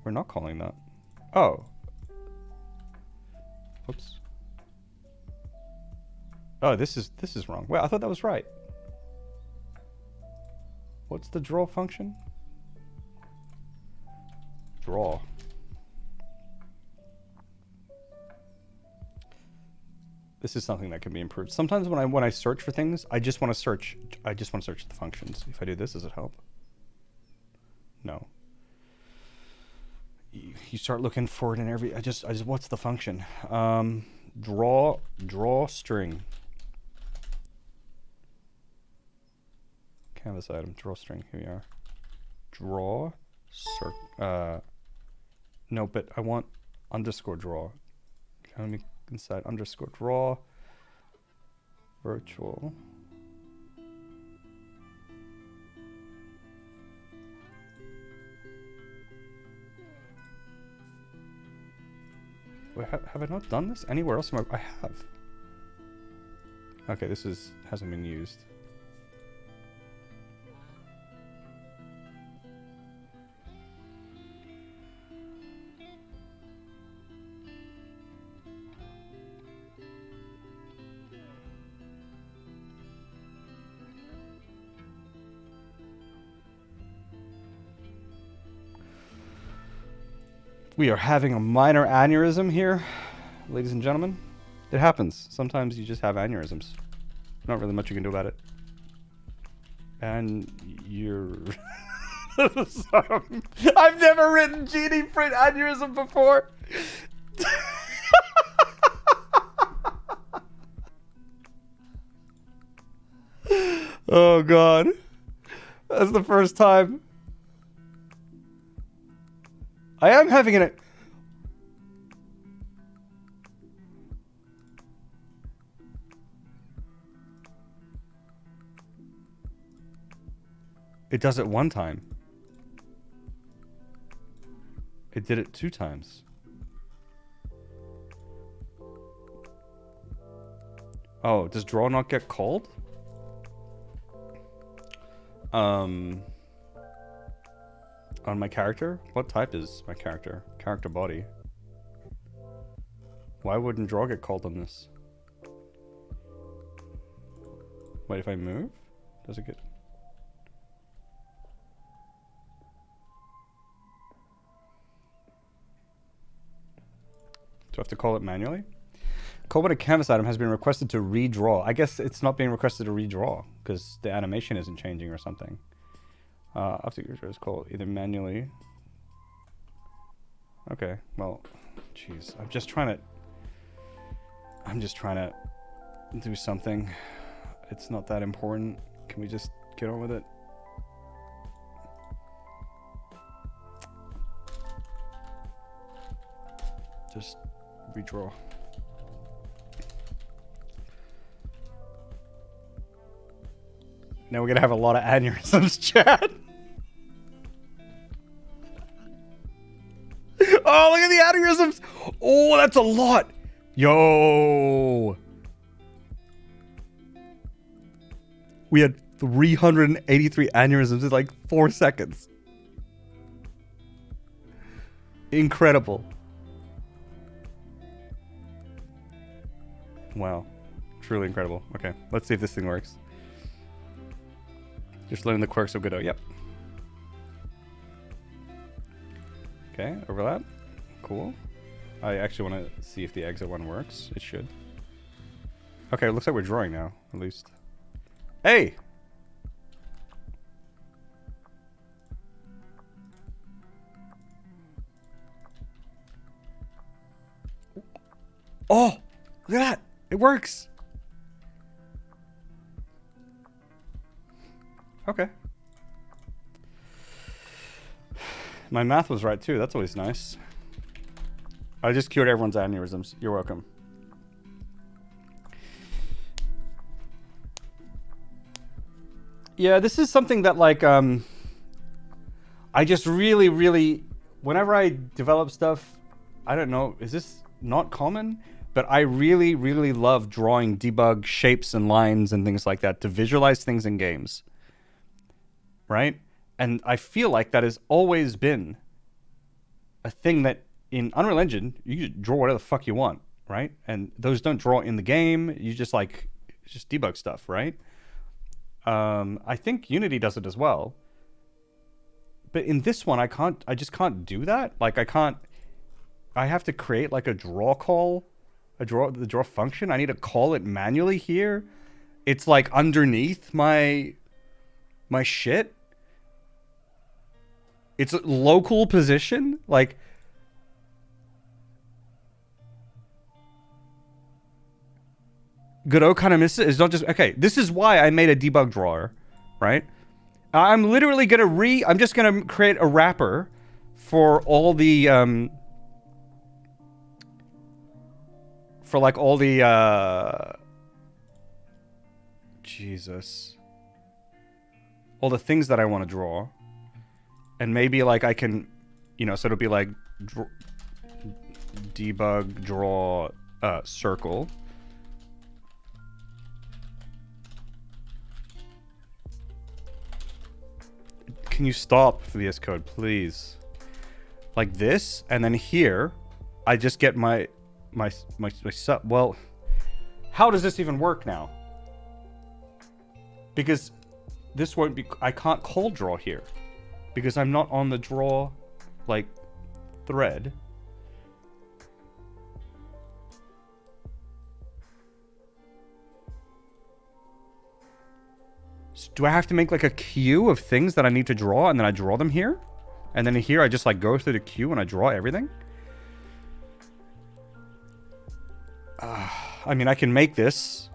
We're not calling that. Oh. Whoops. Oh, this is wrong. Wait, I thought that was right. What's the draw function? Draw. This is something that can be improved. Sometimes when I search for things, I just want to search the functions. If I do this, does it help? No. You start looking for it in every. I just. What's the function? Draw string. Canvas item. Draw string. Here we are. Draw. No, but I want underscore draw. Let me inside underscore draw. Virtual. Wait, have I not done this anywhere else? I have. Okay, this hasn't been used. We are having a minor aneurysm here, ladies and gentlemen. It happens. Sometimes you just have aneurysms. Not really much you can do about it. And you're... I've never written Genie for an aneurysm before. Oh, God. That's the first time. I am having an... It does it one time. It did it 2 times. Oh, does draw not get called? On my character? What type is my character? Character body. Why wouldn't draw get called on this? Wait, if I move? Does it get... Do I have to call it manually? Call when a canvas item has been requested to redraw. I guess it's not being requested to redraw because the animation isn't changing or something. After user is called either manually. Okay, well, jeez, I'm just trying to do something. It's not that important. Can we just get on with it? Just redraw. Now we're gonna have a lot of aneurysms, chat. Oh, look at the aneurysms! Oh, that's a lot! Yo! We had 383 aneurysms in like 4 seconds. Incredible. Wow. Truly incredible. Okay, let's see if this thing works. Just learn the quirks of Godot. Yep. Okay, overlap. Cool. I actually want to see if the exit one works. It should. Okay, it looks like we're drawing now, at least. Hey! Oh! Look at that! It works! Okay. My math was right too. That's always nice. I just cured everyone's aneurysms. You're welcome. Yeah, this is something that like I just really whenever I develop stuff, I don't know, is this not common? But I really love drawing debug shapes and lines and things like that to visualize things in games. right? And I feel like that has always been a thing that in Unreal Engine, you can draw whatever the fuck you want, right? And those don't draw in the game. You just debug stuff, right? I think Unity does it as well. But in this one, I just can't do that. Like I have to create like a draw call, the draw function. I need to call it manually here. It's like underneath my shit. It's a local position. Like, Godot kind of misses it. It's not just, okay, this is why I made a debug drawer, right? I'm literally going to I'm just going to create a wrapper for all the, for like all the, Jesus. All the things that I want to draw. And maybe like I can, so it'll be like debug draw circle. Can you stop VS Code, please? Like this, and then here, I just get my sub. Well, how does this even work now? Because this won't be. I can't call draw here, because I'm not on the draw, like, thread. Do I have to make like a queue of things that I need to draw, and then I draw them here? And then here I just like go through the queue and I draw everything? I mean, I can make this.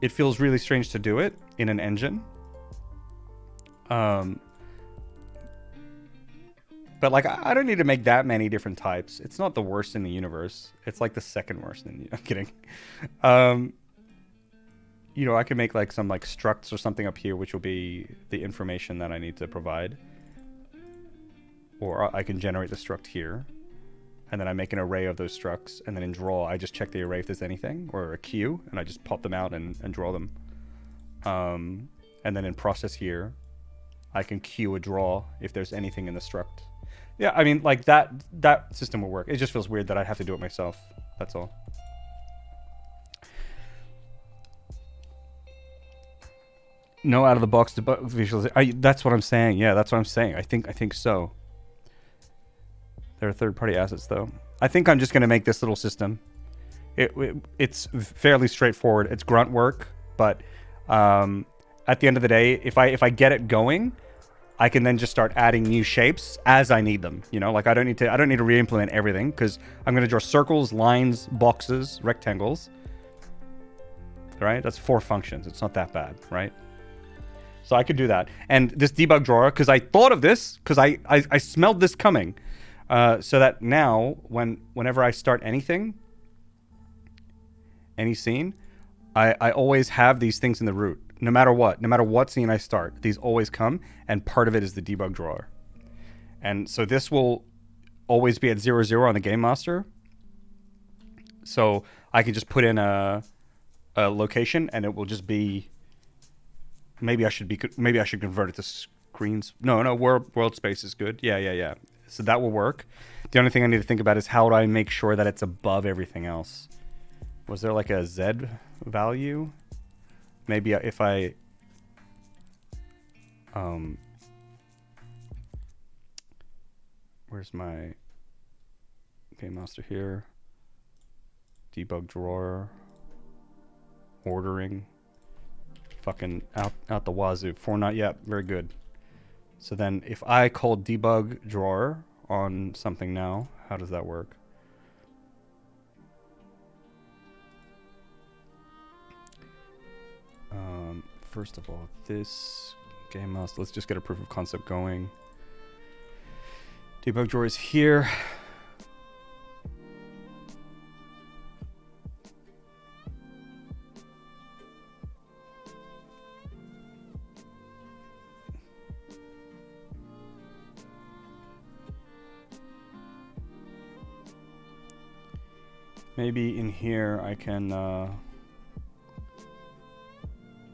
It feels really strange to do it in an engine. But like, I don't need to make that many different types. It's not the worst in the universe. It's like the second worst in the... I'm kidding. I can make like some like structs or something up here, which will be the information that I need to provide. Or I can generate the struct here. And then I make an array of those structs. And then in draw, I just check the array if there's anything. Or a queue. And I just pop them out and draw them. And then in process here, I can queue a draw if there's anything in the struct. Yeah, I mean, like that system will work. It just feels weird that I have to do it myself. That's all. No out of the box debug visualization. That's what I'm saying. Yeah, that's what I'm saying. I think so. There are third-party assets though. I think I'm just going to make this little system. It's fairly straightforward. It's grunt work, but at the end of the day, if I get it going, I can then just start adding new shapes as I need them. Like I don't need to re-implement everything, because I'm going to draw circles, lines, boxes, rectangles. Right? That's 4 functions. It's not that bad, right? So I could do that. And this debug drawer, because I thought of this, because I smelled this coming. So that now, whenever I start anything, any scene, I always have these things in the root. No matter what scene I start, these always come, and part of it is the debug drawer. And so this will always be at 0, on the Game Master. So I can just put in a location, and it will just be... Maybe I should convert it to screens. No, world space is good. Yeah. So that will work. The only thing I need to think about is how do I make sure that it's above everything else? Was there like a Z value? Maybe if I... Where's my Game Master here? Debug drawer. Ordering. Fucking out the wazoo. 4 not yet. Very good. So then if I call debug drawer on something now, how does that work? First of all, this Game Master, let's just get a proof of concept going. Debug drawer is here. Maybe in here I can,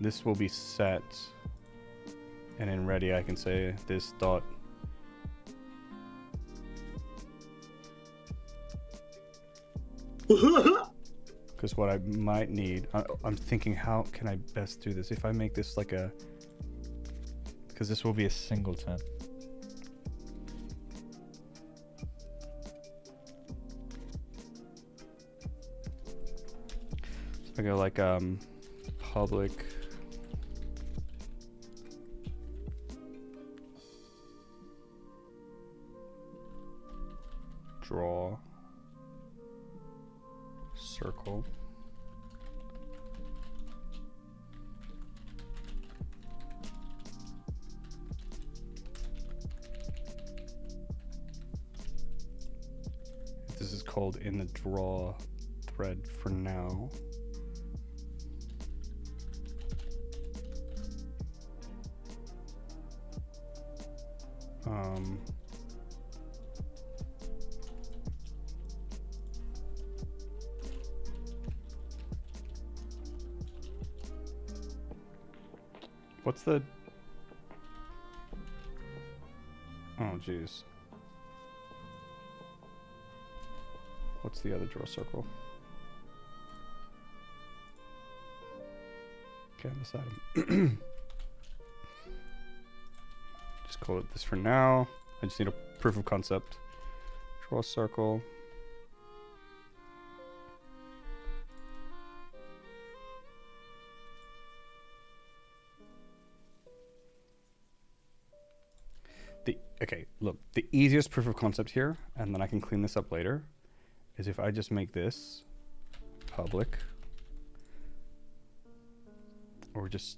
this will be set. And in ready, I can say this dot. Because what I might need, I'm thinking, how can I best do this? If I make this like a, Because this will be a singleton. so I go like public draw circle. This is called in the draw thread for now. What's the... Oh, jeez. What's the other draw circle? Canvas item. Just call it this for now. I just need a proof of concept. Draw circle. Okay, look, the easiest proof of concept here, and then I can clean this up later, is if I just make this public, or just,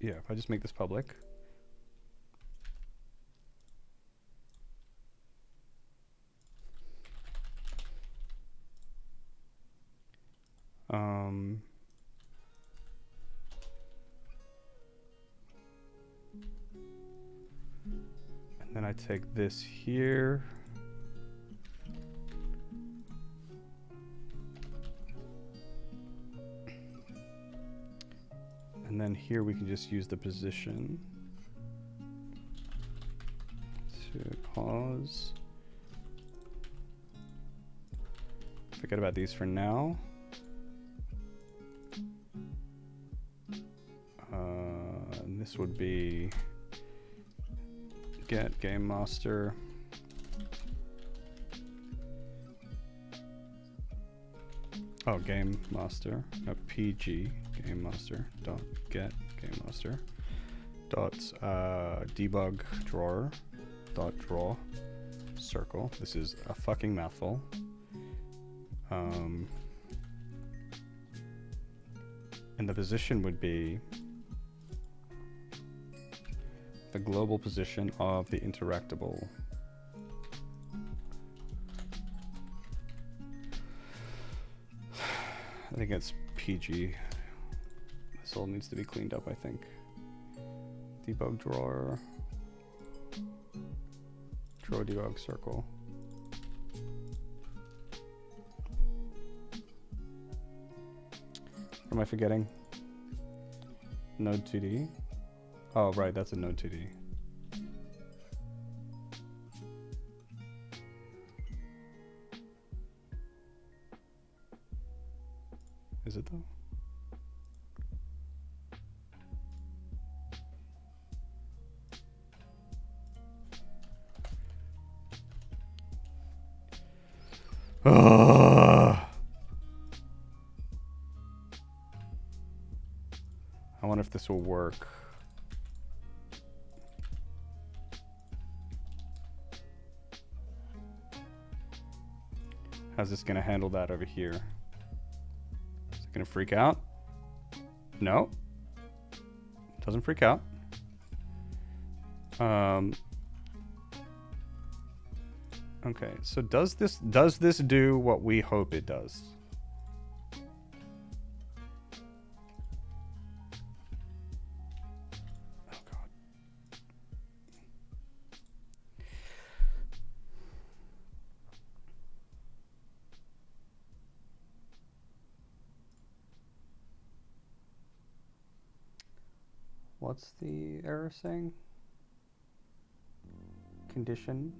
yeah, if I just make this public, and then I take this here, and then here we can just use the position to pause. Forget about these for now. And this would be get game master. Oh, game master, PG game master dot get game master dot debug drawer dot draw circle. This is a fucking mouthful. And the position would be the global position of the interactable. I think it's PG. This all needs to be cleaned up, I think. Debug drawer. Draw debug circle. What am I forgetting? Node 2D. Oh, right, that's a Node 2D. Is it though? I wonder if this will work. How's this gonna handle that over here? Is it gonna freak out? No. Doesn't freak out. Okay, so does this do what we hope it does? Oh god. What's the error saying? Condition.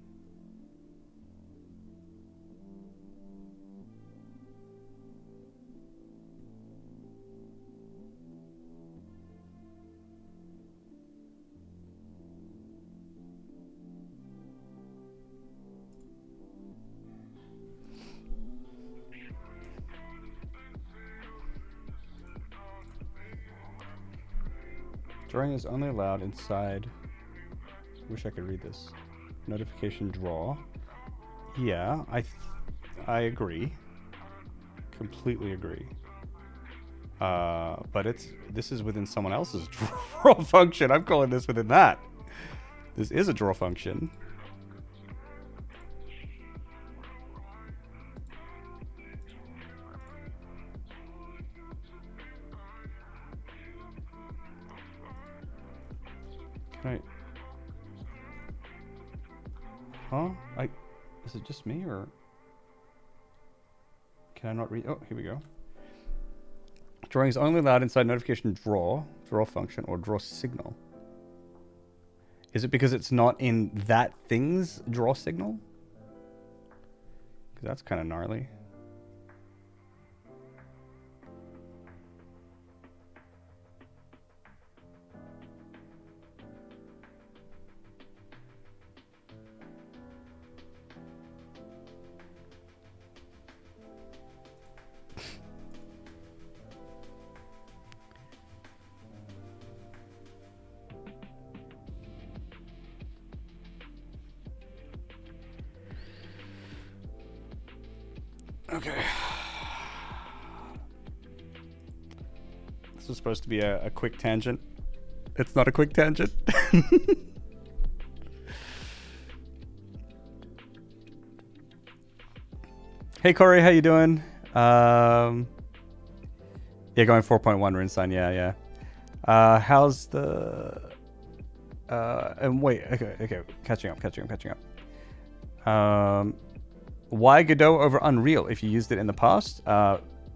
Drawing is only allowed inside. Wish I could read this. Notification draw. Yeah, I agree. Completely agree. But this is within someone else's draw function. I'm calling this within that. This is a draw function. Right. Huh? Is it just me or can I not read? Oh, here we go. Drawing is only allowed inside notification draw function, or draw signal. Is it because it's not in that thing's draw signal? Because that's kind of gnarly. Okay. This was supposed to be a quick tangent. It's not a quick tangent. Hey Corey, how you doing? Yeah, going 4.1 Rinstein, yeah. How's the and wait, okay, catching up. Why Godot over Unreal if you used it in the past?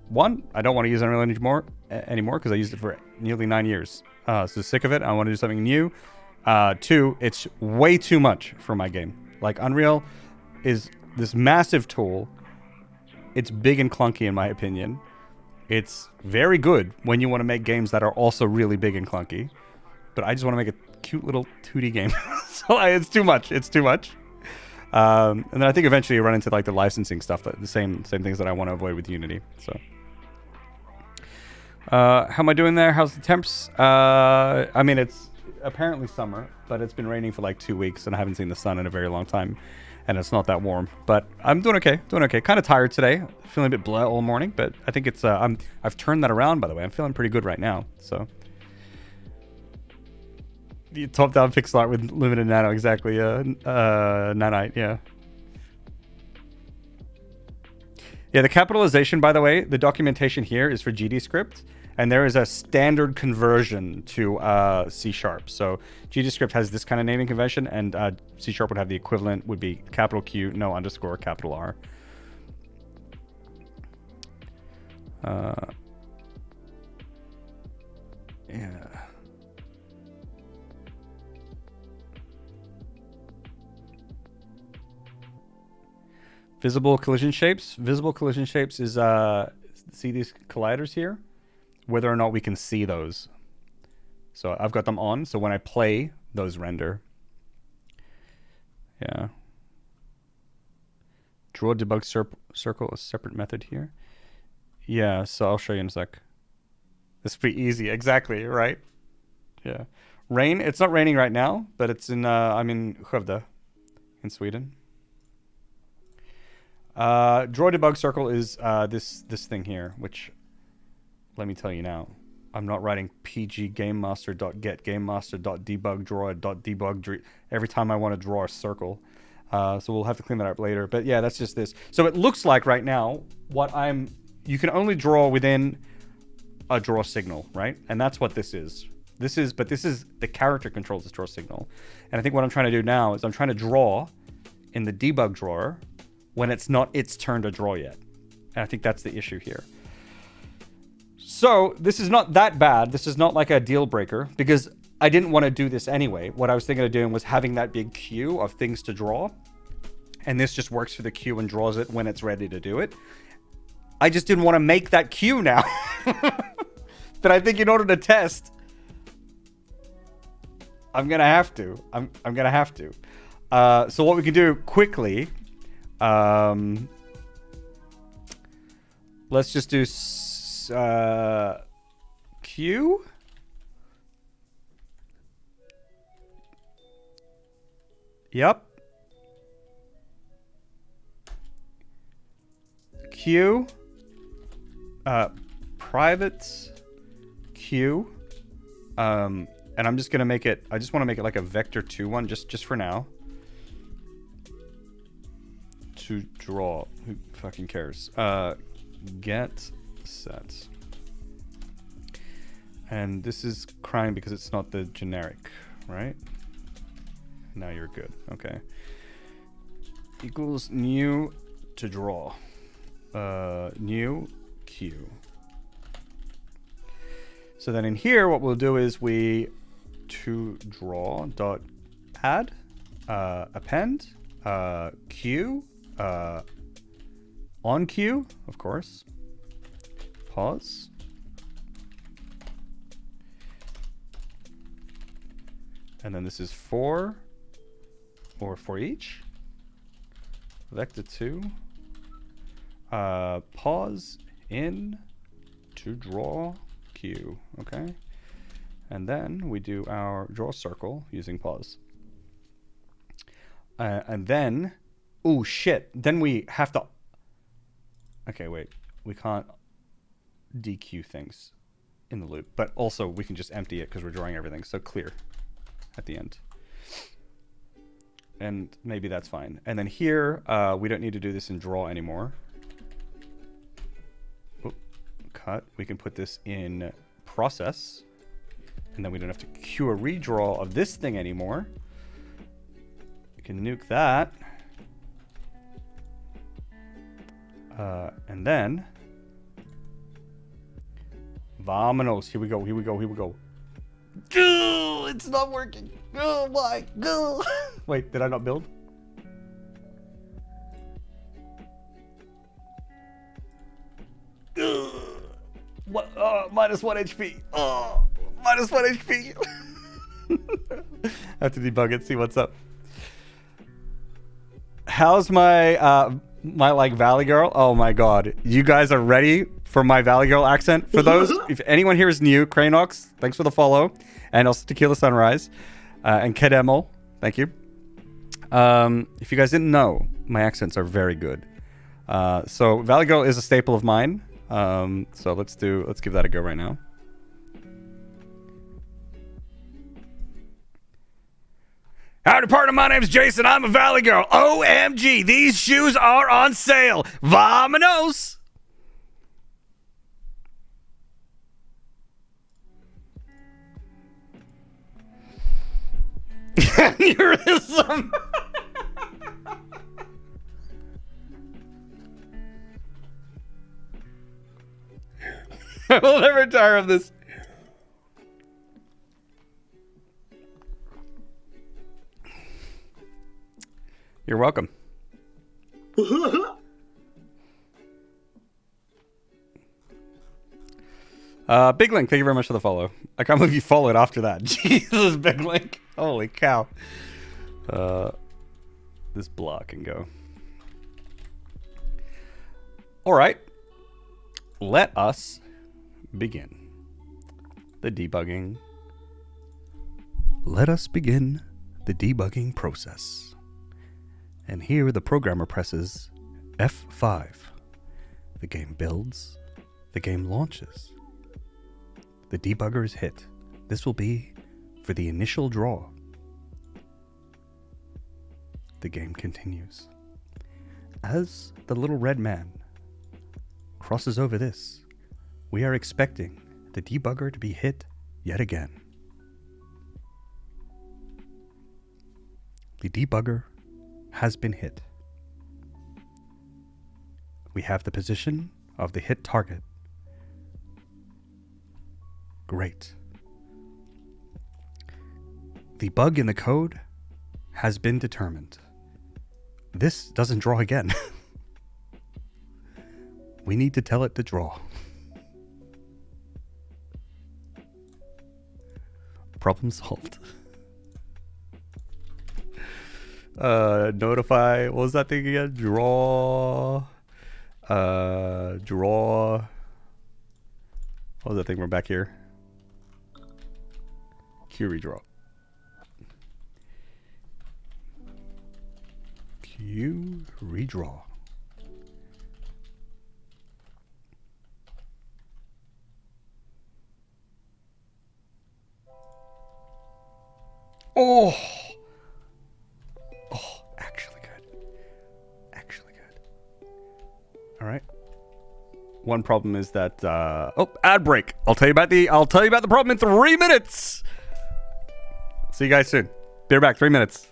One, I don't want to use Unreal anymore because I used it for nearly 9 years. So sick of it. I want to do something new. Two, it's way too much for my game. Like, Unreal is this massive tool. It's big and clunky in my opinion. It's very good when you want to make games that are also really big and clunky. But I just want to make a cute little 2D game. So it's too much. And then I think eventually you run into like the licensing stuff, the same things that I want to avoid with Unity. So, how am I doing there? How's the temps? I mean, it's apparently summer, but it's been raining for like 2 weeks, and I haven't seen the sun in a very long time, and it's not that warm. But I'm doing okay. Kind of tired today, feeling a bit blah all morning, but I think it's I've turned that around. By the way, I'm feeling pretty good right now. So. Top-down pixel art with limited nano, exactly. Nanite, yeah. Yeah, the capitalization, by the way, the documentation here is for GDScript, and there is a standard conversion to C#. So GDScript has this kind of naming convention, and C# would have the equivalent, would be capital Q, no underscore, capital R. Yeah. Visible collision shapes. Visible collision shapes is, see these colliders here? Whether or not we can see those. So I've got them on, so when I play, those render. Yeah. Draw debug circle, a separate method here. Yeah, so I'll show you in a sec. This is pretty easy, exactly, right? Yeah. Rain, it's not raining right now, but it's in, I'm in Skövde, in Sweden. Draw debug circle is this thing here, which let me tell you now, I'm not writing pggamemaster.getgamemaster.debugdraw.debug every time I want to draw a circle. So we'll have to clean that up later. But yeah, that's just this. So it looks like right now you can only draw within a draw signal, right? And that's what this is. This is the character controls this draw signal. And I think what I'm trying to do now is I'm trying to draw in the debug drawer when it's not its turn to draw yet. And I think that's the issue here. So this is not that bad. This is not like a deal breaker, because I didn't want to do this anyway. What I was thinking of doing was having that big queue of things to draw. And this just works for the queue and draws it when it's ready to do it. I just didn't want to make that queue now. But I think in order to test, I'm going to have to. I'm going to have to. So what we can do quickly, let's just do queue. Yep. Queue. Private queue. And I'm just gonna make it. I just want to make it like a vector 2 one, just for now. To draw. Who fucking cares? Get set. And this is crying because it's not the generic, right? Now you're good. Okay. Equals new to draw. New queue. So then in here, what we'll do is we to draw dot add append queue on queue, of course. Pause. And then this is for or for each. Vector 2. Pause in to draw queue. Okay. And then we do our draw circle using pause. And then, oh shit. Then we have to. Okay, wait. We can't dequeue things in the loop, but also we can just empty it because we're drawing everything. So clear at the end. And maybe that's fine. And then here, we don't need to do this in draw anymore. Oh, cut. We can put this in process. And then we don't have to queue a redraw of this thing anymore. We can nuke that. And then Vamonos. Here we go. Here we go. Here we go. It's not working. Oh my god. Wait, did I not build? What? Minus 1 HP. Minus 1 HP. I have to debug it, see what's up. How's my my like Valley Girl? Oh my god. You guys are ready for my Valley Girl accent? For those, if anyone here is new, Cranox, thanks for the follow. And also Tequila Sunrise. And Kedemel, thank you. If you guys didn't know, my accents are very good. So Valley Girl is a staple of mine. So let's give that a go right now. Howdy partner, my name's Jason, I'm a Valley Girl. OMG, these shoes are on sale. Vamonos! Aneurysm! I will never tire of this. You're welcome. Big Link, thank you very much for the follow. I can't believe you followed after that. Jesus, Big Link. Holy cow. This block can go. All right. Let us begin the debugging. Let us begin the debugging process. And here the programmer presses F5. The game builds. The game launches. The debugger is hit. This will be for the initial draw. The game continues. As the little red man crosses over this, we are expecting the debugger to be hit yet again. The debugger has been hit. We have the position of the hit target. Great. The bug in the code has been determined. This doesn't draw again. We need to tell it to draw. Problem solved. Notify. What was that thing again? Draw. Draw. What was that thing? We're back here. Q redraw. Q redraw. Oh, actually good. Actually good. All right. One problem is that ad break. I'll tell you about the problem in 3 minutes. See you guys soon. Be right back. 3 minutes.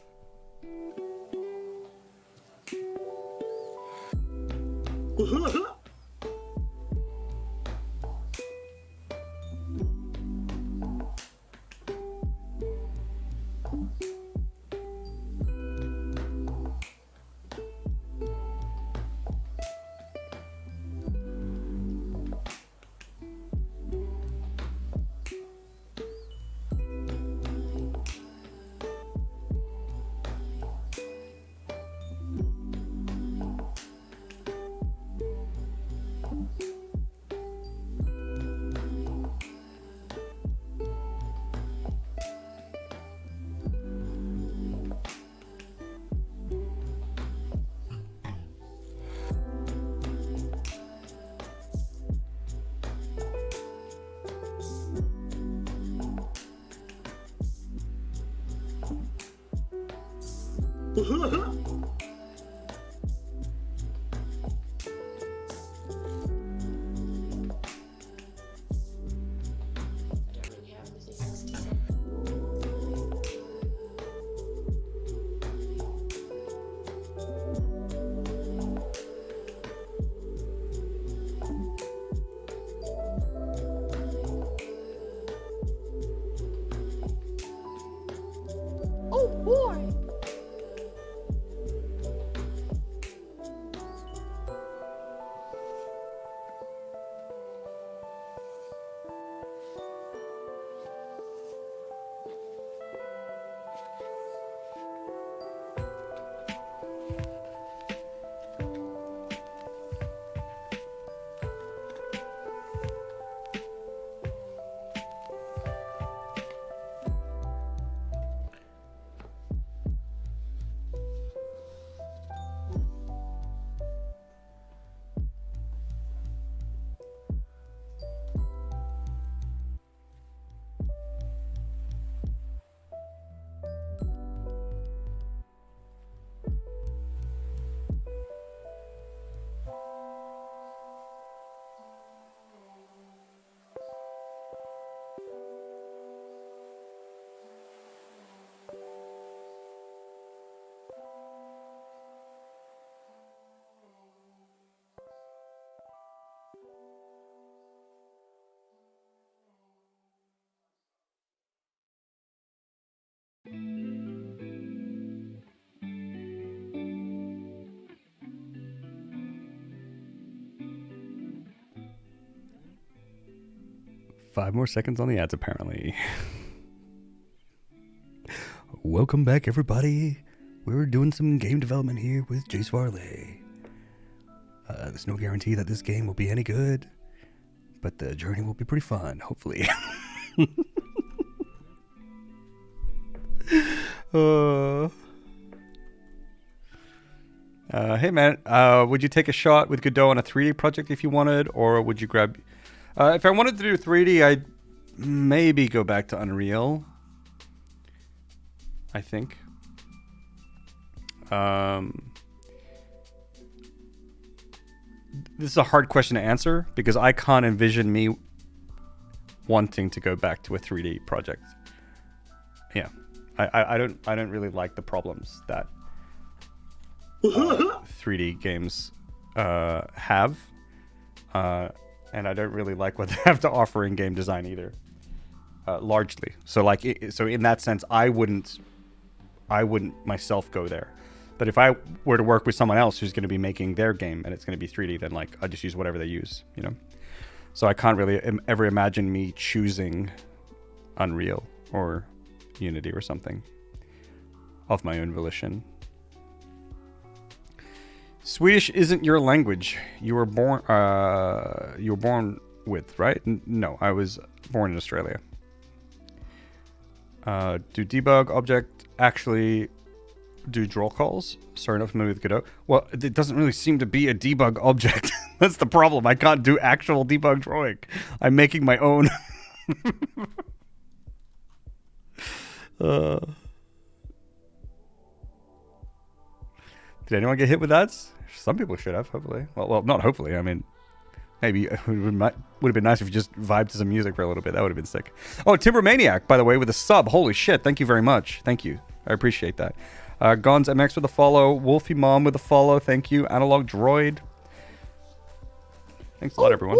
Five more seconds on the ads, apparently. Welcome back, everybody. We're doing some game development here with Jace Varlet. There's no guarantee that this game will be any good, but the journey will be pretty fun, hopefully. Hey man, would you take a shot with Godot on a 3D project if you wanted, or would you grab... if I wanted to do 3D, I'd maybe go back to Unreal, I think. This is a hard question to answer because I can't envision me wanting to go back to a 3D project. Yeah, I don't really like the problems that 3D games have, and I don't really like what they have to offer in game design either. largely. So like, so in that sense, I wouldn't myself go there. But if I were to work with someone else who's going to be making their game and it's going to be 3D, then like I just use whatever they use, you know. So I can't really ever imagine me choosing Unreal or Unity or something of my own volition. Swedish isn't your language. You were born with, right? No, I was born in Australia. Do debug object actually do draw calls? Sorry, not familiar with Godot. Well, it doesn't really seem to be a debug object. That's the problem. I can't do actual debug drawing. I'm making my own. Did anyone get hit with that? Some people should have, hopefully. Well, not hopefully. I mean, maybe it would have been nice if you just vibed to some music for a little bit. That would have been sick. Oh, Timbermaniac, by the way, with a sub. Holy shit. Thank you very much. Thank you. I appreciate that. Gons MX with a follow. Wolfie Mom with a follow. Thank you. Analog Droid. Thanks a lot, everyone.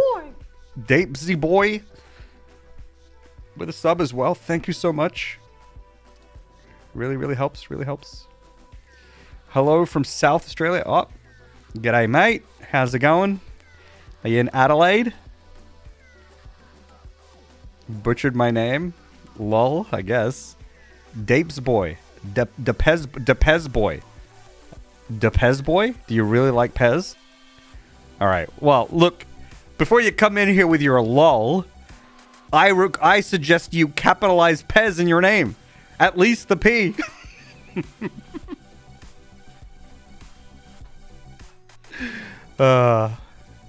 Dapesy Boy with a sub as well. Thank you so much. Really, really helps. Really helps. Hello from South Australia. Oh, g'day, mate. How's it going? Are you in Adelaide? Butchered my name. Lol, I guess. Dapes Boy. Depez Boy. Depez Boy? Do you really like Pez? Alright, well, look. Before you come in here with your lol, I suggest you capitalize Pez in your name. At least the P.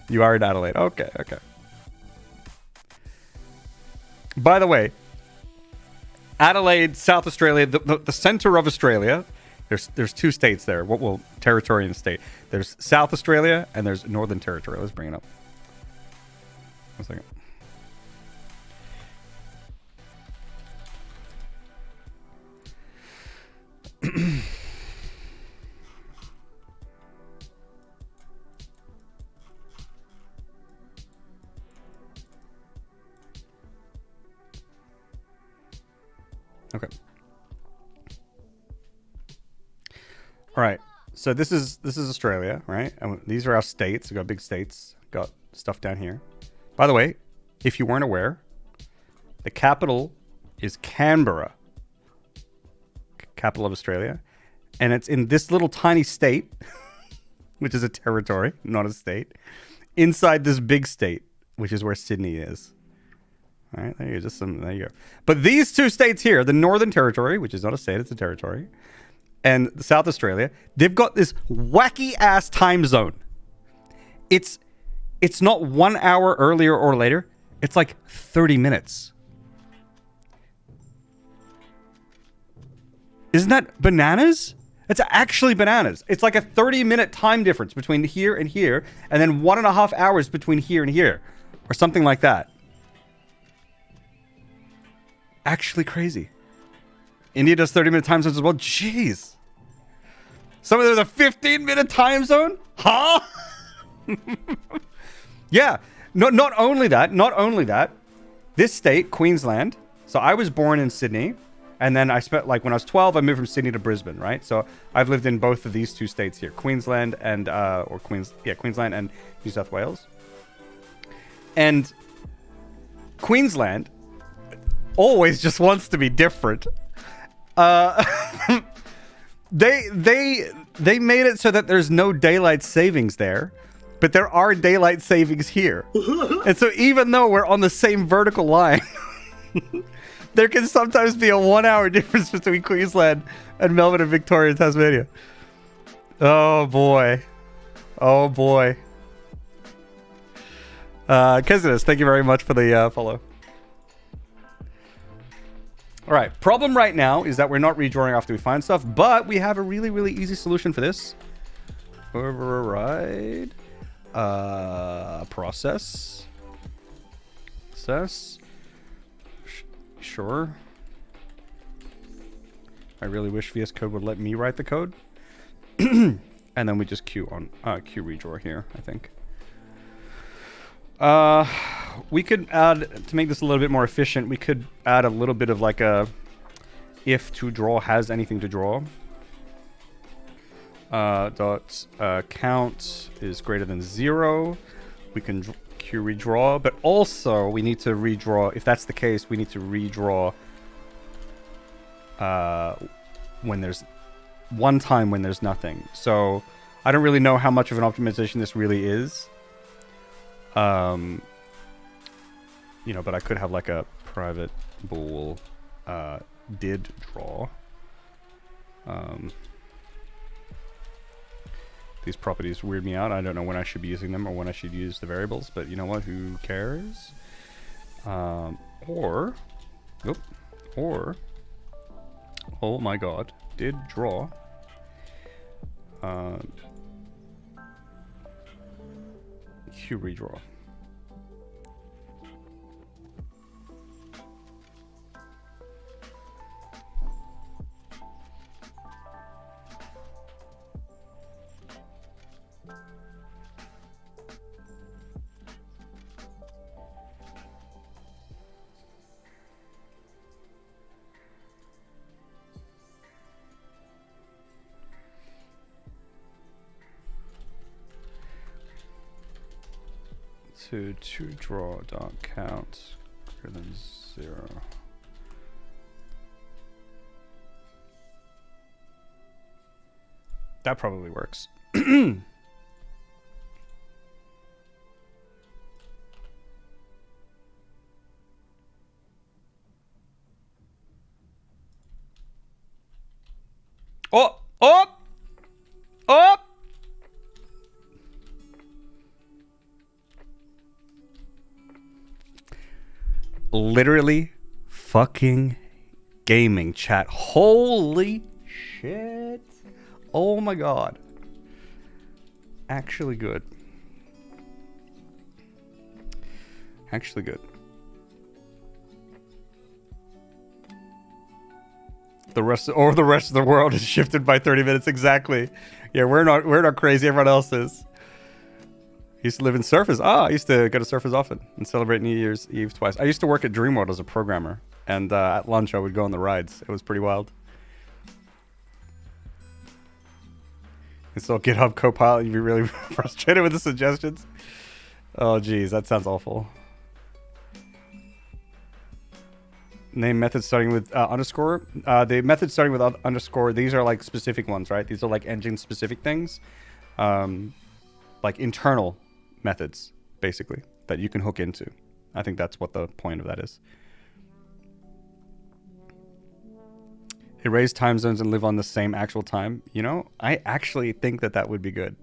You are in Adelaide. Okay, okay. By the way, Adelaide, South Australia, the center of Australia. There's two states there. Well, territory and state. There's South Australia and there's Northern Territory. Let's bring it up. 1 second. Okay. All right. So this is Australia, right? And these are our states. We've got big states. Got stuff down here. By the way, if you weren't aware, the capital is Canberra, capital of Australia, and it's in this little tiny state, which is a territory, not a state, inside this big state, which is where Sydney is. All right, there you go. There you go. But these two states here, the Northern Territory, which is not a state, it's a territory, and South Australia, they've got this wacky ass time zone. It's not 1 hour earlier or later. It's like 30 minutes. Isn't that bananas? It's actually bananas. It's like a 30-minute time difference between here and here, and then 1.5 hours between here and here, or something like that. Actually crazy. India does 30-minute time zones as well. Jeez. Some of there's a 15-minute time zone? Huh? Yeah. Not only that. This state, Queensland. So I was born in Sydney, and then I spent, like, when I was 12, I moved from Sydney to Brisbane, right? So I've lived in both of these two states here, Queensland and Queensland and New South Wales. And Queensland always just wants to be different. They made it so that there's no daylight savings there, but there are daylight savings here. And so even though we're on the same vertical line, there can sometimes be a 1 hour difference between Queensland and Melbourne and Victoria and Tasmania. Oh boy. Oh boy. Kezinus, thank you very much for the follow. All right, problem right now is that we're not redrawing after we find stuff, but we have a really, really easy solution for this. Override. Process. Sure. I really wish VS Code would let me write the code. And then we just queue redraw here, I think. we could add, to make this a little bit more efficient, we could add a little bit of like a if to draw has anything to draw. Count is greater than 0. We can queue redraw, but also we need to redraw. If that's the case, we need to redraw when there's one time when there's nothing. So I don't really know how much of an optimization this really is. You know, but I could have like a private bool did draw. These properties weird me out. I don't know when I should be using them or when I should use the variables, but you know what? Who cares? Or, oh my god, did draw. Q redraw. To draw dot count greater than 0. That probably works. Oh! Oh! Oh! Literally fucking gaming chat. Holy shit. Oh my god. Actually good. Actually good. The rest of the world is shifted by 30 minutes exactly. Yeah, we're not crazy, everyone else is. Used to live in Surface. I used to go to Surface often and celebrate New Year's Eve twice. I used to work at Dreamworld as a programmer, and at lunch I would go on the rides. It was pretty wild. Install GitHub Copilot. You'd be really frustrated with the suggestions. Oh, geez, that sounds awful. Name method starting with underscore. The method starting with underscore. These are like specific ones, right? These are like engine specific things, like internal methods, basically, that you can hook into. I think that's what the point of that is. Erase time zones and live on the same actual time. You know, I actually think that would be good.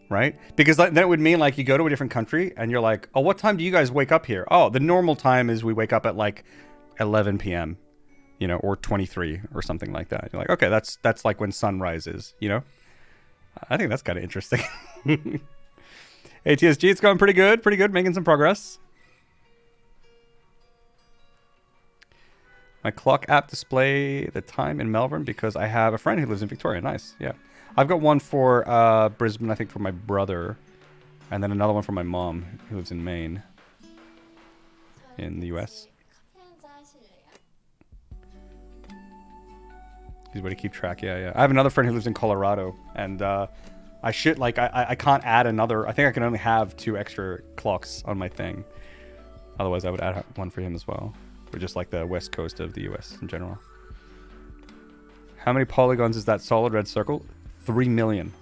Right? Because then it would mean like you go to a different country and you're like, oh, what time do you guys wake up here? Oh, the normal time is we wake up at like 11 p.m., you know, or 23 or something like that. You're like, okay, that's like when sunrise is, you know? I think that's kind of interesting. ATSG, it's going pretty good, making some progress. My clock app display the time in Melbourne because I have a friend who lives in Victoria. Nice, yeah. I've got one for Brisbane, I think, for my brother, and then another one for my mom who lives in Maine, in the US. He's way to keep track. Yeah. I have another friend who lives in Colorado, and I can't add another. I think I can only have 2 extra clocks on my thing. Otherwise, I would add one for him as well. Or just like the west coast of the US in general. How many polygons is that solid red circle? 3 million.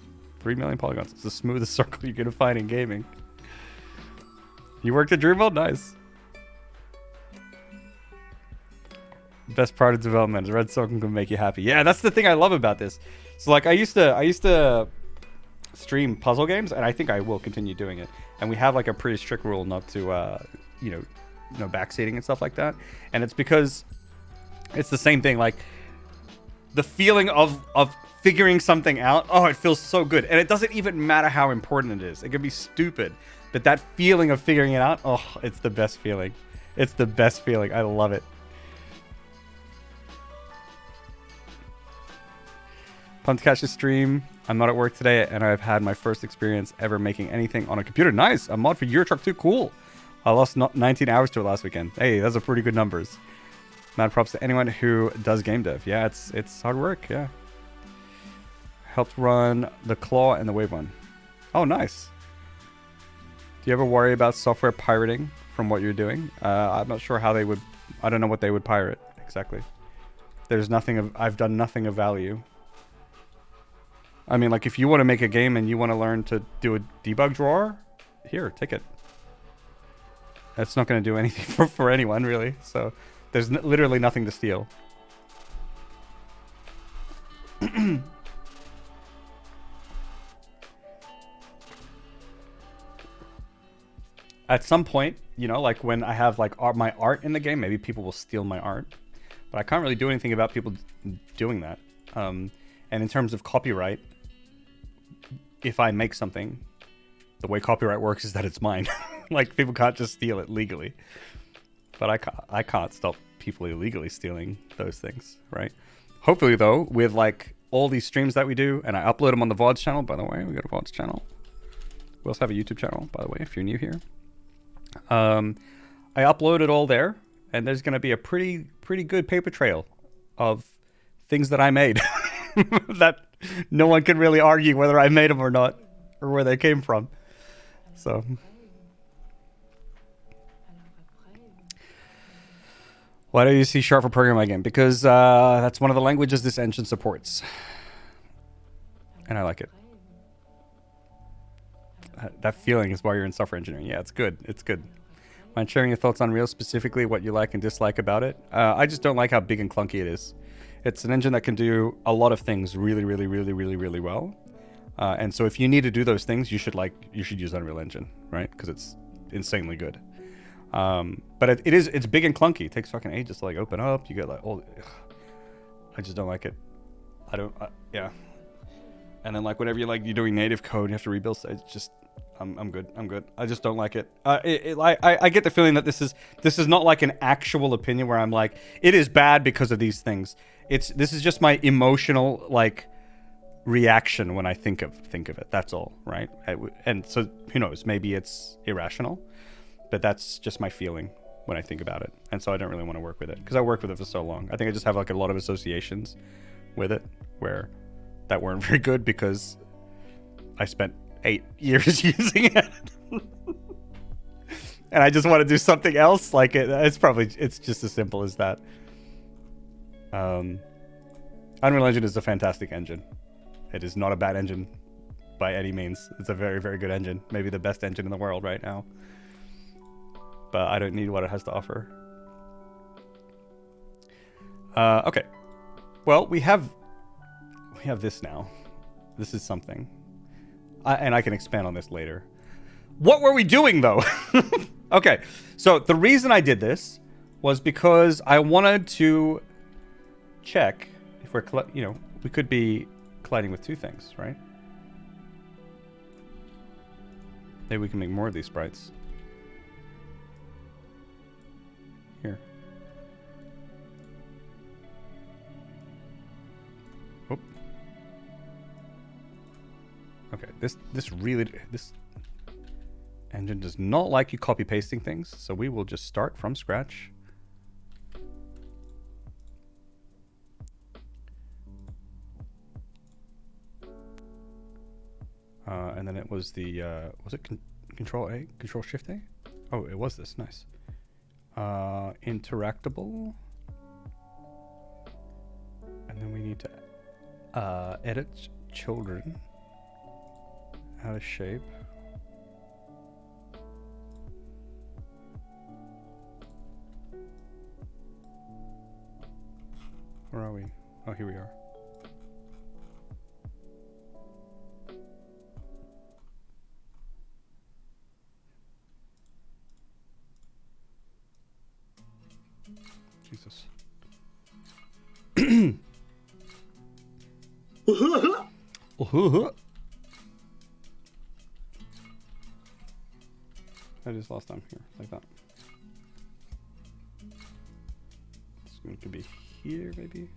3 million polygons. It's the smoothest circle you're gonna find in gaming. You worked at Dreamworld? Nice. Best part of development is red circle can make you happy. Yeah, that's the thing I love about this. So like I used to stream puzzle games, and I think I will continue doing it. And we have like a pretty strict rule not to no backseating and stuff like that. And it's because it's the same thing, like the feeling of figuring something out. Oh, it feels so good. And it doesn't even matter how important it is. It could be stupid, but that feeling of figuring it out, oh, it's the best feeling. It's the best feeling. I love it. Pumped to catch the stream. I'm not at work today, and I've had my first experience ever making anything on a computer. Nice. A mod for Euro Truck 2. Cool. I lost 19 hours to it last weekend. Hey, those are pretty good numbers. Mad props to anyone who does game dev. Yeah, it's hard work. Yeah. Helped run the Claw and the Wave one. Oh, nice. Do you ever worry about software pirating from what you're doing? I'm not sure how they would. I don't know what they would pirate exactly. There's nothing of. I've done nothing of value. I mean, like, if you want to make a game and you want to learn to do a debug drawer, here, take it. That's not going to do anything for anyone, really. So there's literally nothing to steal. At some point, you know, like when I have like my art in the game, maybe people will steal my art. But I can't really do anything about people doing that. And in terms of copyright, if I make something, the way copyright works is that it's mine. Like, people can't just steal it legally. But I can't stop people illegally stealing those things, right? Hopefully, though, with like all these streams that we do, and I upload them on the VODs channel, by the way, we got a VODs channel. We also have a YouTube channel, by the way, if you're new here. I upload it all there, and there's going to be a pretty good paper trail of things that I made that no one can really argue whether I made them or not, or where they came from. So, why do you see C# for programming again? Because that's one of the languages this engine supports, and I like it. That feeling is why you're in software engineering. Yeah, it's good. It's good. Mind sharing your thoughts on Real, specifically what you like and dislike about it? I just don't like how big and clunky it is. It's an engine that can do a lot of things really, really, really, really, really well. And so if you need to do those things, you should use Unreal Engine, right? Because it's insanely good. But it's big and clunky. It takes fucking ages to like open up. You get like all. I just don't like it. Yeah. And then like whenever you're doing native code, you have to rebuild. It's just I'm good. I just don't like it. I get the feeling that this is not like an actual opinion where I'm like, it is bad because of these things. This is just my emotional like reaction when I think of it. That's all, right? And so who knows? Maybe it's irrational, but that's just my feeling when I think about it. And so I don't really want to work with it because I worked with it for so long. I think I just have like a lot of associations with it that weren't very good because I spent 8 years using it. And I just want to do something else. Like it's just as simple as that. Unreal Engine is a fantastic engine. It is not a bad engine by any means. It's a very, very good engine. Maybe the best engine in the world right now. But I don't need what it has to offer. Okay. Well, we have this now. This is something. And I can expand on this later. What were we doing, though? Okay. So the reason I did this was because I wanted to check if we could be colliding with two things, right? Maybe we can make more of these sprites. Here. Oh. Okay, this engine does not like you copy pasting things, so we will just start from scratch. And then it was was it Control A? Control Shift A? Oh, it was this. Nice. Interactable. And then we need to edit children. Add a shape. Where are we? Oh, here we are. Jesus. I just lost time here, like that. It's going to be here, maybe.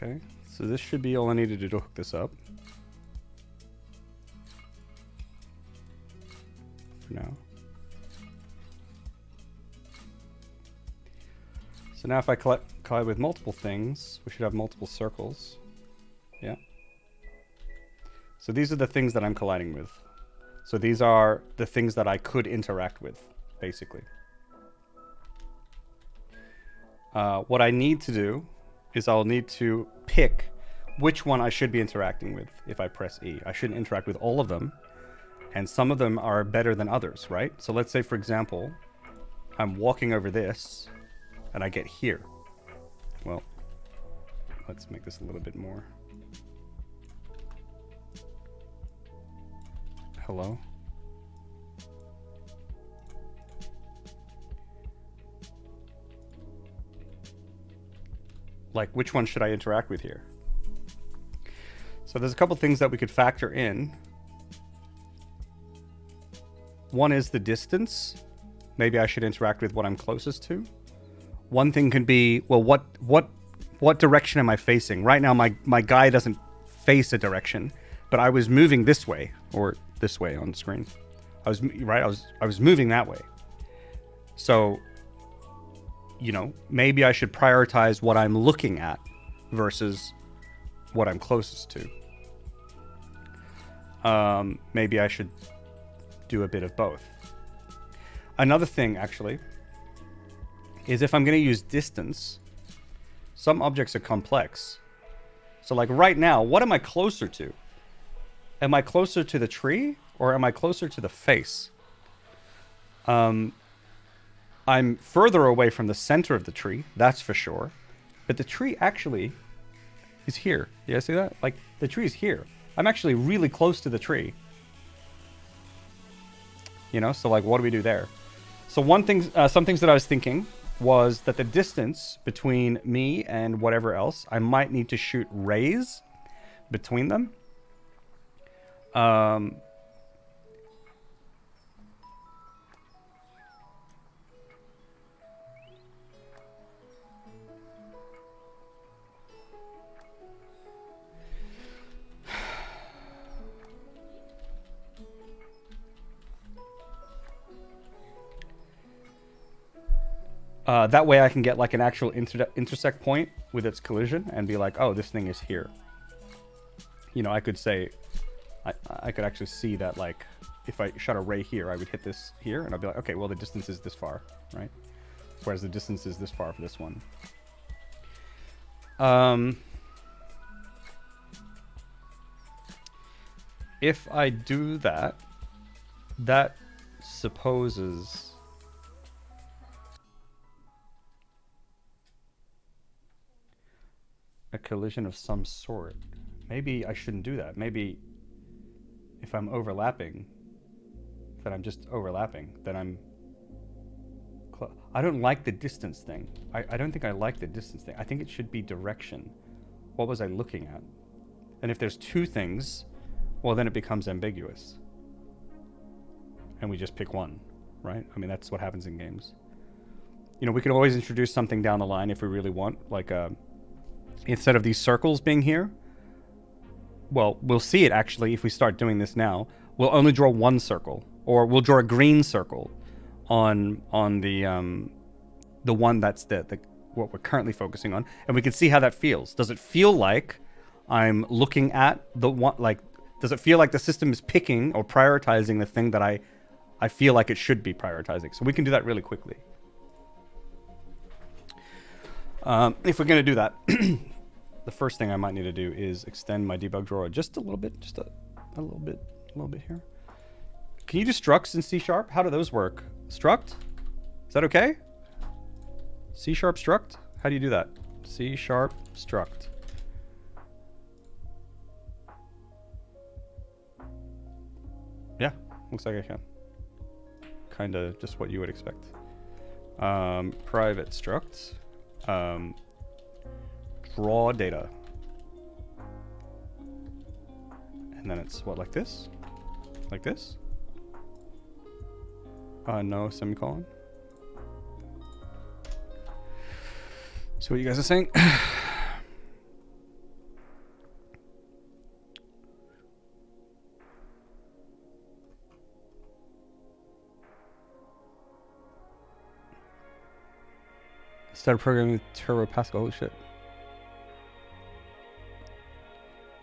Okay, So this should be all I needed to do to hook this up. For now. So now if I collide with multiple things, we should have multiple circles. Yeah. So these are the things that I'm colliding with. So these are the things that I could interact with, basically. What I need to do is I'll need to pick which one I should be interacting with if I press E. I shouldn't interact with all of them, and some of them are better than others, right? So let's say, for example, I'm walking over this, and I get here. Well, let's make this a little bit more. Hello? Like, which one should I interact with here? So there's a couple things that we could factor in. One is the distance. Maybe I should interact with what I'm closest to. One thing can be, well, what direction am I facing? Right now, my guy doesn't face a direction, but I was moving this way, or this way on the screen. I was moving that way. So, you know, maybe I should prioritize what I'm looking at versus what I'm closest to. Maybe I should do a bit of both. Another thing, actually, is if I'm going to use distance, some objects are complex. So like right now, what am I closer to? Am I closer to the tree or am I closer to the face? I'm further away from the center of the tree, that's for sure. But the tree actually is here. You guys see that? Like, the tree is here. I'm actually really close to the tree. You know, so like, what do we do there? So some things that I was thinking was that the distance between me and whatever else, I might need to shoot rays between them. That way I can get like an actual intersect point with its collision and be like, oh, this thing is here. You know, I could say, I could actually see that, like, if I shot a ray here, I would hit this here, and I'd be like, okay, well, the distance is this far, right? Whereas the distance is this far for this one. If I do that, that supposes a collision of some sort. Maybe I shouldn't do that. Maybe if I'm overlapping, then I'm just overlapping, then I'm... I don't like the distance thing. I don't think I like the distance thing. I think it should be direction. What was I looking at? And if there's two things, well, then it becomes ambiguous. And we just pick one, right? I mean, that's what happens in games. You know, we could always introduce something down the line if we really want, like instead of these circles being here, well, we'll see it actually if we start doing this now. We'll only draw one circle, or we'll draw a green circle on the one that's the what we're currently focusing on, and we can see how that feels. Does it feel like I'm looking at the one? Like, does it feel like the system is picking or prioritizing the thing that I feel like it should be prioritizing? So we can do that really quickly. If we're going to do that, the first thing I might need to do is extend my debug drawer just a little bit, just a little bit here. Can you do structs in C#? How do those work? Struct? Is that okay? C# struct? How do you do that? C# struct. Yeah, looks like I can. Kind of just what you would expect. Private struct. Draw data. And then it's what, like this? Like this? No, semicolon. So what you guys are saying? Started programming with Turbo Pascal. Holy shit.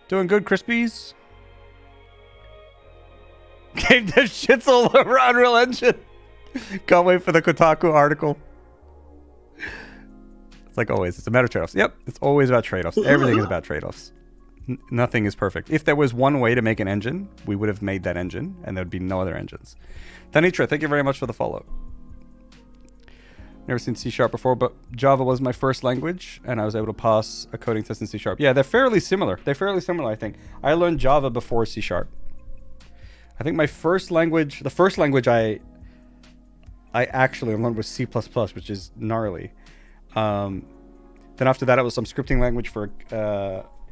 Doing good, Crispies. Game dev shits all over Unreal Engine. Can't wait for the Kotaku article. It's like always. It's a matter of trade-offs. Yep. It's always about trade-offs. Everything is about trade-offs. Nothing is perfect. If there was one way to make an engine, we would have made that engine, and there'd be no other engines. Tanitra, thank you very much for the follow. Never seen C# before, but Java was my first language, and I was able to pass a coding test in C#. Yeah, they're fairly similar. I think. I learned Java before C#. I think my first language, the first language I actually learned was C++, which is gnarly. Then after that, it was some scripting language for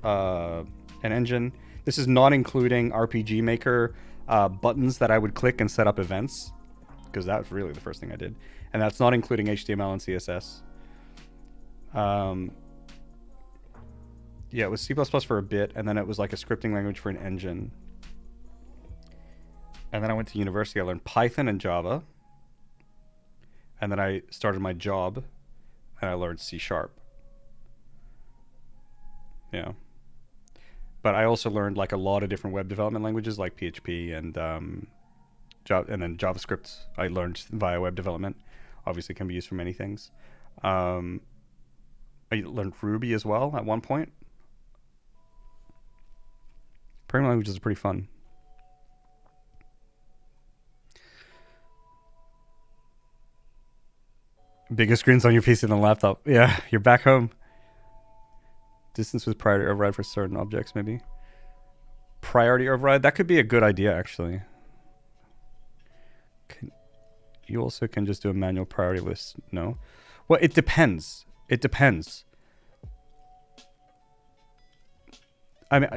an engine. This is not including RPG Maker buttons that I would click and set up events, because that was really the first thing I did. And that's not including HTML and CSS. Yeah, it was C++ for a bit, and then it was like a scripting language for an engine. And then I went to university. I learned Python and Java. And then I started my job, and I learned C#. Yeah. But I also learned like a lot of different web development languages like PHP and then JavaScript I learned via web development. Obviously can be used for many things. I learned Ruby as well at one point. Programming languages are pretty fun. Bigger screens on your PC than laptop. Yeah, you're back home. Distance with priority override for certain objects, maybe. Priority override? That could be a good idea, actually. You also can just do a manual priority list. No? Well, it depends. It depends. I mean,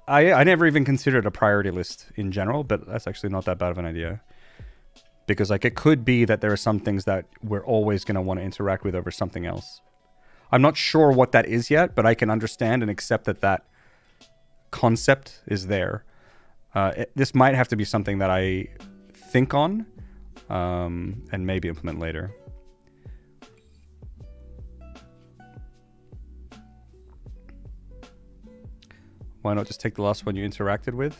I never even considered a priority list in general, but that's actually not that bad of an idea. Because like it could be that there are some things that we're always going to want to interact with over something else. I'm not sure what that is yet, but I can understand and accept that that concept is there. This might have to be something that I think on and maybe implement later. Why not just take the last one you interacted with?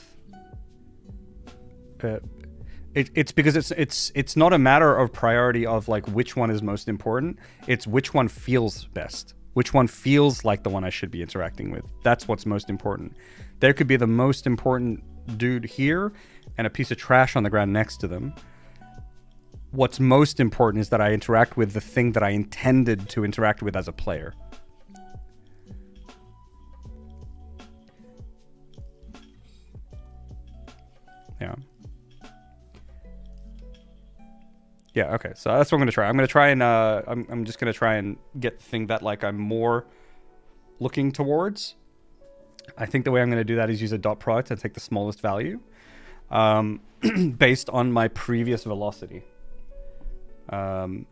It's because it's not a matter of priority of like which one is most important. It's which one feels best. Which one feels like the one I should be interacting with. That's what's most important. There could be the most important dude here and a piece of trash on the ground next to them. What's most important is that I interact with the thing that I intended to interact with as a player. Yeah. Yeah, okay. So that's what I'm going to try. I'm going to try and I'm just going to try and get the thing that like I'm more looking towards. I think the way I'm going to do that is use a dot product and take the smallest value based on my previous velocity. And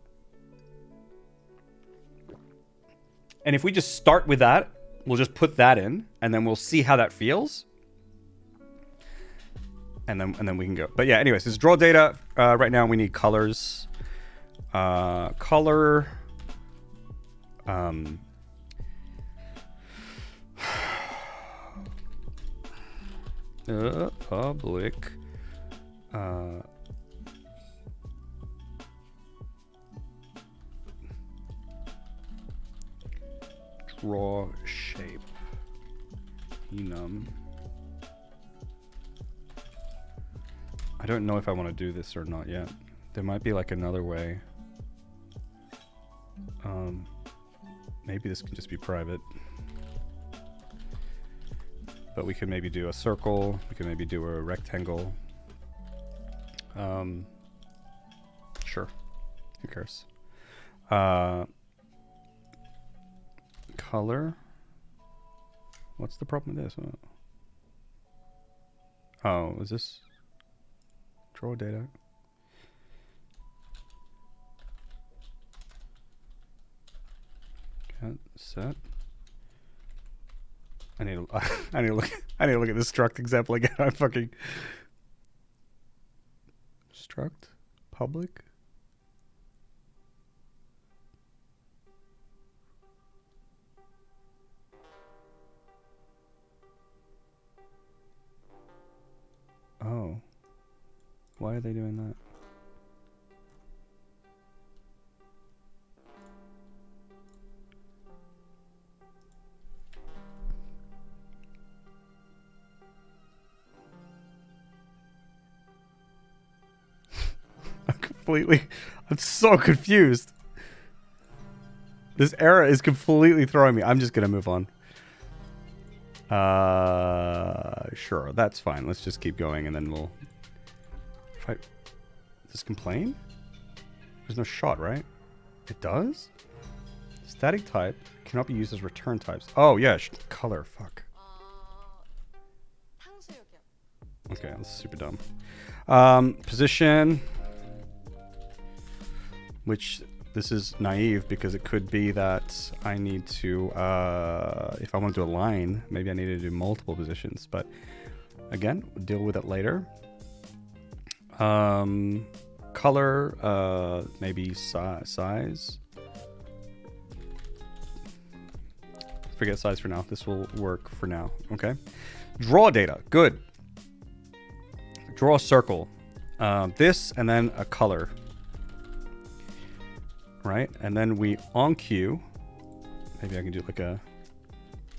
if we just start with that, we'll just put that in and then we'll see how that feels. And then we can go. But yeah, anyways, it's draw data. Right now we need colors. Color. Public. Draw shape. Enum. I don't know if I want to do this or not yet. There might be like another way. Maybe this can just be private. But we could maybe do a circle. We could maybe do a rectangle. Sure. Who cares? Color. What's the problem with this? Oh, is this... Draw data. Cat set. I need to look at this struct example again. I'm fucking struct public. Why are they doing that? I'm so confused. This error is completely throwing me. I'm just gonna move on. Sure, that's fine. Let's just keep going and then we'll... Does this complain? There's no shot, right? It does? Static type cannot be used as return types. Oh, yeah, color, fuck. Okay, that's super dumb. Position... Which, this is naive because it could be that I need to, if I want to do a line, maybe I need to do multiple positions. But again, we'll deal with it later. Color, maybe size. Forget size for now. This will work for now. Okay. Draw data. Good. Draw a circle. This and then a color. Right, and then we on cue, maybe I can do like a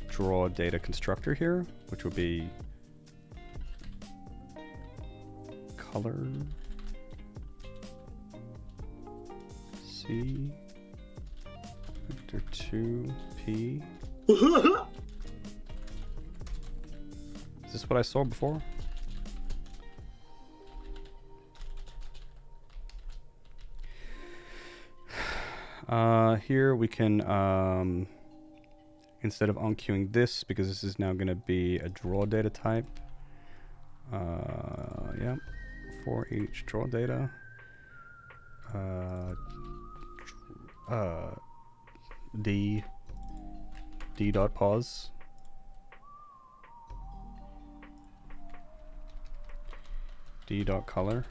draw data constructor here, which would be color C vector 2p. Is this what I saw before? Here we can, instead of on-queuing this, because this is now going to be a draw data type. Yeah, for each draw data. D dot pause. D dot color.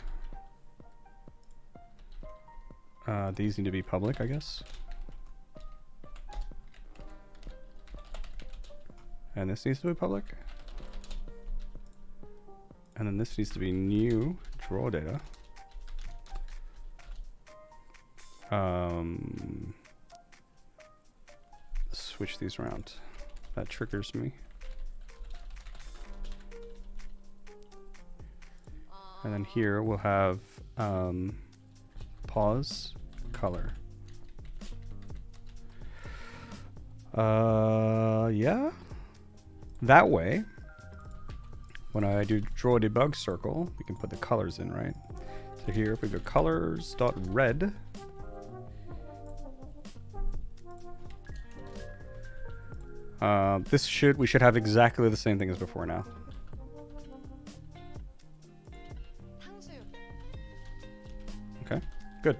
These need to be public, I guess. And this needs to be public. And then this needs to be new draw data. Switch these around. That triggers me. And then here we'll have pause color. Yeah. That way, when I do draw debug circle, we can put the colors in, right? So here, if we go colors dot red, we should have exactly the same thing as before now. Okay, good.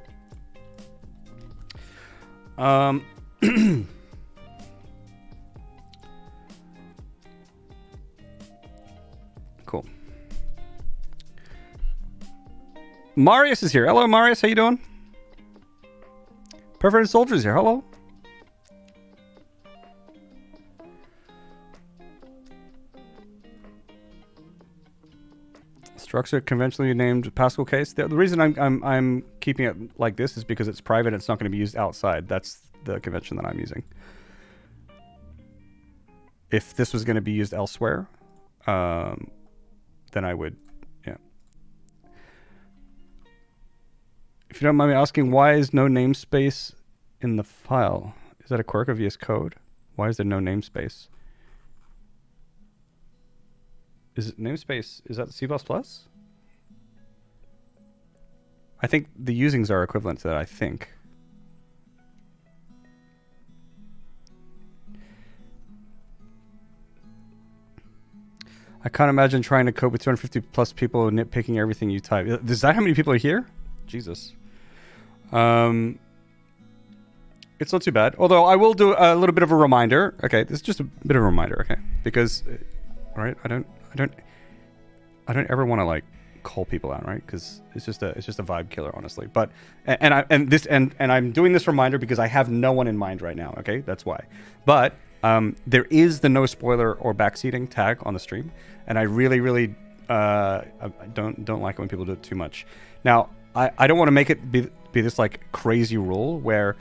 Cool. Marius is here. Hello, Marius. How you doing? Perverted Soldier's here. Hello. Structure conventionally named Pascal case. The reason I'm keeping it like this is because it's private. It's not going to be used outside. That's the convention that I'm using. If this was going to be used elsewhere, then I would, yeah. If you don't mind me asking, why is no namespace in the file? Is that a quirk of VS Code? Why is there no namespace? Is it namespace? Is that C++? I think the usings are equivalent to that, I think. I can't imagine trying to code with 250 plus people nitpicking everything you type. Is that how many people are here? Jesus. It's not too bad. Although I will do a little bit of a reminder. Okay, this is just a bit of a reminder, okay? Because, right, I don't ever want to like call people out, right? Because it's just a vibe killer, honestly. But I'm doing this reminder because I have no one in mind right now. Okay, that's why. But there is the no spoiler or backseating tag on the stream, and I really I don't like it when people do it too much. Now, I don't want to make it be this like crazy rule where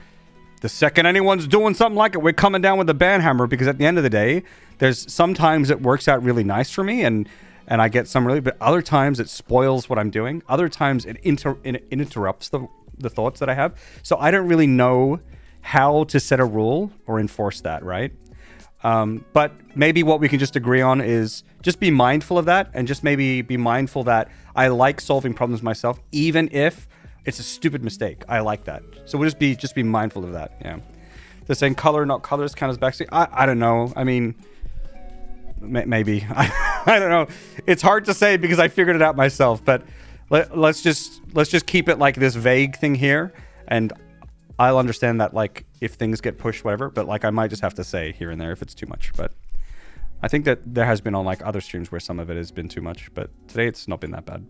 the second anyone's doing something like it, we're coming down with the banhammer, because at the end of the day, there's sometimes it works out really nice for me and I get some really, but other times it spoils what I'm doing. Other times it interrupts the thoughts that I have. So I don't really know how to set a rule or enforce that, right? But maybe what we can just agree on is just be mindful of that, and just maybe be mindful that I like solving problems myself, even if it's a stupid mistake. I like that. So we'll just be mindful of that. Yeah. They're saying color, not colors, count as backseat. I don't know. I mean, maybe. I don't know. It's hard to say because I figured it out myself. But let's just keep it like this vague thing here, and I'll understand that like if things get pushed, whatever. But like I might just have to say here and there if it's too much. But I think that there has been on like other streams where some of it has been too much. But today it's not been that bad.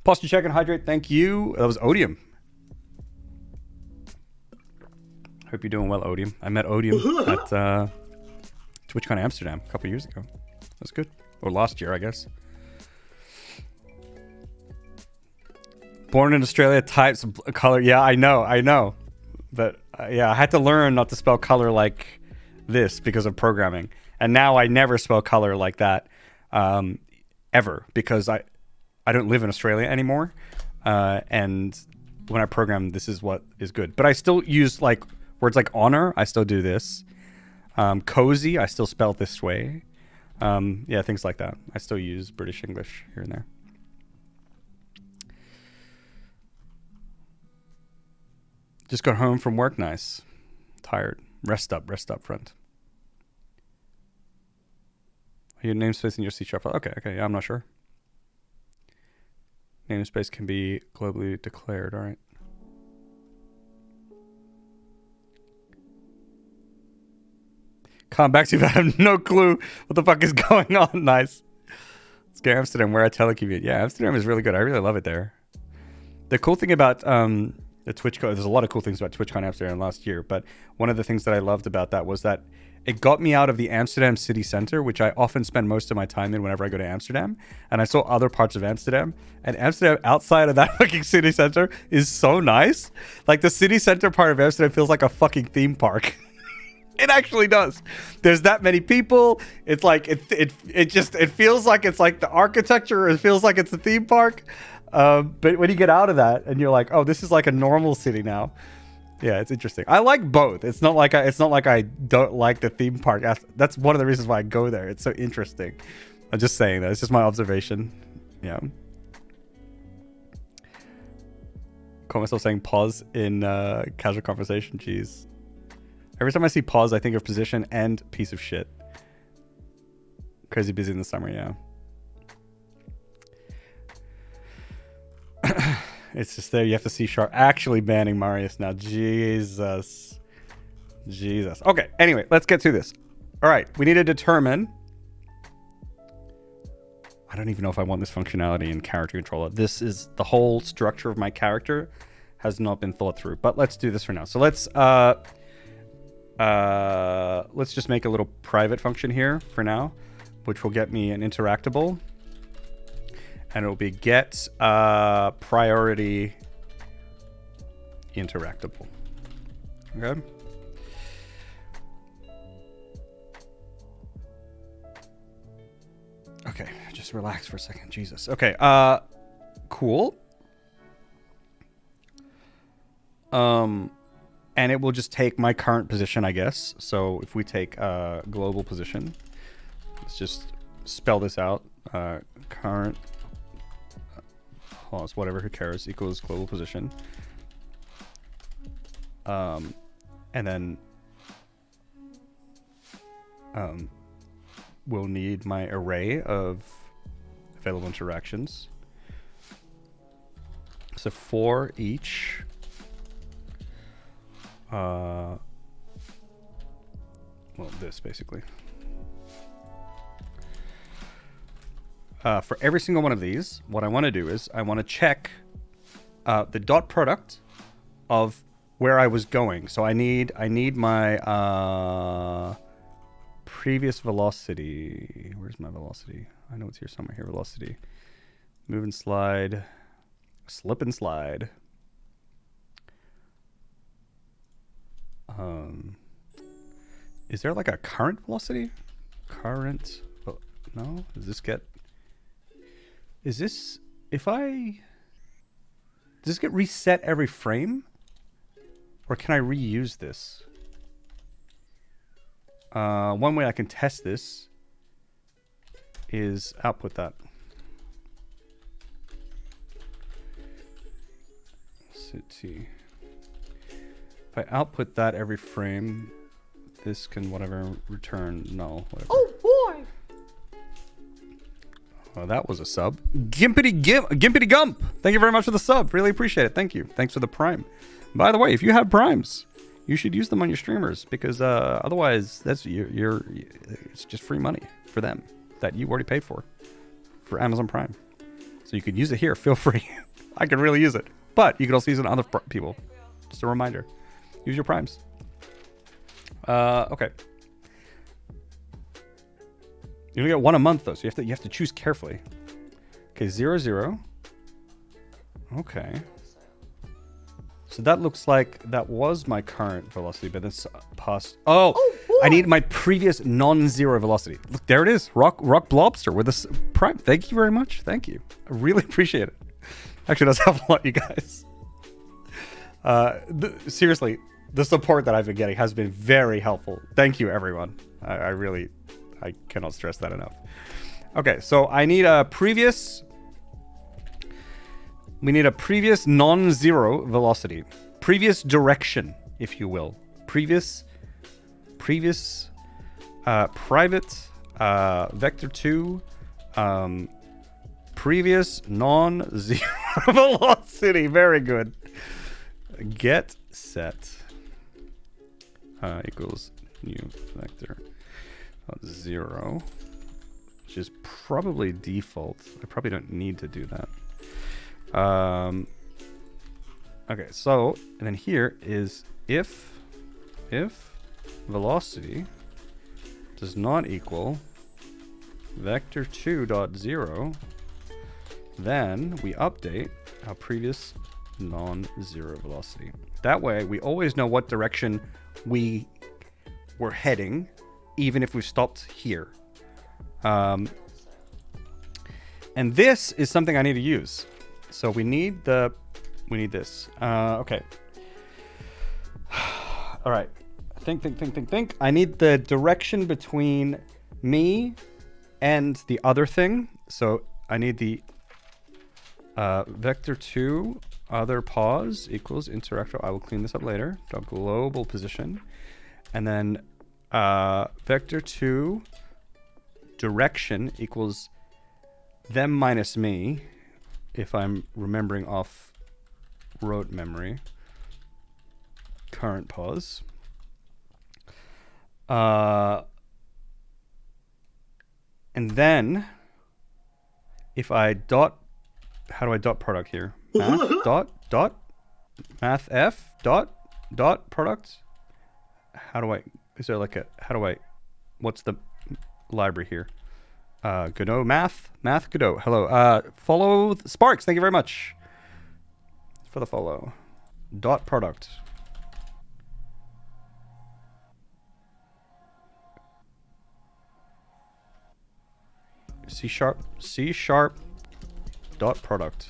Posture check and hydrate. Thank you. That was Odium. Hope you're doing well, Odium. I met Odium at TwitchCon Amsterdam a couple years ago. That's good. Or last year, I guess. Born in Australia, types of color. Yeah, I know. But yeah, I had to learn not to spell color like this because of programming. And now I never spell color like that ever, because I don't live in Australia anymore. And when I program, this is what is good. But I still use like words like honor. I still do this. Cozy, I still spell it this way. Yeah, things like that. I still use British English here and there. Just got home from work. Nice. Tired. Rest up, friend. Your namespace in your C#. Okay, yeah, I'm not sure. Namespace can be globally declared, all right. Come back to you, I have no clue what the fuck is going on. Nice. Let's go Amsterdam, where I telecommute. Yeah, Amsterdam is really good. I really love it there. The cool thing about the TwitchCon, there's a lot of cool things about TwitchCon Amsterdam last year, but one of the things that I loved about that was that it got me out of the Amsterdam city center, which I often spend most of my time in whenever I go to Amsterdam. And I saw other parts of Amsterdam. And Amsterdam, outside of that fucking city center, is so nice. Like, the city center part of Amsterdam feels like a fucking theme park. It actually does. There's that many people. It's like, it feels like it's like the architecture. It feels like it's a theme park. But when you get out of that and you're like, oh, this is like a normal city now. Yeah, it's interesting. I like both. It's not like I don't like the theme park. That's one of the reasons why I go there. It's so interesting. I'm just saying that. It's just my observation. Yeah. Call myself saying pause in casual conversation. Jeez. Every time I see pause, I think of position and piece of shit. Crazy busy in the summer, yeah. It's just there. You have to see sharp. Actually banning Marius now. Jesus. Okay. Anyway, let's get to this. All right. We need to determine. I don't even know if I want this functionality in character controller. This is the whole structure of my character has not been thought through. But let's do this for now. So let's just make a little private function here for now, which will get me an interactable. And it'll be get priority interactable. Okay. Okay, just relax for a second. Jesus. Okay. Cool. And it will just take my current position, I guess. So if we take global position, let's just spell this out. Current. Pause, whatever, who cares, equals global position. And then we'll need my array of available interactions. So for each well, this basically. For every single one of these, what I want to do is I want to check the dot product of where I was going. So I need my previous velocity. Where's my velocity? I know it's here somewhere. Here, velocity. Move and slide. Slip and slide. Is there like a current velocity? Current. Oh, no? Does this get... Is this... If I... Does this get reset every frame? Or can I reuse this? One way I can test this is output that. City. If I output that every frame, this can whatever return null. Whatever. Oh boy! Oh, that was a sub. Gimpity Gump! Thank you very much for the sub. Really appreciate it. Thank you. Thanks for the prime. By the way, if you have primes, you should use them on your streamers because otherwise, that's it's just free money for them that you already paid for Amazon Prime. So you could use it here. Feel free. I could really use it, but you could also use it on other people. Just a reminder. Use your primes. Okay. You only get one a month though, so you have to choose carefully. Okay, 0, 0. Okay. So that looks like that was my current velocity, but it's past. Oh, I need my previous non-zero velocity. Look, there it is. Rock Blobster with a prime. Thank you very much. Thank you. I really appreciate it. Actually, does help a lot, you guys. Seriously, the support that I've been getting has been very helpful. Thank you, everyone. I cannot stress that enough. Okay, so I need a previous. We need a previous non-zero velocity. Previous direction, if you will. Previous private vector 2 previous non-zero velocity. Very good. Get set equals new vector 0, which is probably default. I probably don't need to do that. Okay, so and then here is if velocity does not equal vector 2.0, then we update our previous non-zero velocity. That way we always know what direction we were heading, even if we've stopped here. And this is something I need to use. So we need this. Okay. All right. Think. I need the direction between me and the other thing. So I need the vector 2 other pause equals interactable. I will clean this up later. Global position. And then vector 2 direction equals them minus me, if I'm remembering off rote memory. Current pause. And then if I dot, how do I dot product here? Math dot math f dot product. How do I, is there like a, how do I, what's the library here? Godot math Godot. Hello. Follow Sparks. Thank you very much for the follow. Dot product. C sharp dot product.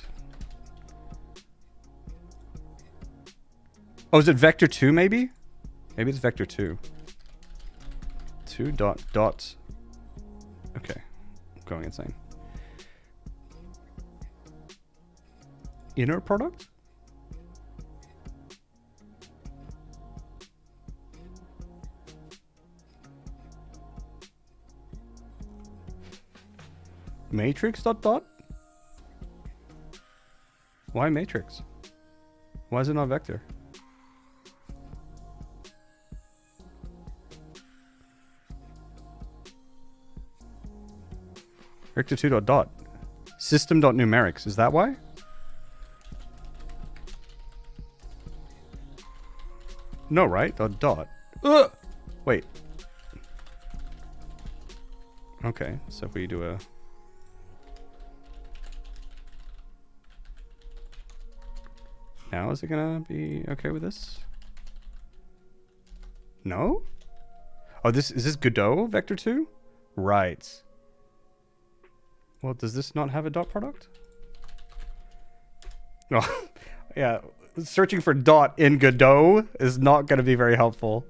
Oh, is it vector 2 maybe? Maybe it's vector 2. 2 dot. Okay. I'm going insane. Inner product? Matrix dot? Why matrix? Why is it not vector? Vector 2 dot. System dot numerics. Is that why? No, right? Dot. Ugh! Wait. Okay, so if we do a... Now is it gonna be okay with this? No? Oh, is this Godot vector 2? Right. Well, does this not have a dot product? Oh, yeah. Searching for dot in Godot is not going to be very helpful.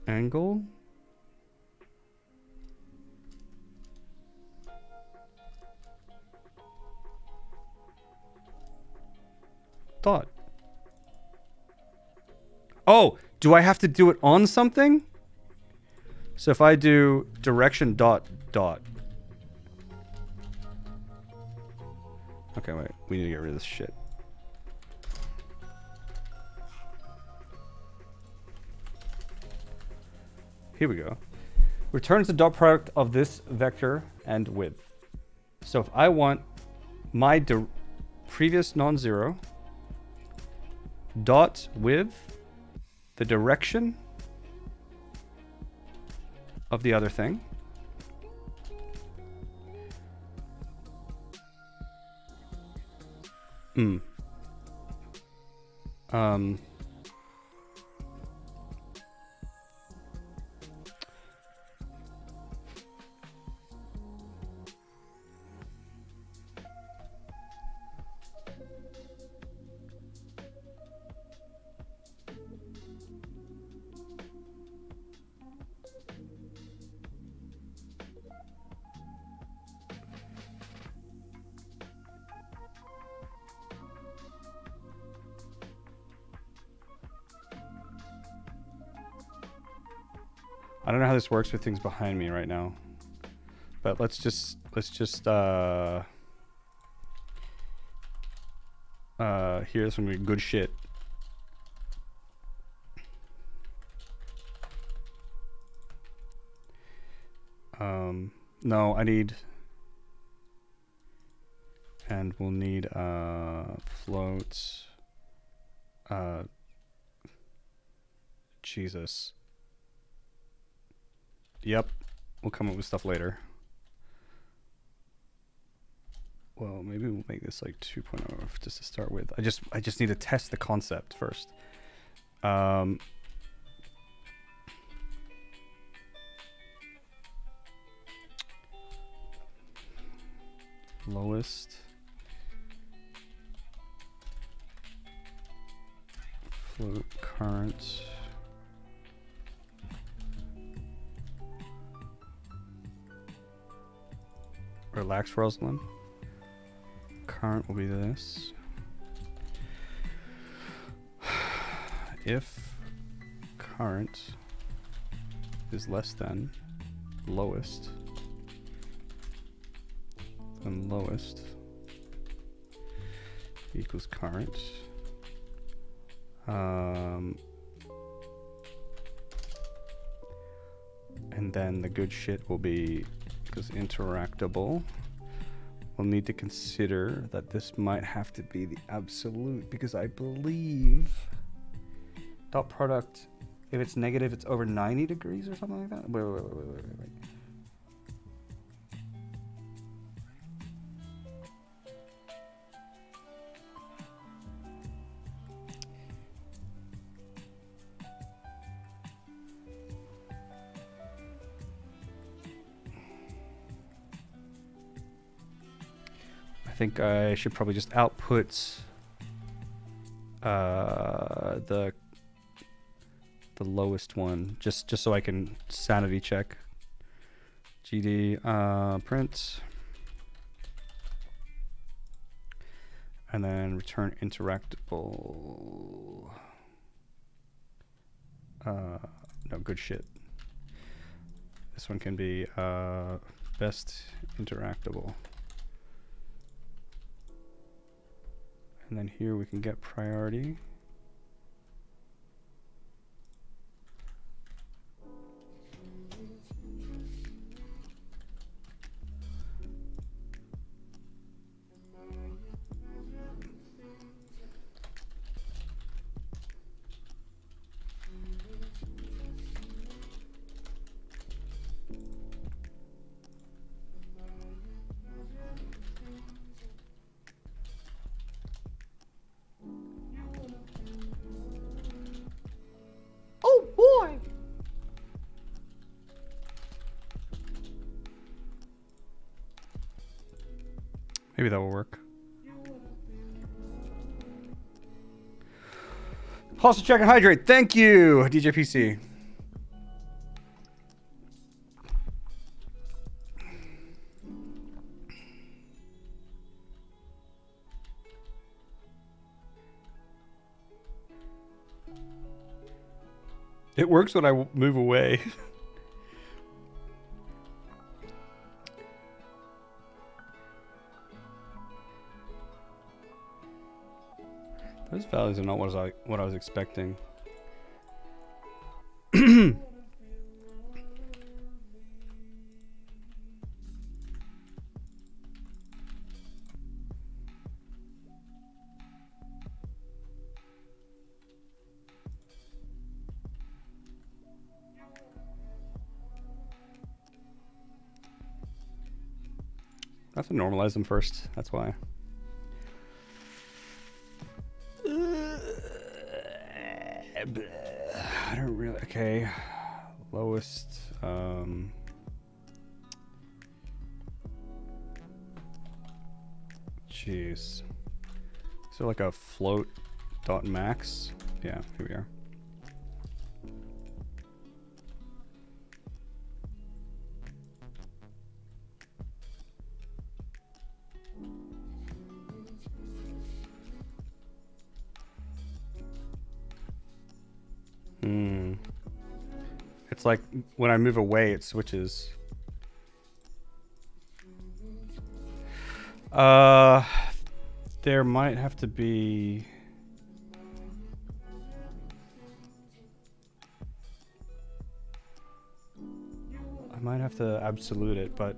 Angle? Dot. Oh, do I have to do it on something? So if I do direction dot dot. Okay, wait. We need to get rid of this shit. Here we go. Returns the dot product of this vector and width. So if I want my previous non-zero dot with the direction of the other thing. I don't know how this works with things behind me right now, but let's just here's some good shit. No, I need, and we'll need floats. Jesus. Yep, we'll come up with stuff later. Well, maybe we'll make this like 2.0 just to start with. I just need to test the concept first. Lowest float current. Relax, Rosalind. Current will be this. If current is less than lowest, then lowest equals current. And then the good shit will be, because interactable, we'll need to consider that this might have to be the absolute, because I believe dot product, if it's negative, it's over 90 degrees or something like that. Wait. I think I should probably just output the lowest one, just so I can sanity check. GD print, and then return interactable. No, good shit. This one can be best interactable. And then here we can get priority. Maybe that will work. Also check and hydrate. Thank you, DJ PC. It works when I move away. Those values are not what I was expecting. I have to normalize them first. That's why. I don't really. Okay. Lowest. Jeez. Is there like a float dot max? Yeah, here we are. It's like when I move away, it switches. There might have to be. I might have to absolute it, but.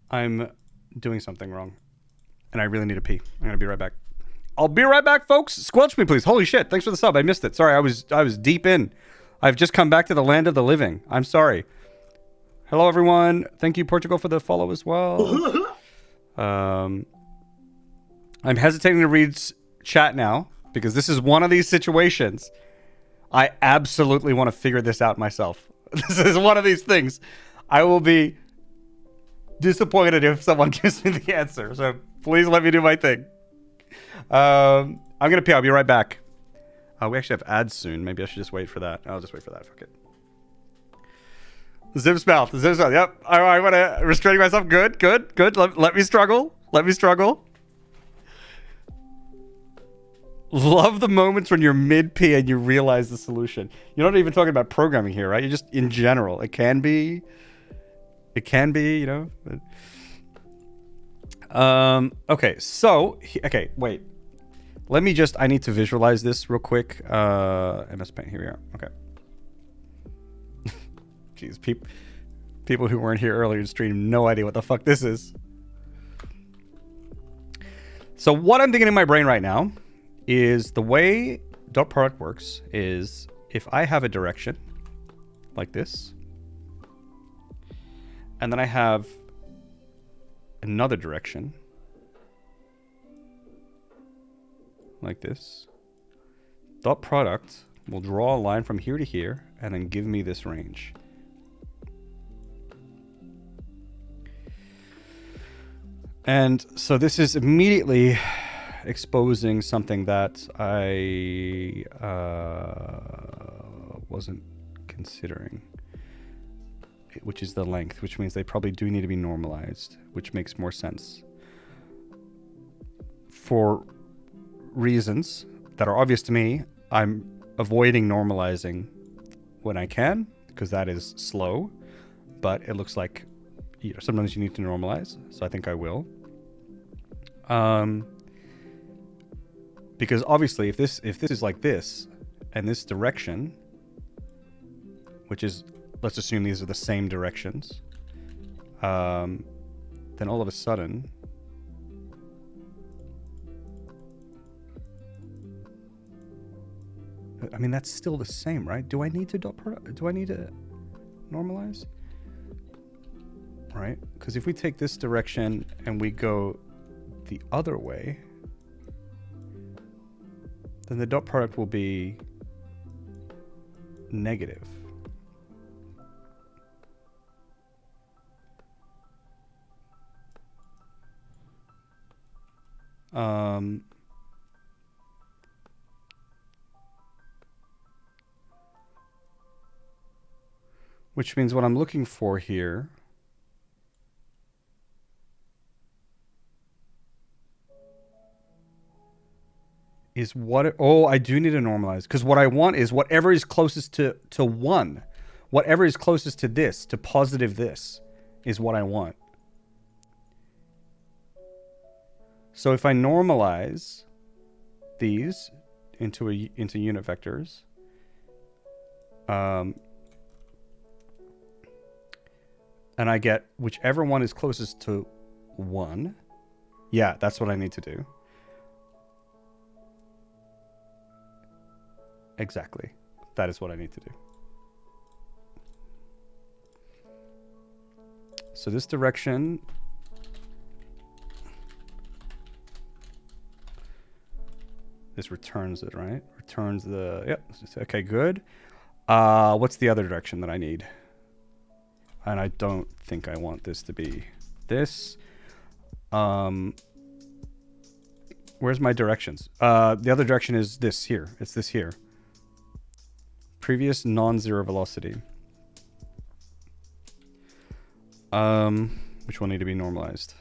I'm doing something wrong, and I really need to pee. I'm gonna be right back. I'll be right back, folks. Squelch me, please. Holy shit! Thanks for the sub. I missed it. Sorry, I was deep in. I've just come back to the land of the living. I'm sorry. Hello, everyone. Thank you, Portugal, for the follow as well. I'm hesitating to read chat now because this is one of these situations. I absolutely want to figure this out myself. This is one of these things. I will be disappointed if someone gives me the answer, so please let me do my thing. I'm gonna pee. I'll be right back. We actually have ads soon. Maybe I should just wait for that. I'll just wait for that. Fuck it. Zip's mouth. Zip's mouth. Yep. I want to restrain myself. Good. Let me struggle. Love the moments when you're mid-pee and you realize the solution. You're not even talking about programming here, right? You're just in general. It can be, you know. Okay, so, okay, wait. Let me just, I need to visualize this real quick. MS Paint, here we are. Okay. Jeez, people who weren't here earlier in stream, no idea what the fuck this is. So what I'm thinking in my brain right now is the way dot product works is if I have a direction like this, and then I have another direction like this, dot product will draw a line from here to here and then give me this range. And so this is immediately exposing something that I wasn't considering, which is the length, which means they probably do need to be normalized, which makes more sense. For reasons that are obvious to me, I'm avoiding normalizing when I can, because that is slow, but it looks like, you know, sometimes you need to normalize, so I think I will. Because obviously if this is like this and this direction, which is, let's assume these are the same directions, then all of a sudden I mean, that's still the same, right? Do I need to normalize? Right? Because if we take this direction and we go the other way, then the dot product will be negative. Which means what I'm looking for here is what... Oh, I do need to normalize. Because what I want is whatever is closest to 1. Whatever is closest to this, to positive this, is what I want. So if I normalize these into unit vectors, and I get whichever one is closest to 1. Yeah, that's what I need to do. Exactly. That is what I need to do. So this direction... This returns it, right? Returns the... Yep. Okay, good. What's the other direction that I need? And I don't think I want this to be this. Where's my directions? The other direction is this here. It's this here. Previous non-zero velocity. Which will need to be normalized.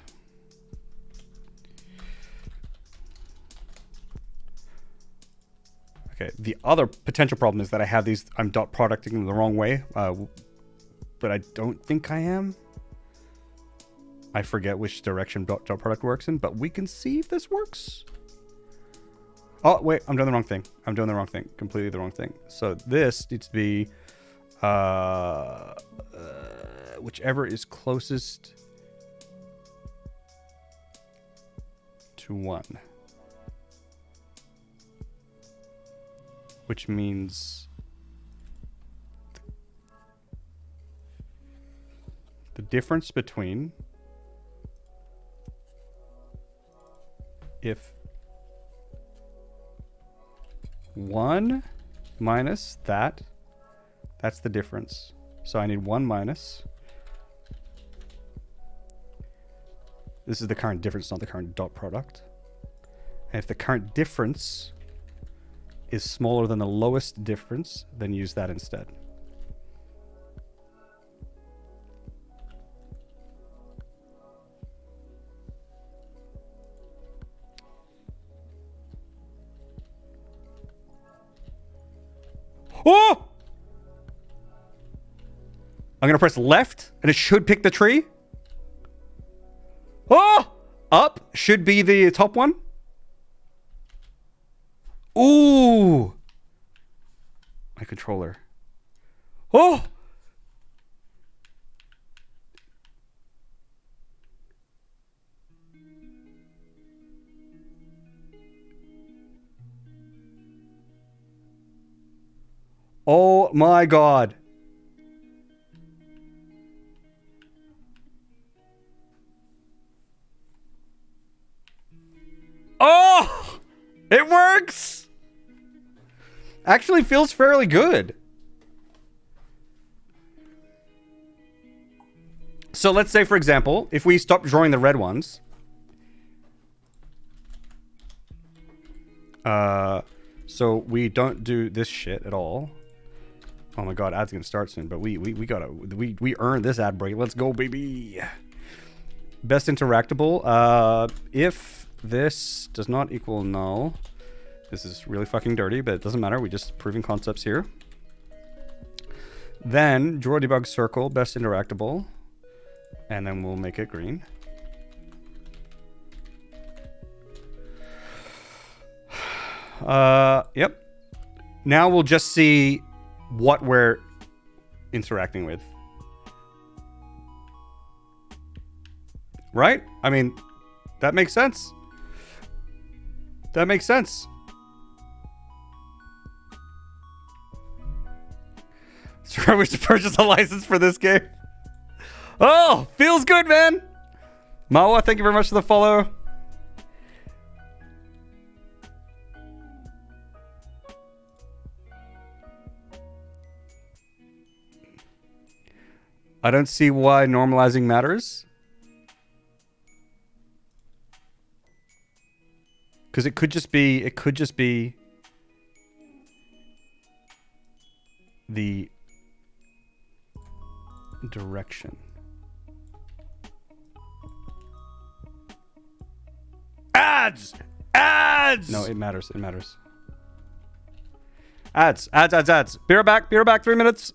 Okay, the other potential problem is that I have these, I'm dot producting them the wrong way, but I don't think I am. I forget which direction dot product works in, but we can see if this works. Oh, wait, I'm doing the wrong thing. I'm doing the wrong thing. Completely the wrong thing. So this needs to be whichever is closest to 1. Which means the difference between if 1 minus that, that's the difference. So I need 1 minus. This is the current difference, not the current dot product. And if the current difference is smaller than the lowest difference, then use that instead. Oh! I'm gonna press left and it should pick the tree. Oh! Up should be the top one. Ooh! My controller. Oh! Oh my God. Oh! It works! Actually feels fairly good. So let's say, for example, if we stop drawing the red ones. So we don't do this shit at all. Oh my God, ad's gonna start soon, but we earned this ad break. Let's go, baby. Best interactable. If this does not equal null, this is really fucking dirty, but it doesn't matter. We just proving concepts here. Then draw debug circle, best interactable, and then we'll make it green. Yep. Now we'll just see what we're interacting with. Right? I mean, that makes sense. That makes sense. So we should purchase a license for this game. Oh, feels good, man. Mawa, thank you very much for the follow. I don't see why normalizing matters. Because it could just be the direction. Ads! Ads! No, it matters. It matters. Ads. Be right back. 3 minutes.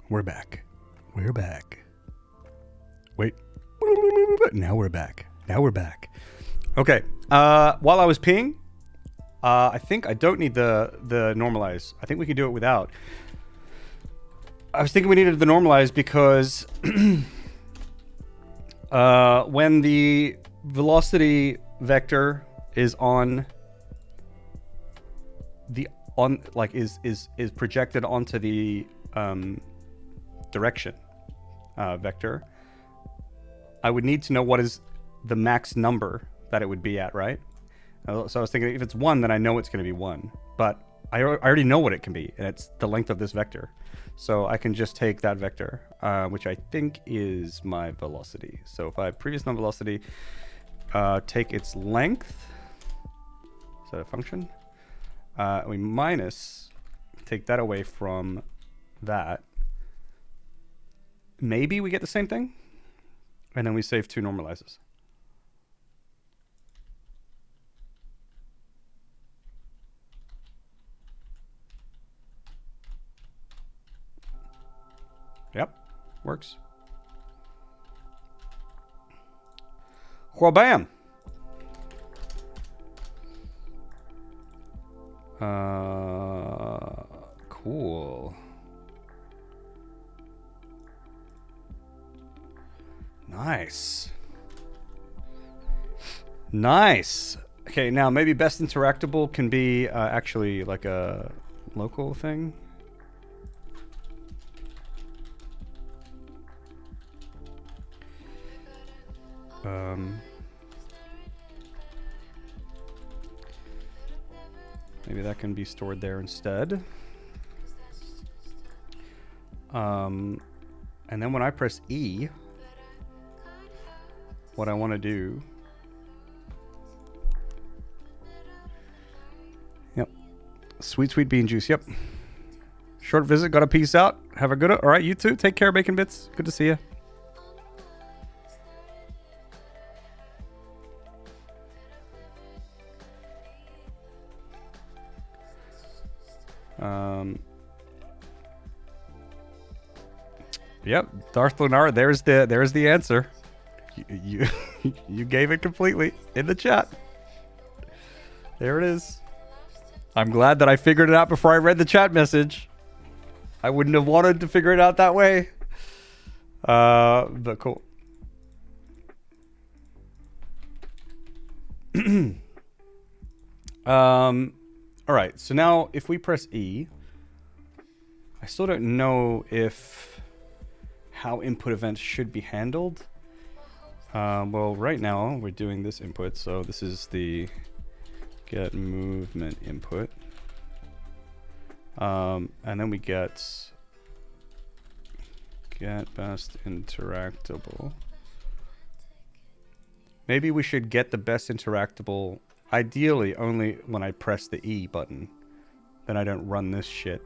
We're back. We're back. Wait. Now we're back. Now we're back. Okay. While I was peeing, I think I don't need the normalize. I think we can do it without. I was thinking we needed the normalize because when the velocity vector is is projected onto the direction vector, I would need to know what is the max number that it would be at, right? So I was thinking if it's 1, then I know it's going to be 1. But I already know what it can be, and it's the length of this vector. So I can just take that vector, which I think is my velocity. So if I have previous known velocity, take its length. Is that a function? We minus, take that away from that. Maybe we get the same thing, and then we save 2 normalizes. Yep, works. Well, bam. Cool. Nice. Nice. Okay, now maybe best interactable can be actually like a local thing. Maybe that can be stored there instead. And then when I press E, what I want to do... Yep. Sweet, sweet bean juice, yep. Short visit, got a peace out. Have a good... All right, you too. Take care, Bacon Bits. Good to see you. Yep, Darth Lunar. There's the answer. You you gave it completely in the chat. There it is. I'm glad that I figured it out before I read the chat message. I wouldn't have wanted to figure it out that way. But cool. All right. So now if we press E, I still don't know how input events should be handled. Well, right now we're doing this input, so this is the get movement input. And then we get best interactable. Maybe we should get the best interactable, ideally only when I press the E button. Then I don't run this shit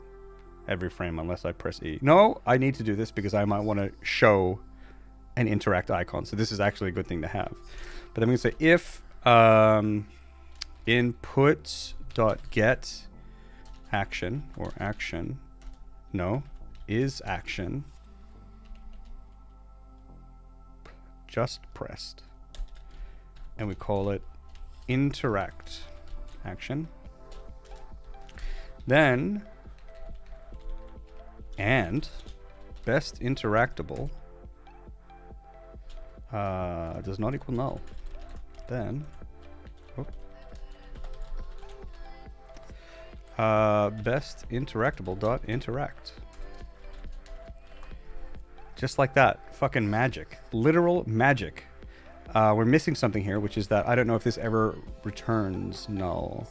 every frame unless I press E. No, I need to do this because I might want to show an interact icon. So this is actually a good thing to have. But then we can say if input.get action or action, no, is action just pressed. And we call it interact action. Then and best interactable does not equal null. Then best interactable dot interact. Just like that. Fucking magic. Literal magic. We're missing something here, which is that I don't know if this ever returns null.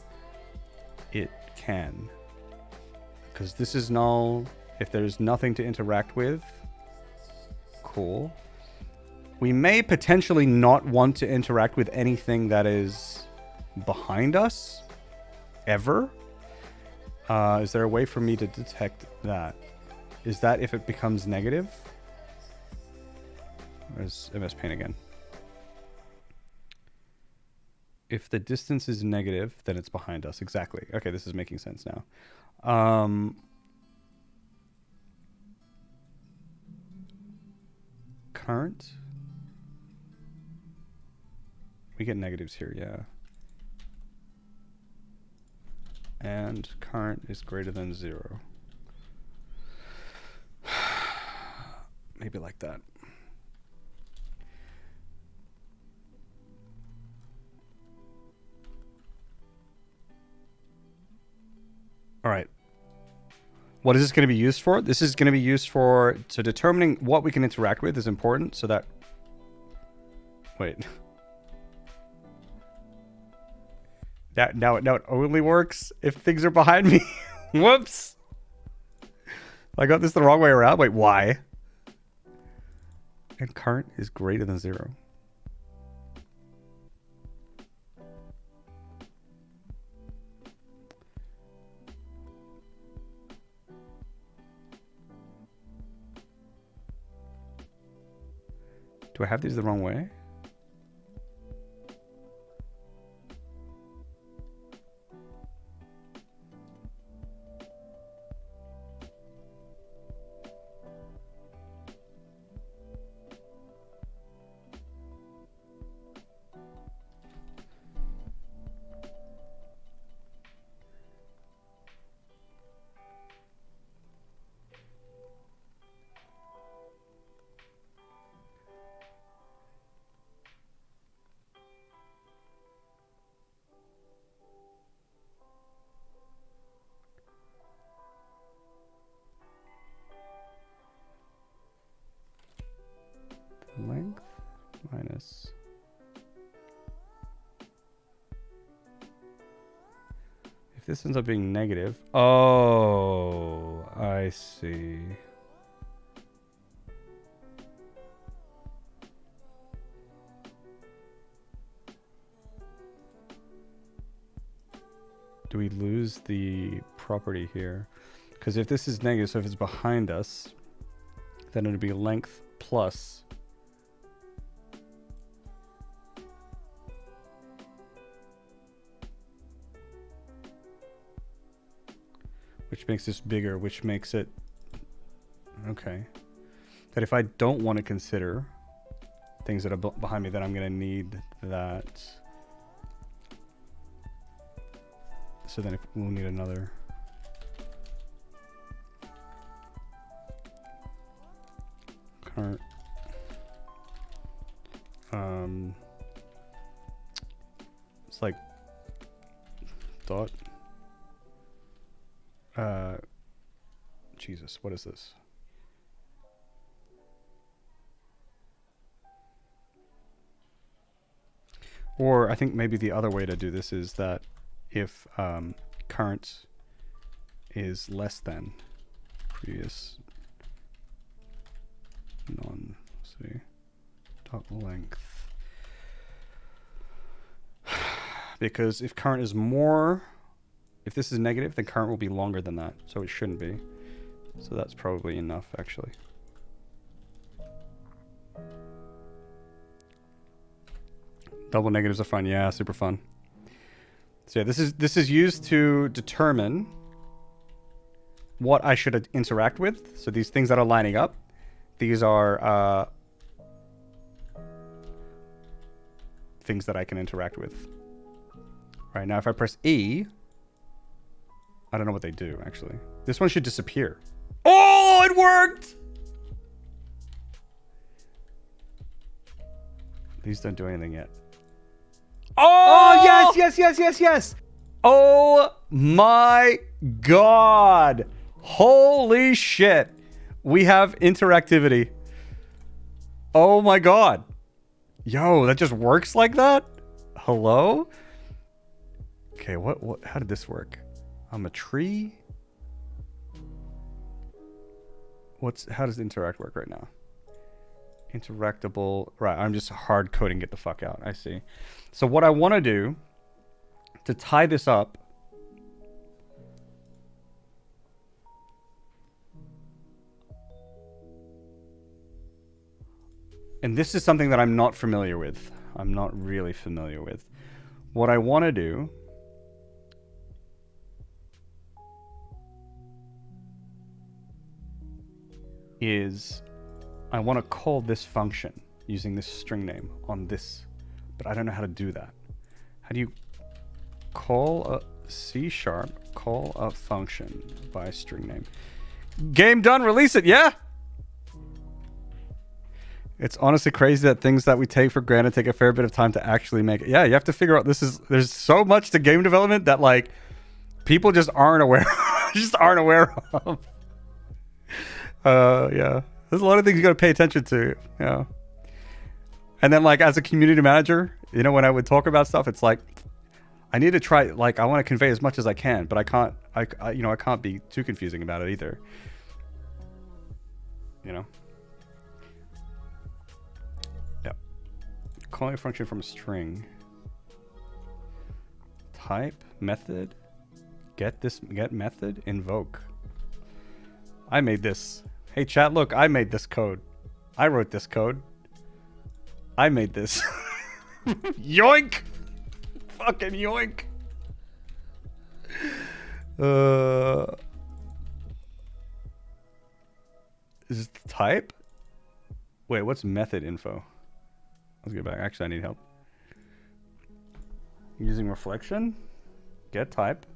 It can. Because this is null. If there's nothing to interact with, cool. We may potentially not want to interact with anything that is behind us, ever. Is there a way for me to detect that? Is that if it becomes negative? Where's MS Paint again? If the distance is negative, then it's behind us. Exactly. Okay, this is making sense now. Current. We get negatives here, yeah. And current is greater than 0. Maybe like that. All right. What is this going to be used for? This is going to be used for, so determining what we can interact with is important so that, wait. Now it only works if things are behind me. Whoops. I got this the wrong way around. Wait, why? And current is greater than 0. Do I have these the wrong way? length minus if this ends up being negative. Oh, I see. Do we lose the property here? Because if this is negative, so if it's behind us, then it'd be length plus which makes this bigger, which makes it okay. That if I don't want to consider things that are behind me, then I'm going to need that. So then if we'll need another current it's like dot Jesus, what is this? Or I think maybe the other way to do this is that if current is less than previous see dot length, because if current is more, if this is negative, then current will be longer than that, so it shouldn't be. So that's probably enough, actually. Double negatives are fun. Yeah, super fun. So yeah, this is used to determine what I should interact with. So these things that are lining up, these are things that I can interact with. Right, now if I press E, I don't know what they do, actually. This one should disappear. Oh, it worked! These don't do anything yet. Oh, yes. Oh my god. Holy shit. We have interactivity. Oh my god. Yo, that just works like that? Hello? Okay, what how did this work? I'm a tree? How does interact work right now? Interactable. Right, I'm just hard coding get the fuck out. I see. So what I want to do to tie this up and this is something that I'm not familiar with. I'm not really familiar with. What I want to do is I want to call this function using this string name on this, but I don't know how to do that. How do you call a C#, call a function by string name? Game done, release it, yeah? It's honestly crazy that things that we take for granted take a fair bit of time to actually make it. Yeah, you have to figure out there's so much to game development that like people just aren't aware of. Yeah. There's a lot of things you got to pay attention to. Yeah. And then like as a community manager, you know, when I would talk about stuff, it's like I need to try, like I want to convey as much as I can, but I can't be too confusing about it either. You know? Yeah. Calling a function from a string. Type, method, get method, invoke. I made this. Hey chat, look, I made this code. I wrote this code. I made this. Yoink! Fucking yoink. Is this the type? Wait, what's method info? Let's get back. Actually, I need help. Using reflection. Get type.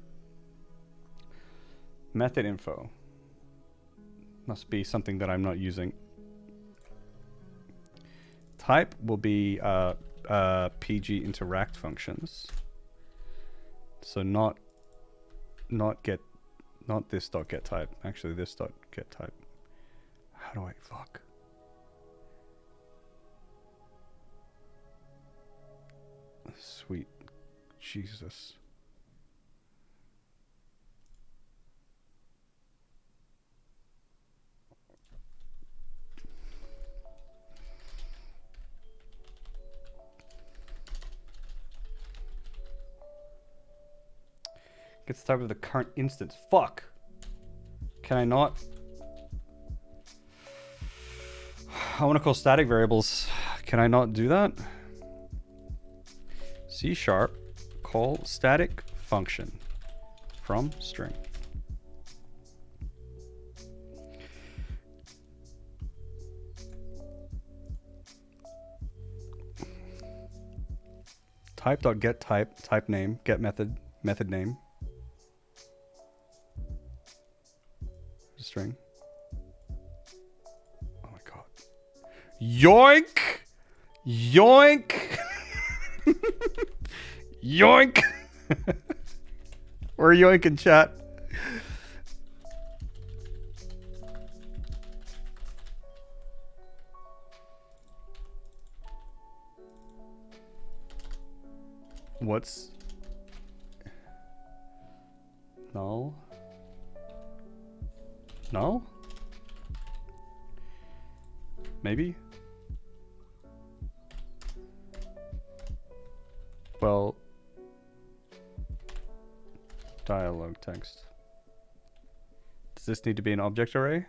Method info. Must be something that I'm not using. Type will be PG interact functions. So not this dot get type. Actually, this dot get type. How do I fuck? sweet Jesus. Get started with the current instance. Fuck. Can I not? I want to call static variables. Can I not do that? C#, call static function from string. Type.get type name, get method name. String. Oh my god. Yoink! Yoink! Yoink! We're yoinking, chat. What's null? Null? Maybe? Well, dialog text. Does this need to be an object array?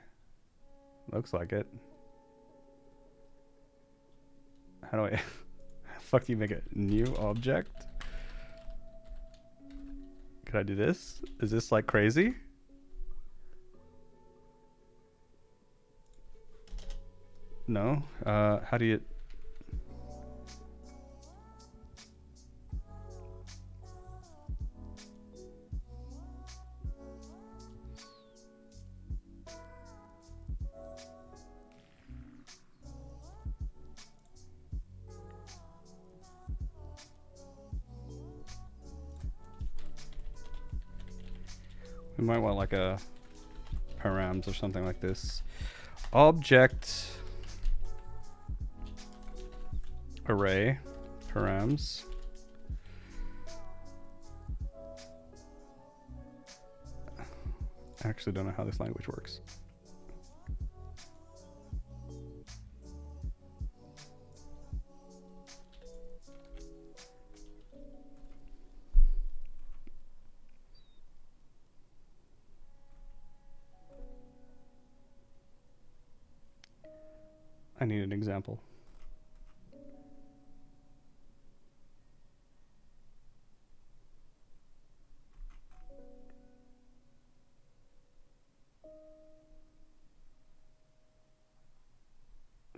Looks like it. How do I... How the fuck do you make a new object? Can I do this? Is this like crazy? No. How do you... We might want like a params or something like this. Object array params. I actually don't know how this language works. I need an example.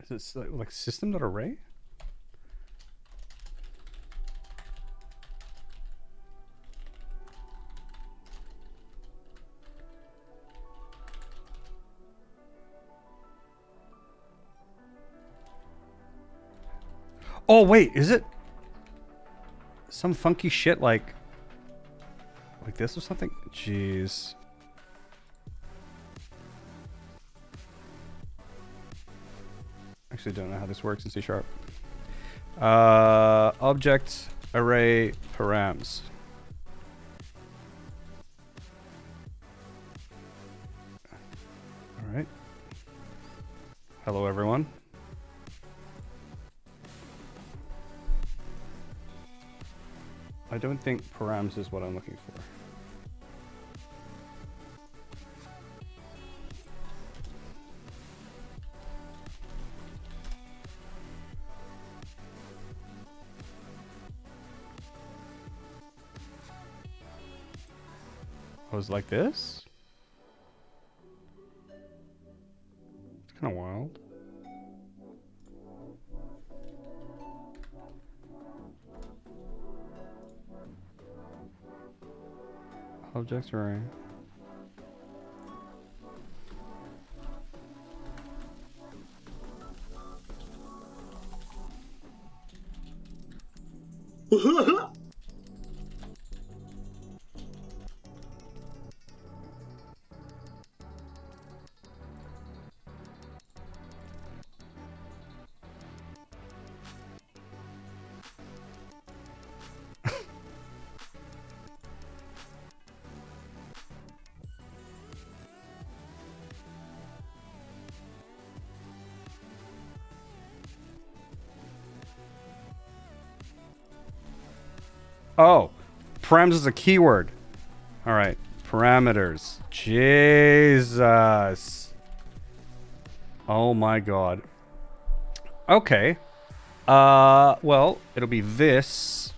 Is this like system.array? Oh wait, is it some funky shit like this or something? Jeez. Actually don't know how this works in C#. Object array params. All right. Hello everyone. I don't think params is what I'm looking for. Oh, it's like this? It's kind of wild. Objects array. Oh, params is a keyword. All right, parameters. Jesus. Oh my god. Okay. Well, it'll be this.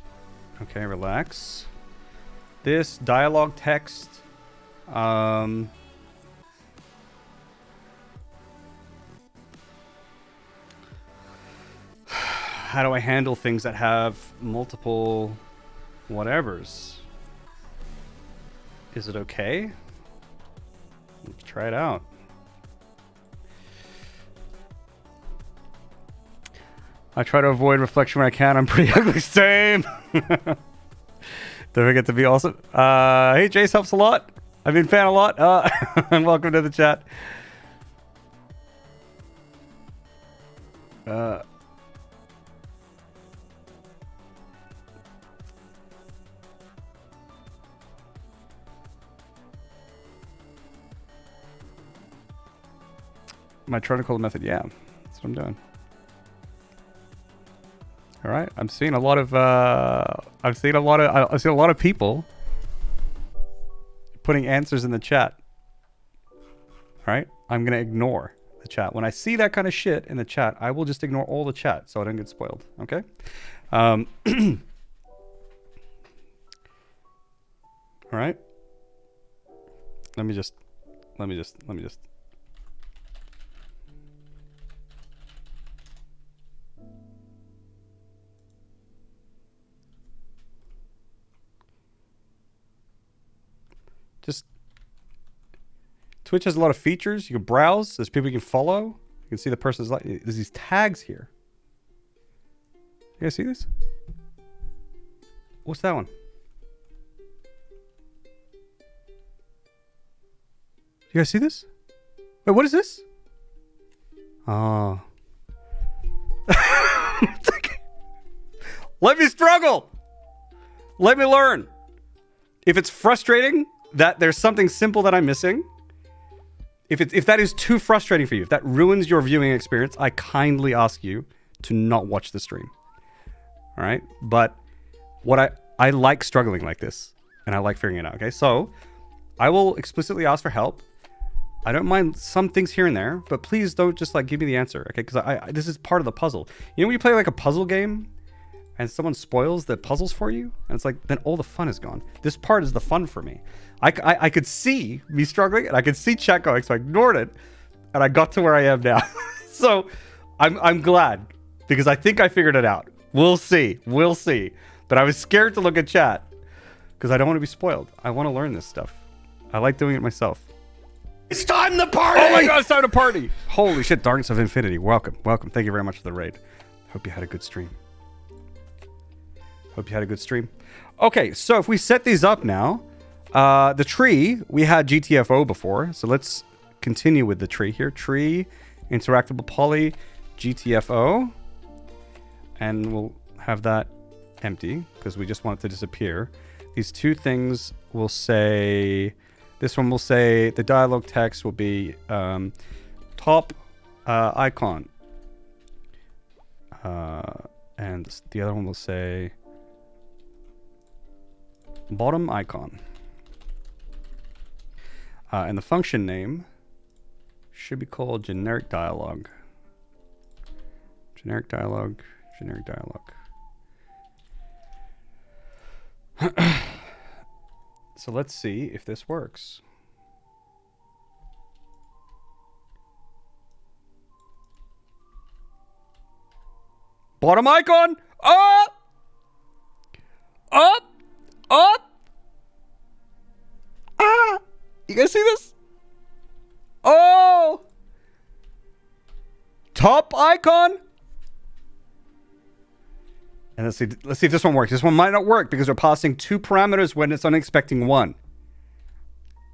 Okay, relax. This dialogue text. How do I handle things that have multiple whatevers? Is it okay? Let's try it out. I try to avoid reflection when I can. I'm pretty ugly. Same. Don't forget to be awesome. Hey, Jace helps a lot. I've been fan a lot. And welcome to the chat. My charticle method, yeah, that's what I'm doing. All right, I'm seeing a lot of people putting answers in the chat. All right, I'm gonna ignore the chat. When I see that kind of shit in the chat, I will just ignore all the chat so I don't get spoiled. Okay. All right. Let me just. Twitch has a lot of features. You can browse. There's people you can follow. You can see the person's life. There's these tags here. You guys see this? What's that one? You guys see this? Wait, what is this? Oh. Let me struggle. Let me learn. If it's frustrating that there's something simple that I'm missing, if that is too frustrating for you, if that ruins your viewing experience, I kindly ask you to not watch the stream. All right? But what I like struggling like this, and I like figuring it out. Okay, so I will explicitly ask for help. I don't mind some things here and there, but please don't just like give me the answer, okay? Because I this is part of the puzzle. You know when you play like a puzzle game and someone spoils the puzzles for you, and it's like then all the fun is gone. This part is the fun for me. I could see me struggling, and I could see chat going, so I ignored it, and I got to where I am now. So I'm glad because I think I figured it out. We'll see, But I was scared to look at chat because I don't want to be spoiled. I want to learn this stuff. I like doing it myself. It's time to party! Oh my god, it's time to party! Holy shit, Darkness of Infinity. Welcome. Thank you very much for the raid. Hope you had a good stream. Okay, so if we set these up now, the tree, we had GTFO before, so let's continue with the tree here. Tree, interactable poly, GTFO, and we'll have that empty because we just want it to disappear. These two things will say... This one will say the dialogue text will be top icon. And the other one will say bottom icon. And the function name should be called generic dialogue. Generic dialogue. So let's see if this works. Bottom icon! Up! Up! Up! Ah! You guys see this? Oh! Top icon! And let's see if this one works. This one might not work because we're passing two parameters when it's only expecting one.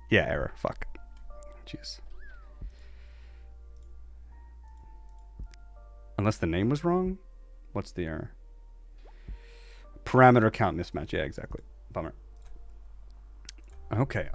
Yeah, error. Fuck. Jeez. Unless the name was wrong? What's the error? Parameter count mismatch. Yeah, exactly. Bummer. Okay.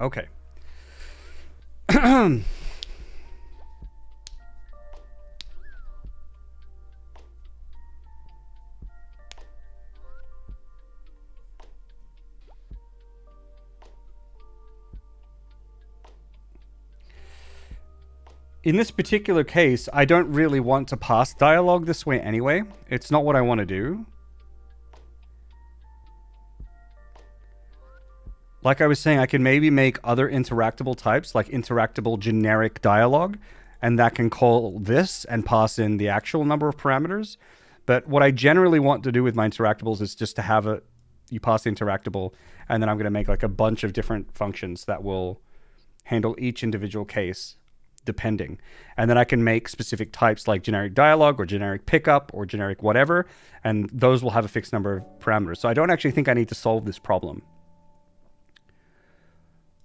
in this particular case, I don't really want to pass dialogue this way anyway. It's not what I want to do. Like I was saying, I can maybe make other interactable types, like interactable generic dialogue, and that can call this and pass in the actual number of parameters. But what I generally want to do with my interactables is just to have you pass the interactable, and then I'm going to make like a bunch of different functions that will handle each individual case, depending. And then I can make specific types like generic dialogue or generic pickup or generic whatever, and those will have a fixed number of parameters. So I don't actually think I need to solve this problem.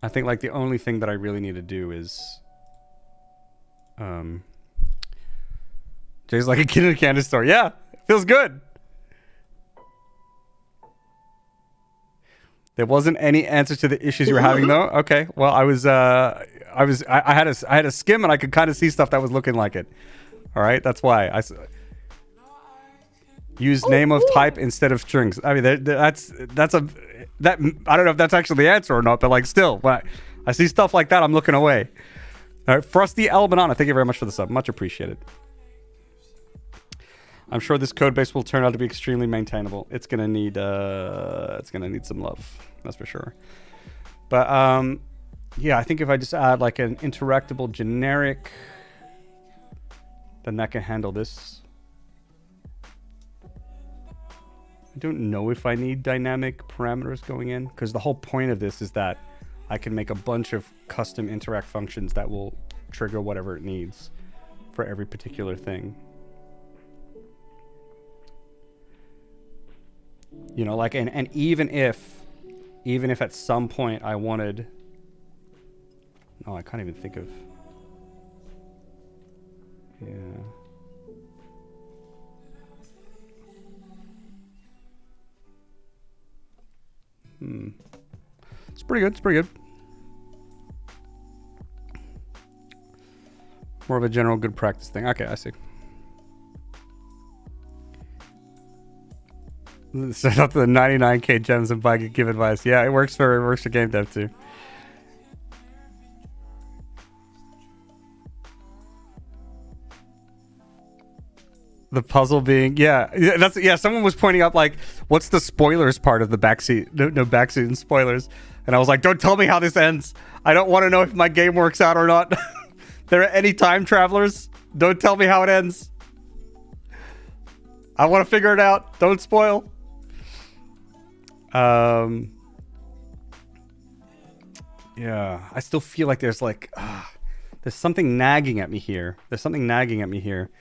I think like the only thing that I really need to do is Jay's like a kid in a candy store. Yeah, feels good. There wasn't any answer to the issues you were having though. Okay, well I had a skim and I could kind of see stuff that was looking like it. All right, that's why I use name of type instead of strings. I mean I don't know if that's actually the answer or not, but like still, when I see stuff like that, I'm looking away. All right, Frosty L Banana, thank you very much for the sub, much appreciated. I'm sure this code base will turn out to be extremely maintainable. It's gonna need some love, that's for sure. But yeah, I think if I just add like an interactable generic, then that can handle this. I don't know if I need dynamic parameters going in, because the whole point of this is that I can make a bunch of custom interact functions that will trigger whatever it needs for every particular thing. You know, like, and even if at some point I wanted, no, I can't even think of, yeah. It's pretty good, it's pretty good. More of a general good practice thing. Okay, I see. Set up to the 99k gems and give advice. Yeah, it works for game dev too. The puzzle being, yeah, someone was pointing out like, what's the spoilers part of the backseat? No backseat and spoilers. And I was like, don't tell me how this ends. I don't want to know if my game works out or not. There are any time travelers. Don't tell me how it ends. I want to figure it out. Don't spoil. Yeah, I still feel like there's like, there's something nagging at me here. There's something nagging at me here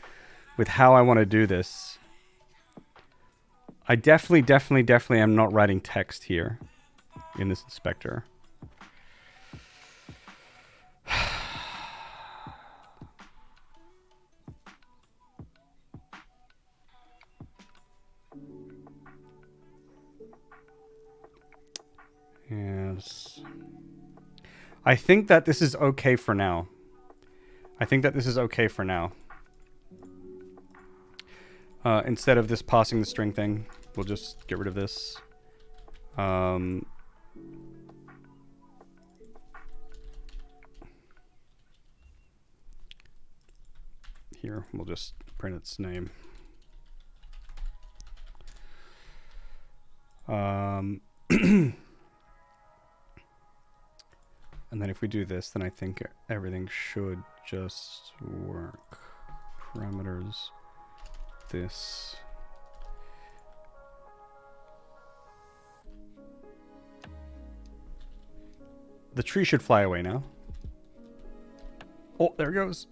with how I want to do this. I definitely am not writing text here in this inspector. Yes. I think that this is okay for now. Instead of this passing the string thing, we'll just get rid of this. Here, we'll just print its name. And then if we do this, then I think everything should just work. Parameters, this. The tree should fly away now. Oh, there it goes.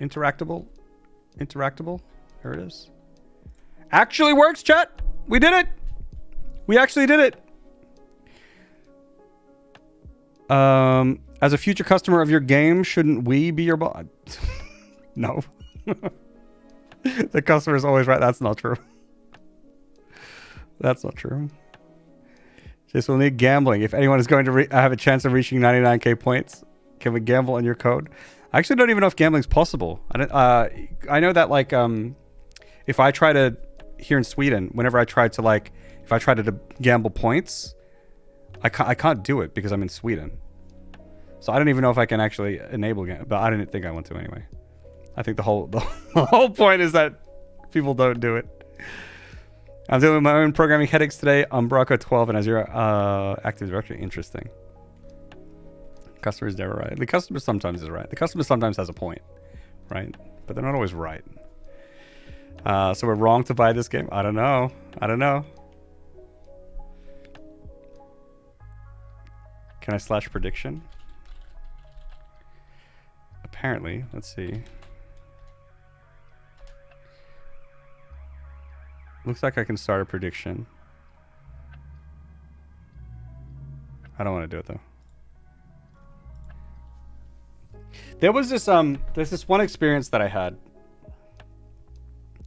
Interactable. There it is. Actually works, chat. We did it. We actually did it. As a future customer of your game, shouldn't we be your boss? No. The customer is always right. That's not true. That's not true. Just will need gambling. If anyone is going to have a chance of reaching 99k points, can we gamble on your code? I actually don't even know if gambling's possible. I know that like if I try to here in Sweden, whenever I try to like if I try to gamble points, I can't do it because I'm in Sweden. So I don't even know if I can actually enable again, but I didn't think I want to anyway. I think the whole whole point is that people don't do it. I'm doing my own programming headaches today on Baraka 12 and Azure Active Directory. Interesting. Customer is never right. The customer sometimes is right. The customer sometimes has a point, right? But they're not always right. So we're wrong to buy this game? I don't know. I don't know. Can I slash prediction? Apparently. Let's see. Looks like I can start a prediction. I don't want to do it though. There was this there's this one experience that I had.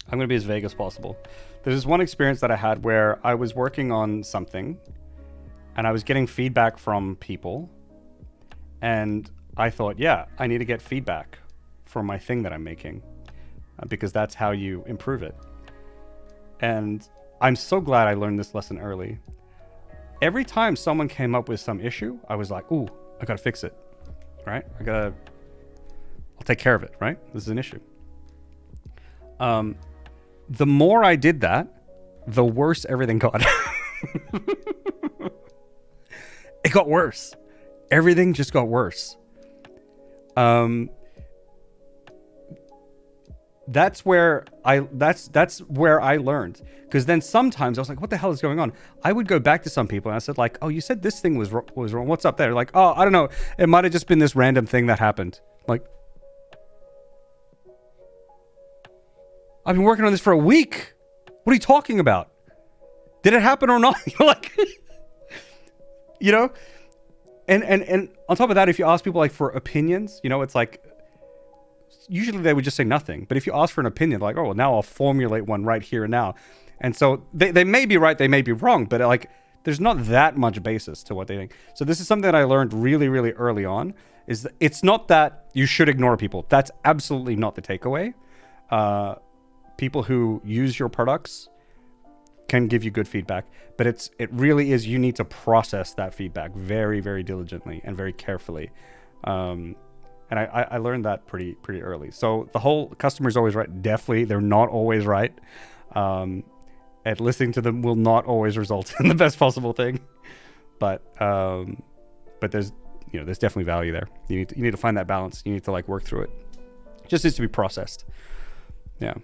I'm gonna be as vague as possible. There's this one experience that I had where I was working on something and I was getting feedback from people, and I thought, yeah, I need to get feedback for my thing that I'm making because that's how you improve it. And I'm so glad I learned this lesson early. Every time someone came up with some issue, I was like, ooh, I gotta fix it, right? I'll take care of it, right? This is an issue. The more I did that, the worse everything got. It got worse. Everything just got worse. That's where I learned, because then sometimes I was like, what the hell is going on? I would go back to some people and I said like, oh, you said this thing was wrong. What's up there? Like, oh, I don't know. It might have just been this random thing that happened. Like, I've been working on this for a week. What are you talking about? Did it happen or not? Like, you know? And on top of that, if you ask people like for opinions, you know, it's like, usually they would just say nothing. But if you ask for an opinion, like, oh, well, now I'll formulate one right here and now. And so they may be right, they may be wrong, but like, there's not that much basis to what they think. So this is something that I learned really, really early on, is that it's not that you should ignore people. That's absolutely not the takeaway. People who use your products can give you good feedback, but it really is, you need to process that feedback very, very diligently and very carefully. And I learned that pretty early. So the whole customer's always right. Definitely, they're not always right. And listening to them will not always result in the best possible thing. But there's definitely value there. You need to find that balance. You need to like work through it. It just needs to be processed. Yeah.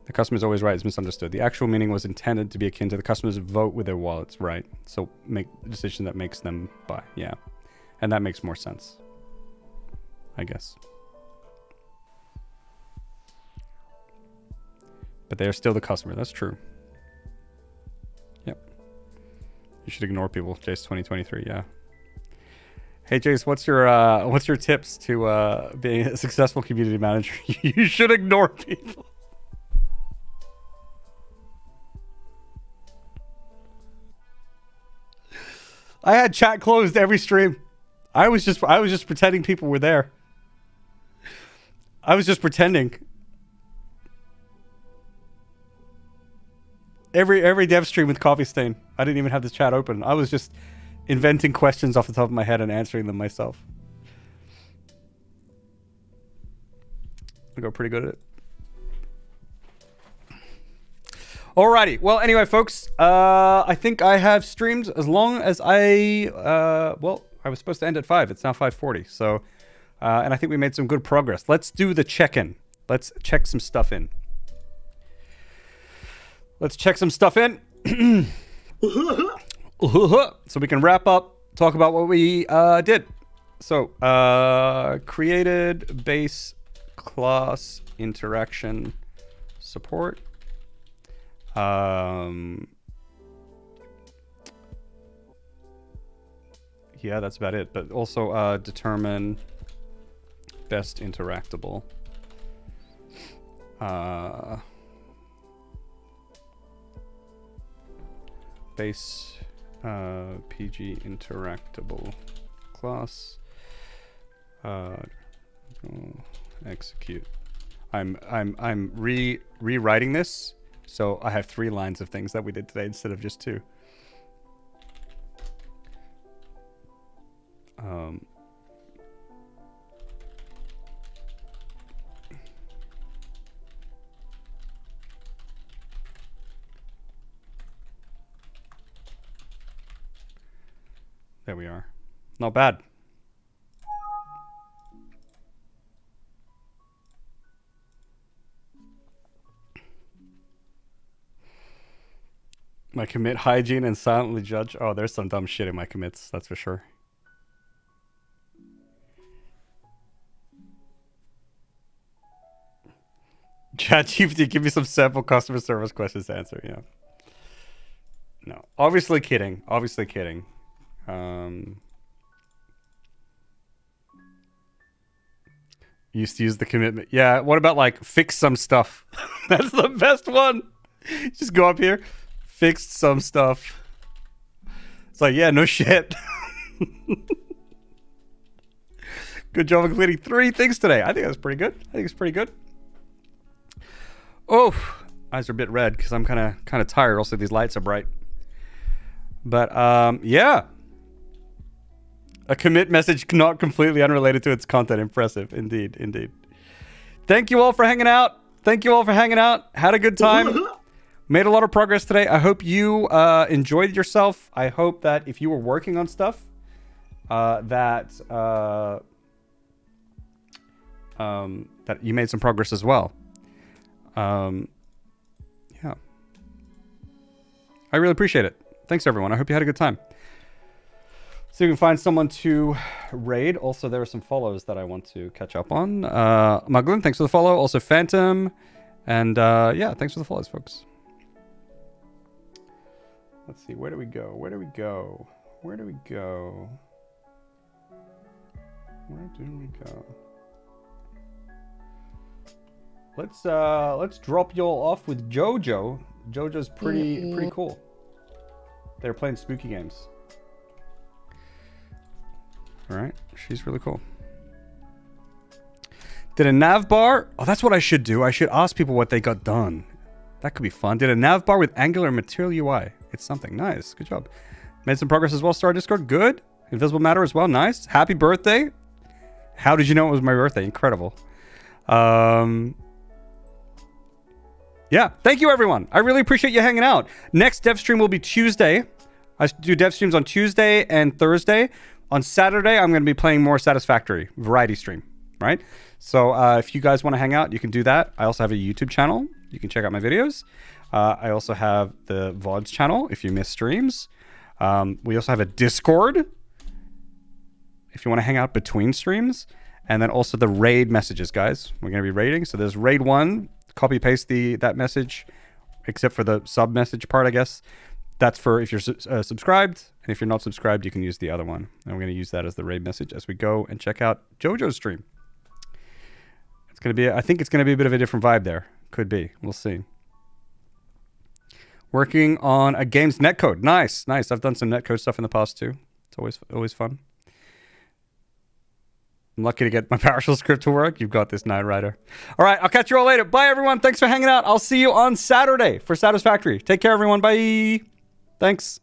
The customer's always right is misunderstood. The actual meaning was intended to be akin to the customer's vote with their wallets, right? So make the decision that makes them buy. Yeah. And that makes more sense, I guess. But they're still the customer. That's true. Yep. You should ignore people. Jace 2023. Yeah. Hey Jace, what's your tips to being a successful community manager? You should ignore people. I had chat closed every stream. I was just pretending people were there. I was just pretending. Every dev stream with Coffee Stain, I didn't even have the chat open. I was just inventing questions off the top of my head and answering them myself. I got pretty good at it. Alrighty. Well, anyway, folks, I think I have streamed as long as I was supposed to end at 5. It's now 5:40. So, and I think we made some good progress. Let's do the check-in. Let's check some stuff in. Let's check some stuff in. So we can wrap up, talk about what we did. So, created base class interaction support. Yeah, that's about it. But also determine best interactable. Base PG interactable class. Execute. I'm rewriting this. So I have 3 lines of things that we did today instead of just 2. There we are. Not bad. My commit hygiene and silently judge. Oh, there's some dumb shit in my commits, that's for sure. ChatGPT, give me some sample customer service questions to answer. Yeah. No, obviously kidding. Obviously kidding. Used to use the commitment. Yeah. What about like fix some stuff? That's the best one. Just go up here. Fixed some stuff. It's like, yeah, no shit. Good job of completing 3 things today. I think that's pretty good. I think it's pretty good. Oh, eyes are a bit red because I'm kind of tired. Also, these lights are bright. But yeah, a commit message not completely unrelated to its content. Impressive, indeed, indeed. Thank you all for hanging out. Thank you all for hanging out. Had a good time. Made a lot of progress today. I hope you enjoyed yourself. I hope that if you were working on stuff, that you made some progress as well. Yeah. I really appreciate it. Thanks, everyone. I hope you had a good time. So you can find someone to raid. Also, there are some follows that I want to catch up on. Muglin, thanks for the follow. Also, Phantom. And yeah, thanks for the follows, folks. Let's see. Where do we go? Where do we go? Where do we go? Where do we go? Let's drop y'all off with JoJo. JoJo's pretty cool. They're playing spooky games. All right, she's really cool. Did a nav bar? Oh, that's what I should do. I should ask people what they got done. That could be fun. Did a nav bar with Angular Material UI. It's something nice. Good job. Made some progress as well. Star Discord. Good. Invisible Matter as well. Nice. Happy birthday. How did you know it was my birthday? Incredible. Yeah, thank you, everyone. I really appreciate you hanging out. Next dev stream will be Tuesday. I do dev streams on Tuesday and Thursday. On Saturday, I'm going to be playing more Satisfactory variety stream, right? So if you guys want to hang out, you can do that. I also have a YouTube channel. You can check out my videos. I also have the VODs channel if you miss streams. We also have a Discord if you want to hang out between streams. And then also the raid messages, guys. We're going to be raiding. So there's raid 1. Copy paste that message, except for the sub message part, I guess. That's for if you're subscribed, and if you're not subscribed, you can use the other one. And we're going to use that as the raid message as we go and check out JoJo's stream. It's going to be, I think it's going to be a bit of a different vibe there. Could be. We'll see. Working on a game's netcode. Nice, nice. I've done some netcode stuff in the past too. It's always fun. I'm lucky to get my PowerShell script to work. You've got this, Night Rider. All right, I'll catch you all later. Bye, everyone. Thanks for hanging out. I'll see you on Saturday for Satisfactory. Take care, everyone. Bye. Thanks.